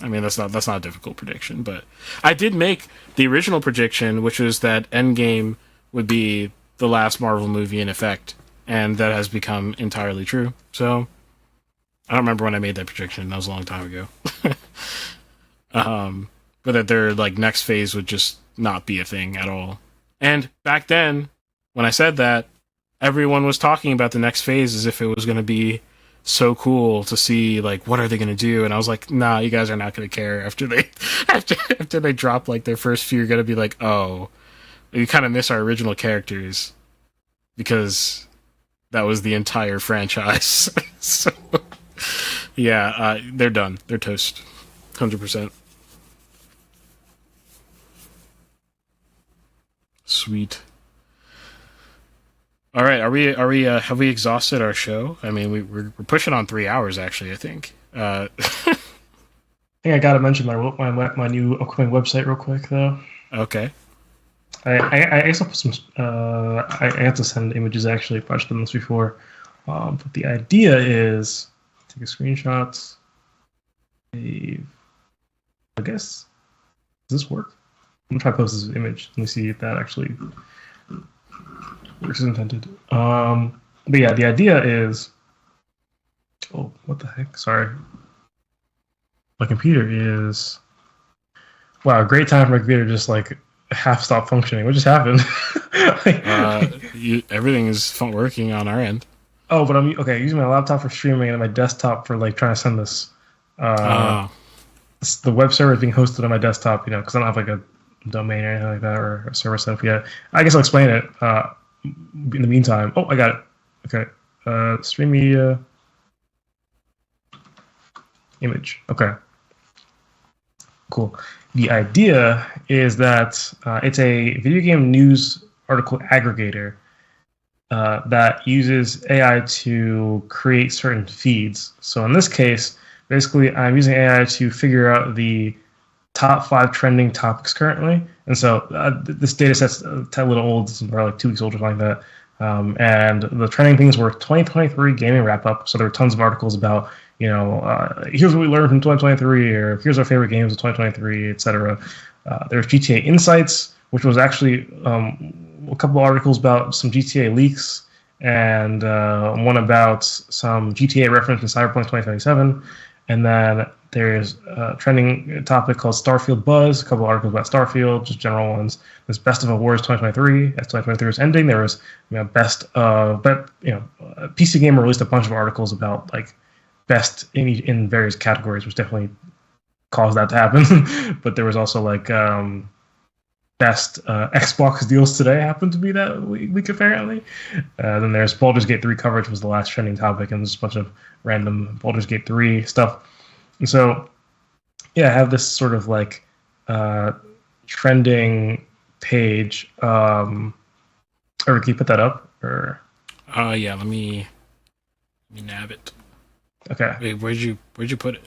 I mean, that's not a difficult prediction, but I did make the original prediction, which was that Endgame would be the last Marvel movie in effect, and that has become entirely true. So, I don't remember when I made that prediction. That was a long time ago. But that their like next phase would just not be a thing at all. And back then, when I said that, everyone was talking about the next phase as if it was going to be so cool to see, like, what are they going to do? And I was like, nah, you guys are not going to care after they drop like their first few. You're going to be like, oh, you kind of miss our original characters because that was the entire franchise. So, yeah, they're done. They're toast, 100%. Sweet. All right, are we have we exhausted our show? I mean, we're pushing on 3 hours actually, I think. I think I gotta mention my new upcoming website real quick though. Okay. I guess I'll put some. I have to send images actually. I've watched them this before, but the idea is take a screenshot. Save. I guess. Does this work? I'm gonna try to post this image. Let me see if that actually works as intended. But yeah, the idea is. Oh, what the heck? Sorry. My computer is. Wow, great time for my computer just like half stop functioning. What just happened? Everything is working on our end. Oh, but I'm using my laptop for streaming and my desktop for like trying to send this. The web server is being hosted on my desktop, because I don't have like a domain or anything like that or a server set up yet. I guess I'll explain it in the meantime. Oh, I got it. Okay. Stream media image. Okay. Cool. The idea is that it's a video game news article aggregator that uses AI to create certain feeds. So in this case, basically, I'm using AI to figure out the top 5 trending topics currently. And so this data set's a little old, it's probably like 2 weeks old or something like that. And the trending things were 2023 gaming wrap up. So there were tons of articles about, here's what we learned from 2023, or here's our favorite games of 2023, etc. There's GTA Insights, which was actually a couple of articles about some GTA leaks, and one about some GTA reference in Cyberpunk 2077. And then there's a trending topic called Starfield Buzz, a couple of articles about Starfield, just general ones. There's Best of Awards 2023, as 2023 was ending. There was PC Gamer released a bunch of articles about like best in various categories, which definitely caused that to happen. But there was also like best Xbox deals today happened to be that week apparently. Then there's Baldur's Gate 3 coverage was the last trending topic, and there's a bunch of random Baldur's Gate 3 stuff. And so, yeah, I have this sort of like trending page. Or can you put that up? Or yeah, let me nab it. Okay. Wait, where'd you put it?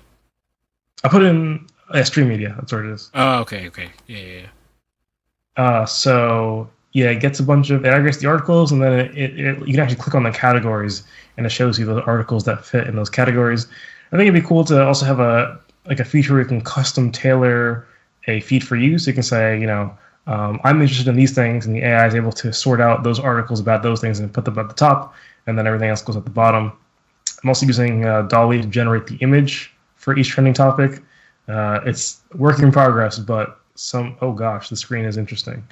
I put it in Stream Media. That's where it is. Oh, okay. Yeah. So yeah, it gets a bunch of, it aggregates the articles, and then you can actually click on the categories, and it shows you the articles that fit in those categories. I think it'd be cool to also have a feature where you can custom tailor a feed for you. So you can say, I'm interested in these things, and the AI is able to sort out those articles about those things and put them at the top, and then everything else goes at the bottom. I'm also using DALL-E to generate the image for each trending topic. It's work in progress, but oh gosh, the screen is interesting.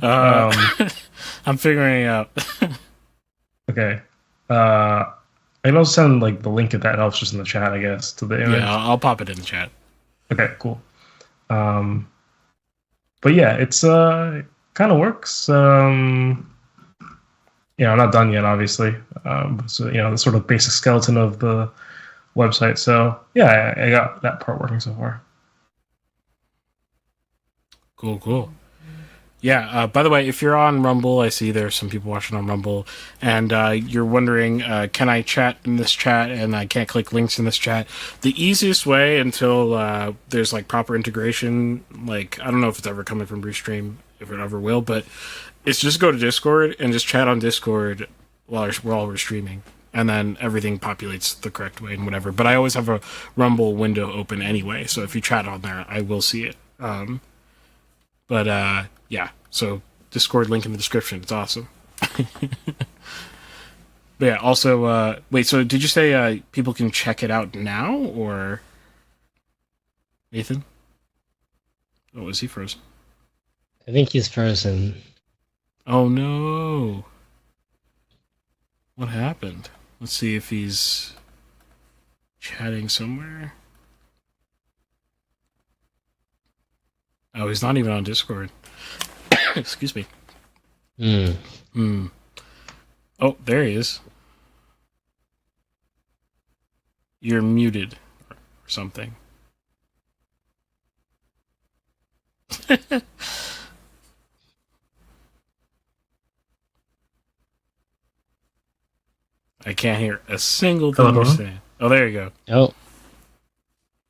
I'm figuring it out. Okay. I can also send like the link if that helps, just in the chat, I guess, to the image. Yeah, I'll pop it in the chat. Okay, cool. But yeah, it's kind of works. I'm not done yet, obviously. So the sort of basic skeleton of the website. So yeah, I got that part working so far. Cool. Yeah, by the way, if you're on Rumble, I see there's some people watching on Rumble, and you're wondering, can I chat in this chat, and I can't click links in this chat? The easiest way until there's like proper integration, like I don't know if it's ever coming from Restream, if it ever will, but It's just go to Discord and just chat on Discord while we're streaming, and then everything populates the correct way and whatever. But I always have a Rumble window open anyway, so if you chat on there, I will see it. Yeah, so Discord link in the description. It's awesome. But yeah, also, wait, so did you say people can check it out now, or Nathan? Oh, is he frozen? I think he's frozen. Oh no. What happened? Let's see if he's chatting somewhere. Oh, he's not even on Discord. Excuse me. Oh, there he is. You're muted or something. I can't hear a single thing you're saying. Oh, there you go. Oh.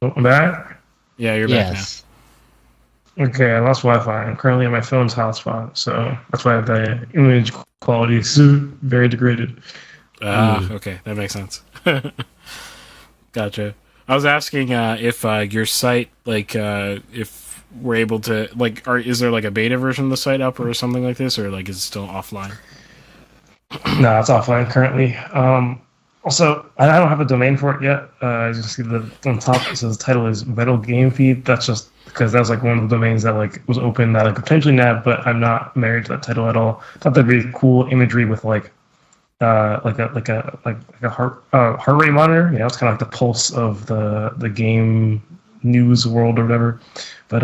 I'm back? Yeah, you're back now. Okay, I lost Wi-Fi. I'm currently on my phone's hotspot, so that's why the image quality is very degraded. Okay, that makes sense. Gotcha. I was asking if your site, if we're able to, is there a beta version of the site up or something like this, or is it still offline? No, it's offline currently. Also, I don't have a domain for it yet. As you can see on top, it says the title is Vital Game Feed. That's just because that was one of the domains that was open that I could potentially nab, but I'm not married to that title at all. Thought that'd be cool imagery with a heart rate monitor. It's kind of like the pulse of the game news world or whatever. But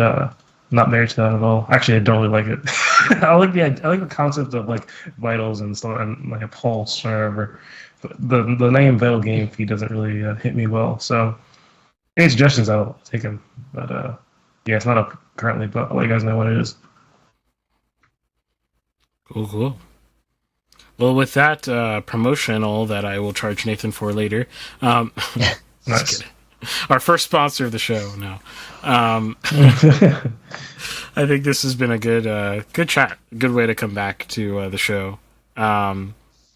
not married to that at all. Actually, I don't really like it. I like the concept of vitals and stuff and a pulse or whatever. But the name Vital Game Feed doesn't really hit me well. So any suggestions, I'll take them. But yeah, it's not up currently, but I'll let you guys know what it is. Cool. Well, with that promotional that I will charge Nathan for later. Nice. Our first sponsor of the show now. I think this has been a good chat, a good way to come back to the show.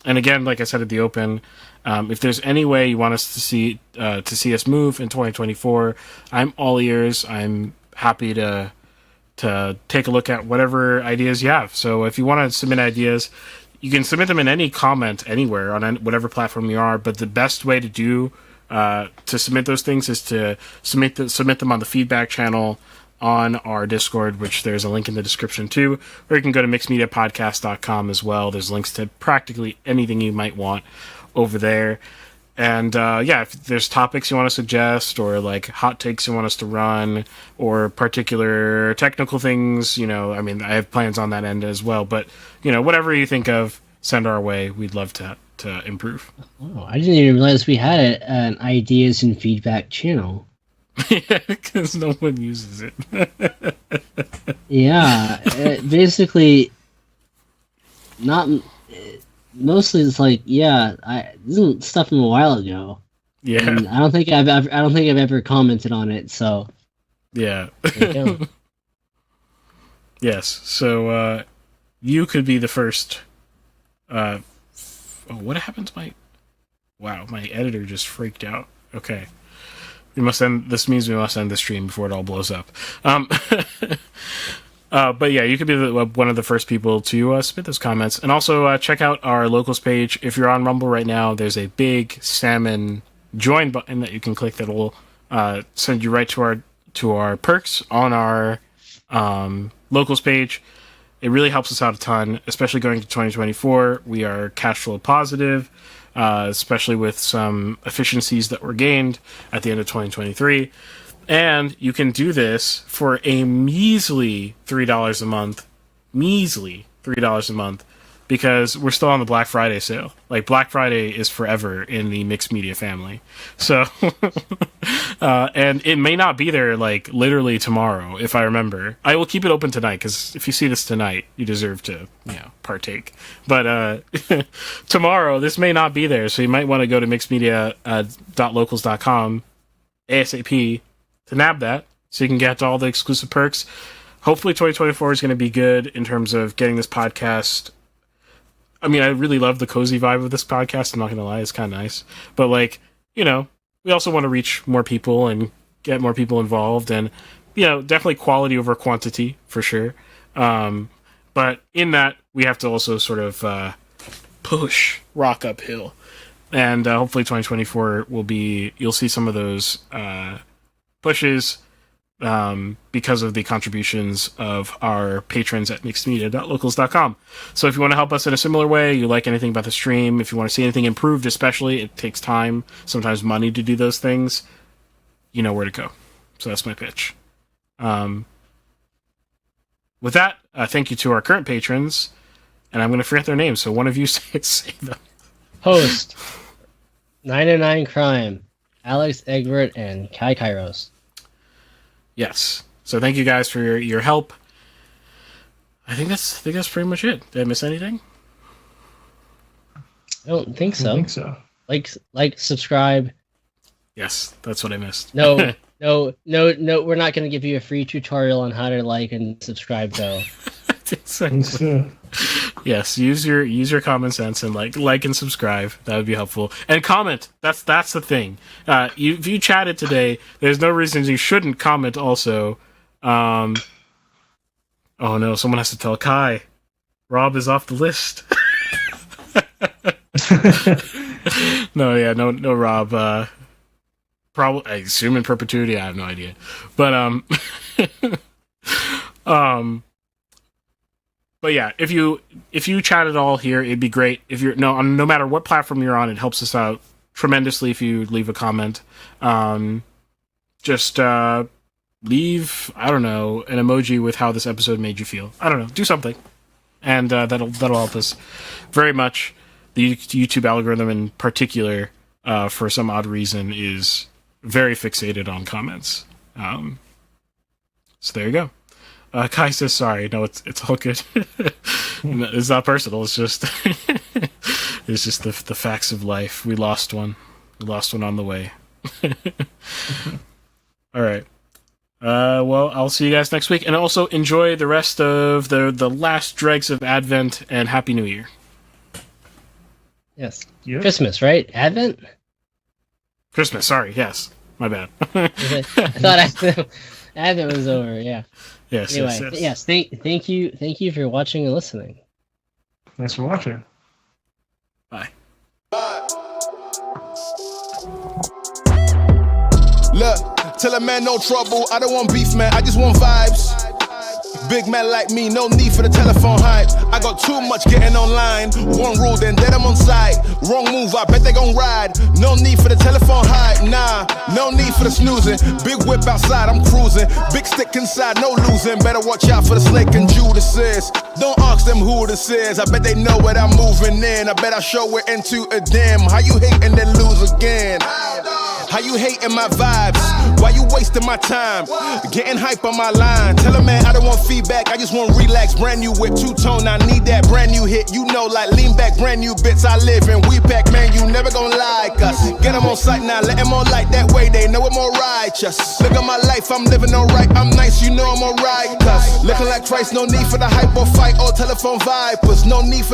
And again, like I said at the open, if there's any way you want us to see us move in 2024, I'm all ears. I'm happy to take a look at whatever ideas you have. So if you want to submit ideas, you can submit them in any comment anywhere on whatever platform you are. But the best way to submit those things is to submit them on the feedback channel on our Discord, which there's a link in the description too, or you can go to mixedmediapodcast.com as well. There's links to practically anything you might want over there. And if there's topics you want to suggest, or hot takes you want us to run, or particular technical things, I have plans on that end as well. But whatever you think of, send our way. We'd love to improve. Oh, I didn't even realize we had an ideas and feedback channel. Yeah, because no one uses it. Yeah, basically, not. Mostly, it's this is stuff from a while ago. Yeah, and I don't think I've ever commented on it. So yeah. Yes. So you could be the first. What happened to my? Wow, my editor just freaked out. Okay. This means we must end the stream before it all blows up. But yeah, you could be one of the first people to submit those comments. And also check out our locals page. If you're on Rumble right now, there's a big salmon join button that you can click that will send you right to our perks on our locals page. It really helps us out a ton, especially going to 2024. We are cash flow positive. Especially with some efficiencies that were gained at the end of 2023. And you can do this for a measly $3 a month. Measly $3 a month. Because we're still on the Black Friday sale. Black Friday is forever in the mixed media family. So, and it may not be there, literally tomorrow, if I remember. I will keep it open tonight, because if you see this tonight, you deserve to, partake. But tomorrow, this may not be there, so you might want to go to mixedmedia.locals.com ASAP to nab that, so you can get to all the exclusive perks. hopefully 2024 is going to be good in terms of getting this podcast. I mean, I really love the cozy vibe of this podcast. I'm not going to lie. It's kind of nice. But, like, you know, we also want to reach more people and get more people involved. And, you know, definitely quality over quantity, for sure. But in that, we have to also sort of push rock uphill. And hopefully 2024 will be... You'll see some of those pushes because of the contributions of our patrons at mixedmedia.locals.com. So if you want to help us in a similar way, you like anything about the stream, if you want to see anything improved especially, it takes time, sometimes money to do those things, you know where to go. So that's my pitch. With that, thank you to our current patrons, and I'm going to forget their names, so one of you say them. Host, 909 Crime, Alex Egbert, and Kai Kairos. Yes. So thank you guys for your help. I think that's pretty much it. Did I miss anything? I don't think so. I think so. Like, subscribe. Yes, that's what I missed. No, we're not going to give you a free tutorial on how to like and subscribe, though. Yes, use your common sense and like and subscribe. That would be helpful. And comment. That's the thing. If you chatted today, there's no reason you shouldn't comment. Also, oh no, someone has to tell Kai. Rob is off the list. No, Rob. Probably, I assume in perpetuity. I have no idea, but But yeah, if you chat at all here, it'd be great. If you're no matter what platform you're on, it helps us out tremendously if you leave a comment. Just leave, I don't know, an emoji with how this episode made you feel. I don't know, do something, and that'll help us very much. The YouTube algorithm in particular, for some odd reason, is very fixated on comments. So there you go. Kai says sorry. No, it's all good. It's not personal. It's just the facts of life. We lost one. We lost one on the way. All right. Well, I'll see you guys next week, and also enjoy the rest of the last dregs of Advent, and Happy New Year. Yes. Yep. Christmas, right? Advent? Christmas. Sorry. Yes. My bad. I thought Advent was over. Yeah. Yes. Anyway, yes. Thank you for watching and listening. Thanks for watching. Bye. Look, tell a man no trouble. I don't want beef, man. I just want vibes. Big man like me, no need for the telephone hype. I got too much getting online. One rule, then I'm on side. Wrong move, I bet they gon' ride. No need for the telephone hype, nah. No need for the snoozing. Big whip outside, I'm cruising. Big stick inside, no losing. Better watch out for the snake and Judas is. Don't ask them who this is. I bet they know what I'm moving in. I bet I show it into a dim. How you hate and then lose again? How you hating my vibes? Why you wasting my time? Getting hype on my line. Tell a man I don't want feedback, I just want relax. Brand new whip, two-tone, I need that brand new hit. You know, like lean back, brand new bits I live in. We pack, man, you never gon' like us. Get them on sight now, let them on light. That way they know I'm more righteous. Look at my life, I'm living alright. I'm nice, you know I'm alright. Cause looking like Christ, no need for the hype or fight or telephone vipers. No need for the